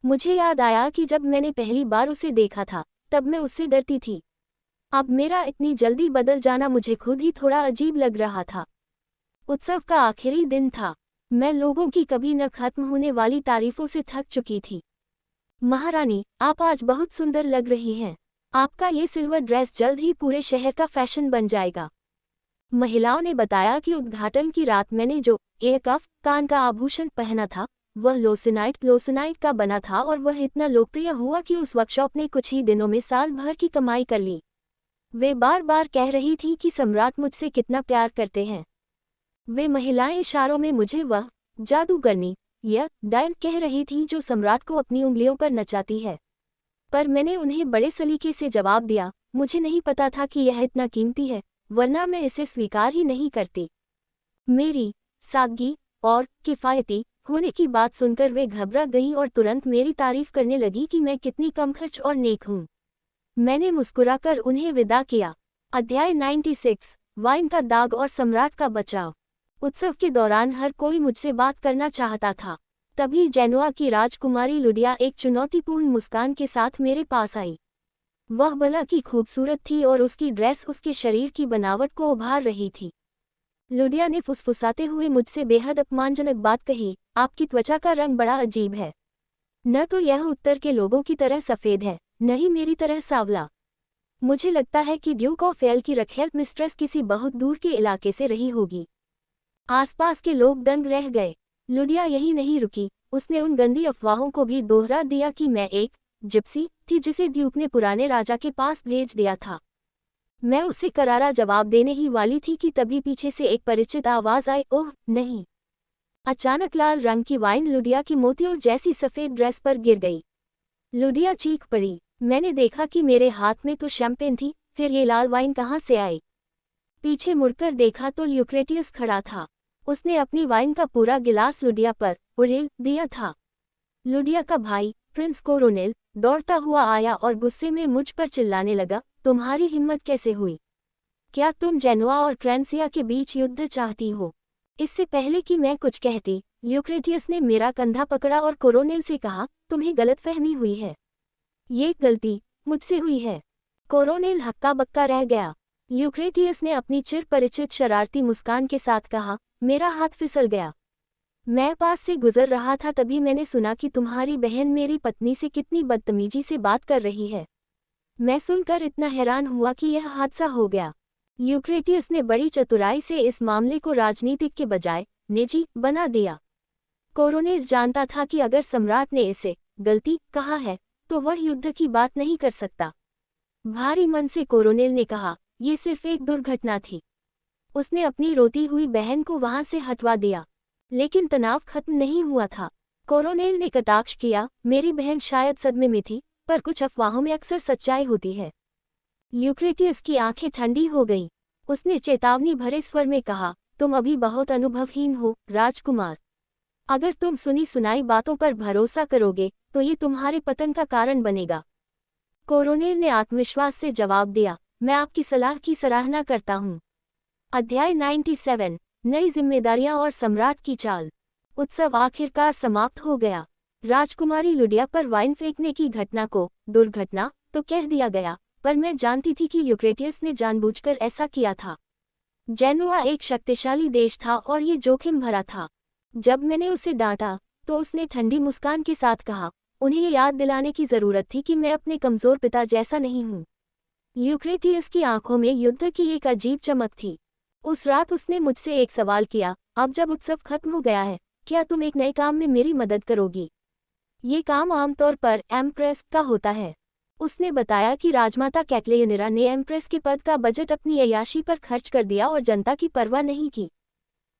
मुझे याद आया कि जब मैंने पहली बार उसे देखा था, तब मैं उससे डरती थी। अब मेरा इतनी जल्दी बदल जाना मुझे खुद ही थोड़ा अजीब लग रहा था। उत्सव का आखिरी दिन था। मैं लोगों की कभी न खत्म होने वाली तारीफों से थक चुकी थी। महारानी, आप आज बहुत सुंदर लग रही हैं। आपका ये सिल्वर ड्रेस जल्द ही पूरे शहर का फैशन बन जाएगा। महिलाओं ने बताया कि उद्घाटन की रात मैंने जो एक कान का आभूषण पहना था, वह लोसनाइट का बना था और वह इतना लोकप्रिय हुआ कि उस वर्कशॉप ने कुछ ही दिनों में साल भर की कमाई कर ली। वे बार बार कह रही थी कि सम्राट मुझसे कितना प्यार करते हैं। वे महिलाएं इशारों में मुझे वह जादूगरनी या डायन कह रही थी जो सम्राट को अपनी उंगलियों पर नचाती है। पर मैंने उन्हें बड़े सलीके से जवाब दिया, मुझे नहीं पता था कि यह इतना कीमती है, वरना मैं इसे स्वीकार ही नहीं करती। मेरी सादगी और किफ़ायती होने की बात सुनकर वे घबरा गईं और तुरंत मेरी तारीफ करने लगी कि मैं कितनी कम खर्च और नेक हूँ। मैंने मुस्कुराकर उन्हें विदा किया। अध्याय 96, वाइन का दाग और सम्राट का बचाव। उत्सव के दौरान हर कोई मुझसे बात करना चाहता था। तभी जेनोआ की राजकुमारी लुडिया एक चुनौतीपूर्ण मुस्कान के साथ मेरे पास आई। वह भला की खूबसूरत थी और उसकी ड्रेस उसके शरीर की बनावट को उभार रही थी। लुडिया ने फुसफुसाते हुए मुझसे बेहद अपमानजनक बात कही, आपकी त्वचा का रंग बड़ा अजीब है। न तो यह उत्तर के लोगों की तरह सफ़ेद है, न ही मेरी तरह सांवला। मुझे लगता है कि ड्यूक ऑफ एल की रखेल मिस्ट्रेस किसी बहुत दूर के इलाके से रही होगी। आसपास के लोग दंग रह गए। लुडिया यही नहीं रुकी, उसने उन गंदी अफवाहों को भी दोहरा दिया कि मैं एक जिप्सी थी जिसे ड्यूक ने पुराने राजा के पास भेज दिया था। मैं उसे करारा जवाब देने ही वाली थी कि तभी पीछे से एक परिचित आवाज आई, ओह नहीं। अचानक लाल रंग की वाइन लुडिया की मोतियों जैसी सफ़ेद ड्रेस पर गिर गई। लुडिया चीख पड़ी। मैंने देखा कि मेरे हाथ में तो शैंपेन थी, फिर ये लाल वाइन कहाँ से आई? पीछे मुड़कर देखा तो यूक्रेटियस खड़ा था। उसने अपनी वाइन का पूरा गिलास लुडिया पर उड़ेल दिया था। लुडिया का भाई प्रिंस कोरोनेल दौड़ता हुआ आया और गुस्से में मुझ पर चिल्लाने लगा, तुम्हारी हिम्मत कैसे हुई? क्या तुम जेनोआ और क्रेंसिया के बीच युद्ध चाहती हो? इससे पहले कि मैं कुछ कहती, यूक्रेटियस ने मेरा कंधा पकड़ा और कोरोनेल से कहा, तुम्हें गलतफहमी हुई है। ये गलती मुझसे हुई है। कोरोनेल हक्का बक्का रह गया। यूक्रेटियस ने अपनी चिर परिचित शरारती मुस्कान के साथ कहा, मेरा हाथ फिसल गया। मैं पास से गुजर रहा था तभी मैंने सुना कि तुम्हारी बहन मेरी पत्नी से कितनी बदतमीजी से बात कर रही है। मैं सुनकर इतना हैरान हुआ कि यह हादसा हो गया। यूक्रेटियस ने बड़ी चतुराई से इस मामले को राजनीतिक के बजाय निजी बना दिया। कोरोनेल जानता था कि अगर सम्राट ने इसे गलती कहा है तो वह युद्ध की बात नहीं कर सकता। भारी मन से कोरोनेल ने कहा, यह सिर्फ एक दुर्घटना थी। उसने अपनी रोती हुई बहन को वहां से हटवा दिया। लेकिन तनाव खत्म नहीं हुआ था। कोरोनेल ने कटाक्ष किया, मेरी बहन शायद सदमे में थी, पर कुछ अफवाहों में अक्सर सच्चाई होती है। यूक्रेटियस की आंखें ठंडी हो गईं। उसने चेतावनी भरे स्वर में कहा, तुम अभी बहुत अनुभवहीन हो, राजकुमार। अगर तुम सुनी सुनाई बातों पर भरोसा करोगे तो ये तुम्हारे पतन का कारण बनेगा। कोरोनेल ने आत्मविश्वास से जवाब दिया, मैं आपकी सलाह की सराहना करता हूँ। अध्याय 97, नई जिम्मेदारियां और सम्राट की चाल। उत्सव आखिरकार समाप्त हो गया। राजकुमारी लुडिया पर वाइन फेंकने की घटना को दुर्घटना तो कह दिया गया, पर मैं जानती थी कि यूक्रेटियस ने जानबूझकर ऐसा किया था। जेनुआ एक शक्तिशाली देश था और ये जोखिम भरा था। जब मैंने उसे डांटा तो उसने ठंडी मुस्कान के साथ कहा, उन्हें ये याद दिलाने की जरूरत थी कि मैं अपने कमजोर पिता जैसा नहीं हूँ। यूक्रेटियस की आंखों में युद्ध की एक अजीब चमक थी। उस रात उसने मुझसे एक सवाल किया, अब जब उत्सव खत्म हो गया है, क्या तुम एक नए काम में मेरी मदद करोगी? ये काम आमतौर पर एम्प्रेस का होता है। उसने बताया कि राजमाता कैटलियनिरा ने एम्प्रेस के पद का बजट अपनी अय्याशी पर खर्च कर दिया और जनता की परवाह नहीं की।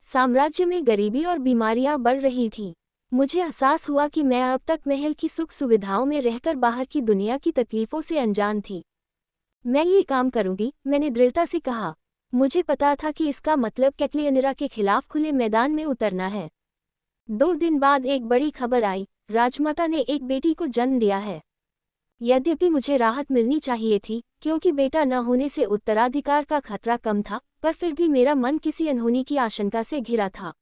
साम्राज्य में गरीबी और बीमारियां बढ़ रही थीं। मुझे एहसास हुआ कि मैं अब तक महल की सुख सुविधाओं में रहकर बाहर की दुनिया की तकलीफों से अनजान थी। मैं ये काम करूंगी, मैंने दृढ़ता से कहा। मुझे पता था कि इसका मतलब कैटलियनिरा के खिलाफ खुले मैदान में उतरना है। 2 दिन बाद एक बड़ी खबर आई, राजमाता ने एक बेटी को जन्म दिया है। यद्यपि मुझे राहत मिलनी चाहिए थी, क्योंकि बेटा न होने से उत्तराधिकार का खतरा कम था, पर फिर भी मेरा मन किसी अनहोनी की आशंका से घिरा था।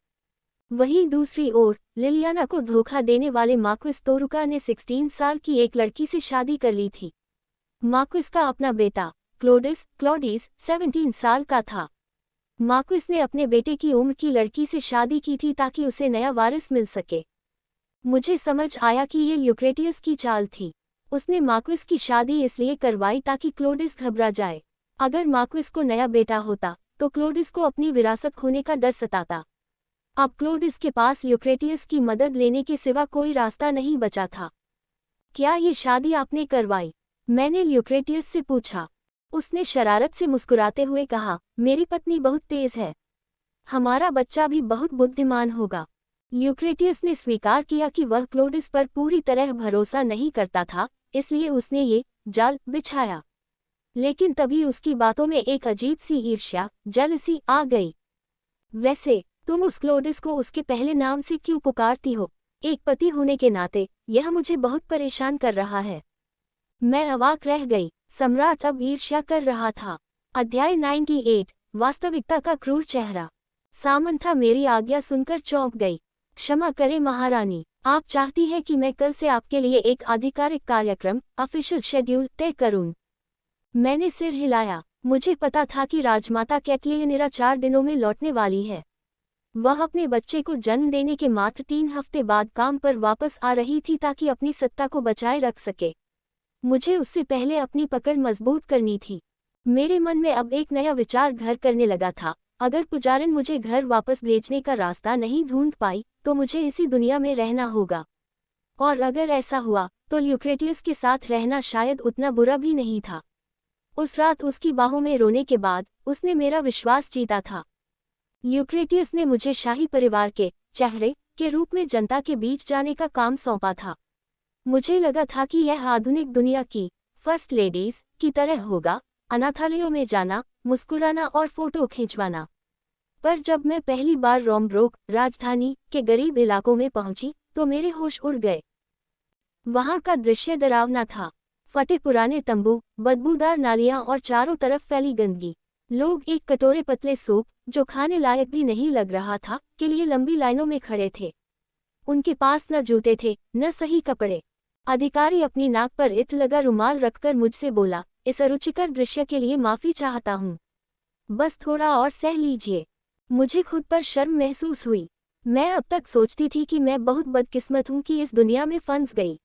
वहीं दूसरी ओर लिलियाना को धोखा देने वाले मार्क्विस तोरुका ने 16 साल की एक लड़की से शादी कर ली थी। मार्क्विस का अपना बेटा क्लॉडिस 17 साल का था। मार्क्विस ने अपने बेटे की उम्र की लड़की से शादी की थी ताकि उसे नया वारिस मिल सके। मुझे समझ आया कि ये यूक्रेटियस की चाल थी। उसने मार्क्विस की शादी इसलिए करवाई ताकि क्लोडिस घबरा जाए। अगर मार्क्विस को नया बेटा होता तो क्लोडिस को अपनी विरासत खोने का डर सताता। अब क्लोडिस के पास यूक्रेटियस की मदद लेने के सिवा कोई रास्ता नहीं बचा था। क्या ये शादी आपने करवाई? मैंने यूक्रेटियस से पूछा। उसने शरारत से मुस्कुराते हुए कहा, मेरी पत्नी बहुत तेज है। हमारा बच्चा भी बहुत बुद्धिमान होगा। यूक्रेटियस ने स्वीकार किया कि वह क्लोडिस पर पूरी तरह भरोसा नहीं करता था, इसलिए उसने ये जाल बिछाया। लेकिन तभी उसकी बातों में एक अजीब सी ईर्ष्या, जेलसी आ गई। वैसे तुम उस क्लोडिस को उसके पहले नाम से क्यों पुकारती हो? एक पति होने के नाते यह मुझे बहुत परेशान कर रहा है। मैं अवाक रह गई। सम्राट अब ईर्ष्या कर रहा था। अध्याय 98, वास्तविकता का क्रूर चेहरा। सामंथा मेरी आज्ञा सुनकर चौंक गई। क्षमा करें महारानी, आप चाहती हैं कि मैं कल से आपके लिए एक आधिकारिक कार्यक्रम ऑफिशियल शेड्यूल तय करूं? मैंने सिर हिलाया। मुझे पता था कि राजमाता कैटलियनिरा 4 दिनों में लौटने वाली है। वह अपने बच्चे को जन्म देने के मात्र 3 हफ्ते बाद काम पर वापस आ रही थी ताकि अपनी सत्ता को बचाए रख सके। मुझे उससे पहले अपनी पकड़ मजबूत करनी थी। मेरे मन में अब एक नया विचार घर करने लगा था। अगर पुजारिन मुझे घर वापस भेजने का रास्ता नहीं ढूंढ पाई तो मुझे इसी दुनिया में रहना होगा। और अगर ऐसा हुआ तो यूक्रेटियस के साथ रहना शायद उतना बुरा भी नहीं था। उस रात उसकी बाहों में रोने के बाद उसने मेरा विश्वास जीता था। यूक्रेटियस ने मुझे शाही परिवार के चेहरे के रूप में जनता के बीच जाने का काम सौंपा था। मुझे लगा था कि यह आधुनिक दुनिया की फर्स्ट लेडीज की तरह होगा, अनाथालयों में जाना, मुस्कुराना और फोटो खिंचवाना। पर जब मैं पहली बार रोमब्रोक राजधानी के गरीब इलाकों में पहुंची तो मेरे होश उड़ गए। वहां का दृश्य डरावना था। फटे पुराने तंबू, बदबूदार नालियां और चारों तरफ फैली गंदगी। लोग एक कटोरे पतले सूप, जो खाने लायक भी नहीं लग रहा था, के लिए लंबी लाइनों में खड़े थे। उनके पास न जूते थे, न सही कपड़े। अधिकारी अपनी नाक पर इत्र लगा रुमाल रखकर मुझसे बोला, इस अरुचिकर दृश्य के लिए माफी चाहता हूँ। बस थोड़ा और सह लीजिए। मुझे खुद पर शर्म महसूस हुई। मैं अब तक सोचती थी कि मैं बहुत बदकिस्मत हूँ कि इस दुनिया में फंस गई।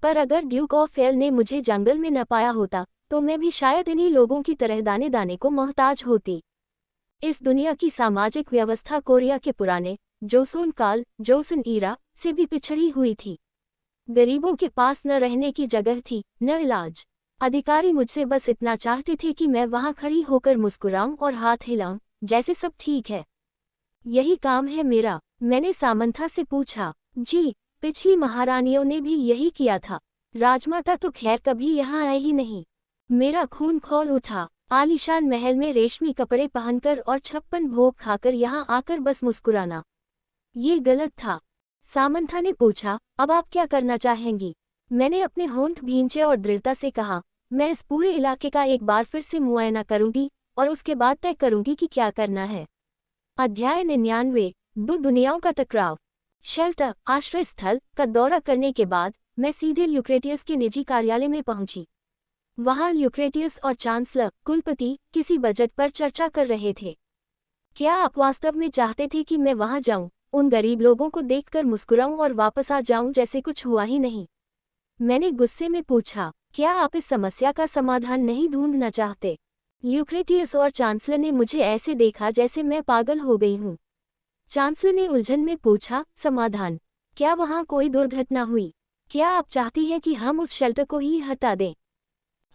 पर अगर ड्यूक ऑफ एल ने मुझे जंगल में न पाया होता तो मैं भी शायद इन्हीं लोगों की तरह दाने दाने को मोहताज होती। इस दुनिया की सामाजिक व्यवस्था कोरिया के पुराने जोसोन काल जोसन ईरा से भी पिछड़ी हुई थी। गरीबों के पास न रहने की जगह थी, न इलाज। अधिकारी मुझसे बस इतना चाहते थे कि मैं वहां खड़ी होकर मुस्कुराऊं और हाथ हिलाऊं, जैसे सब ठीक है। यही काम है मेरा? मैंने सामंथा से पूछा। जी, पिछली महारानियों ने भी यही किया था। राजमाता तो खैर कभी यहाँ आए ही नहीं। मेरा खून खौल उठा। आलीशान महल में रेशमी कपड़े पहनकर और 56 भोग खाकर यहाँ आकर बस मुस्कुराना, ये गलत था। सामंथा ने पूछा, अब आप क्या करना चाहेंगी? मैंने अपने होंठ भींचे और दृढ़ता से कहा, मैं इस पूरे इलाके का एक बार फिर से मुआयना करूंगी और उसके बाद तय करूंगी कि क्या करना है। अध्याय 99, दो दुनियाओं का टकराव। शेल्टर आश्रय स्थल का दौरा करने के बाद मैं सीधे ल्यूक्रेटियस के निजी कार्यालय में पहुंची। वहां ल्यूक्रेटियस और चांसलर कुलपति किसी बजट पर चर्चा कर रहे थे। क्या आप वास्तव में चाहते थे कि मैं वहां जाऊं, उन गरीब लोगों को देखकर मुस्कुराऊं और वापस आ जाऊं जैसे कुछ हुआ ही नहीं? मैंने गुस्से में पूछा। क्या आप इस समस्या का समाधान नहीं ढूंढना चाहते? ल्यूक्रेटियस और चांसलर ने मुझे ऐसे देखा जैसे मैं पागल हो गई हूं। चांसलर ने उलझन में पूछा, समाधान? क्या वहां कोई दुर्घटना हुई? क्या आप चाहती हैं कि हम उस शेल्टर को ही हटा दें?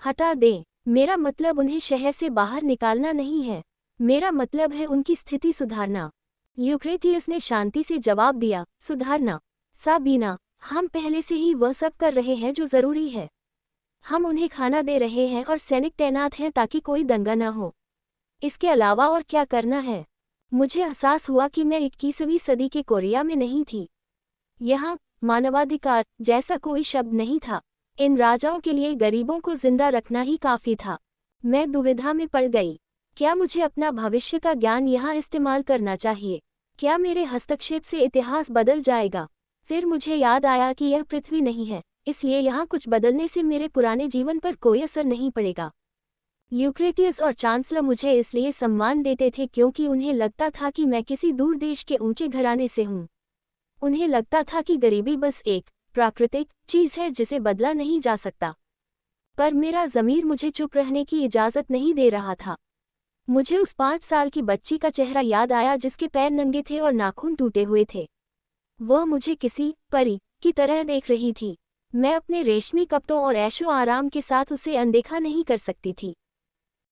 हटा दें? मेरा मतलब उन्हें शहर से बाहर निकालना नहीं है। मेरा मतलब है उनकी स्थिति सुधारना। ल्यूक्रेटियस ने शांति से जवाब दिया, सुधारना? साबीना, हम पहले से ही वह सब कर रहे हैं जो जरूरी है। हम उन्हें खाना दे रहे हैं और सैनिक तैनात हैं ताकि कोई दंगा न हो। इसके अलावा और क्या करना है? मुझे एहसास हुआ कि मैं 21वीं सदी के कोरिया में नहीं थी। यहाँ मानवाधिकार जैसा कोई शब्द नहीं था। इन राजाओं के लिए गरीबों को जिंदा रखना ही काफी था। मैं दुविधा में पड़ गई। क्या मुझे अपना भविष्य का ज्ञान यहाँ इस्तेमाल करना चाहिए? क्या मेरे हस्तक्षेप से इतिहास बदल जाएगा? फिर मुझे याद आया कि यह पृथ्वी नहीं है, इसलिए यहाँ कुछ बदलने से मेरे पुराने जीवन पर कोई असर नहीं पड़ेगा। ल्यूक्रेटियस और चांसलर मुझे इसलिए सम्मान देते थे क्योंकि उन्हें लगता था कि मैं किसी दूर देश के ऊंचे घराने से हूँ। उन्हें लगता था कि गरीबी बस एक प्राकृतिक चीज है जिसे बदला नहीं जा सकता। पर मेरा ज़मीर मुझे चुप रहने की इजाज़त नहीं दे रहा था। मुझे उस 5 साल की बच्ची का चेहरा याद आया जिसके पैर नंगे थे और नाखून टूटे हुए थे। वह मुझे किसी परी की तरह देख रही थी। मैं अपने रेशमी कपड़ों और ऐशो आराम के साथ उसे अनदेखा नहीं कर सकती थी।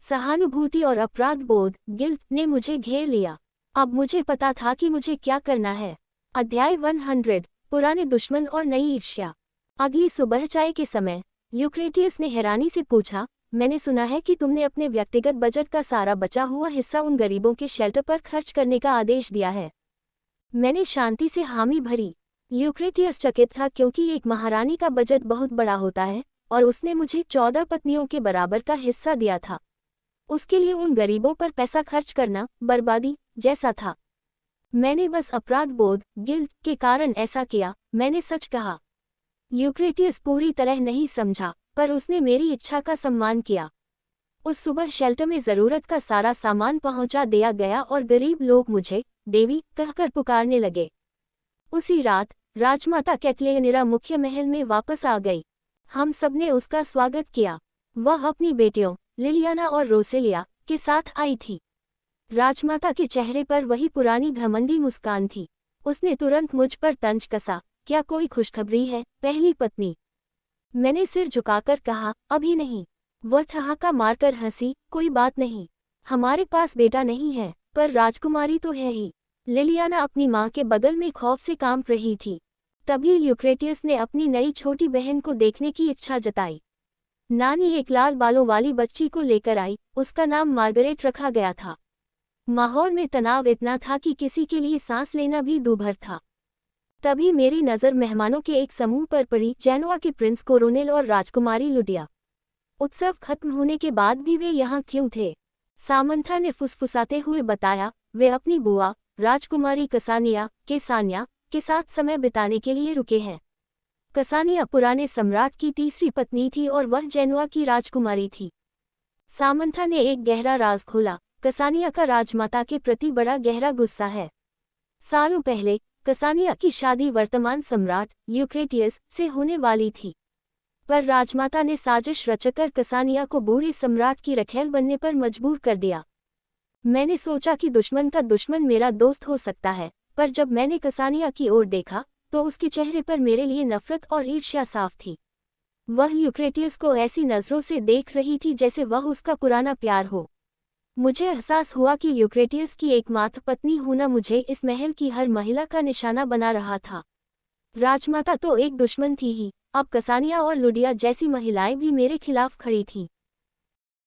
सहानुभूति और अपराध बोध गिल्ट ने मुझे घेर लिया। अब मुझे पता था कि मुझे क्या करना है। अध्याय 100 पुराने दुश्मन और नई ईर्ष्या। अगली सुबह चाय के समय ल्यूक्रेटियस ने हैरानी से पूछा, मैंने सुना है कि तुमने अपने व्यक्तिगत बजट का सारा बचा हुआ हिस्सा उन गरीबों के शेल्टर पर खर्च करने का आदेश दिया है। मैंने शांति से हामी भरी। ल्यूक्रेटियस चकित था क्योंकि एक महारानी का बजट बहुत बड़ा होता है और उसने मुझे 14 पत्नियों के बराबर का हिस्सा दिया था। उसके लिए उन गरीबों पर पैसा खर्च करना बर्बादी जैसा था। मैंने बस अपराध बोध गिल्ट के कारण ऐसा किया, मैंने सच कहा। ल्यूक्रेटियस पूरी तरह नहीं समझा, पर उसने मेरी इच्छा का सम्मान किया। उस सुबह शेल्टर में ज़रूरत का सारा सामान पहुंचा दिया गया और गरीब लोग मुझे देवी कहकर पुकारने लगे। उसी रात राजमाता कैटलियनिरा मुख्य महल में वापस आ गई। हम सबने उसका स्वागत किया। वह अपनी बेटियों लिलियाना और रोसेलिया के साथ आई थी। राजमाता के चेहरे पर वही पुरानी घमंडी मुस्कान थी। उसने तुरंत मुझ पर तंज कसा, क्या कोई खुशखबरी है पहली पत्नी? मैंने सिर झुकाकर कहा, अभी नहीं। वह ठहाका मारकर हंसी, कोई बात नहीं। हमारे पास बेटा नहीं है, पर राजकुमारी तो है ही। लिलियाना अपनी माँ के बगल में खौफ से कांप रही थी। तभी ल्यूक्रेटियस ने अपनी नई छोटी बहन को देखने की इच्छा जताई। नानी एक लाल बालों वाली बच्ची को लेकर आई, उसका नाम मार्गरेट रखा गया था। माहौल में तनाव इतना था कि किसी के लिए सांस लेना भी दूभर था। तभी मेरी नज़र मेहमानों के एक समूह पर पड़ी, जेनोआ के प्रिंस कोरोनेल और राजकुमारी लुडिया। उत्सव खत्म होने के बाद भी वे यहाँ क्यों थे? सामंथा ने फुसफुसाते हुए बताया, वे अपनी बुआ राजकुमारी कसानिया के साथ समय बिताने के लिए रुके हैं। कसानिया पुराने सम्राट की तीसरी पत्नी थी और वह जेनोआ की राजकुमारी थी। सामंथा ने एक गहरा राज खोला, कसानिया का राजमाता के प्रति बड़ा गहरा गुस्सा है। सालों पहले कसानिया की शादी वर्तमान सम्राट ल्यूक्रेटियस से होने वाली थी, पर राजमाता ने साजिश रचकर कसानिया को बूढ़े सम्राट की रखेल बनने पर मजबूर कर दिया। मैंने सोचा कि दुश्मन का दुश्मन मेरा दोस्त हो सकता है, पर जब मैंने कसानिया की ओर देखा तो उसके चेहरे पर मेरे लिए नफरत और ईर्ष्या साफ थी। वह ल्यूक्रेटियस को ऐसी नज़रों से देख रही थी जैसे वह उसका पुराना प्यार हो। मुझे एहसास हुआ कि ल्यूक्रेटियस की एकमात्र पत्नी होना मुझे इस महल की हर महिला का निशाना बना रहा था। राजमाता तो एक दुश्मन थी ही, अब कसानिया और लुडिया जैसी महिलाएं भी मेरे खिलाफ खड़ी थीं।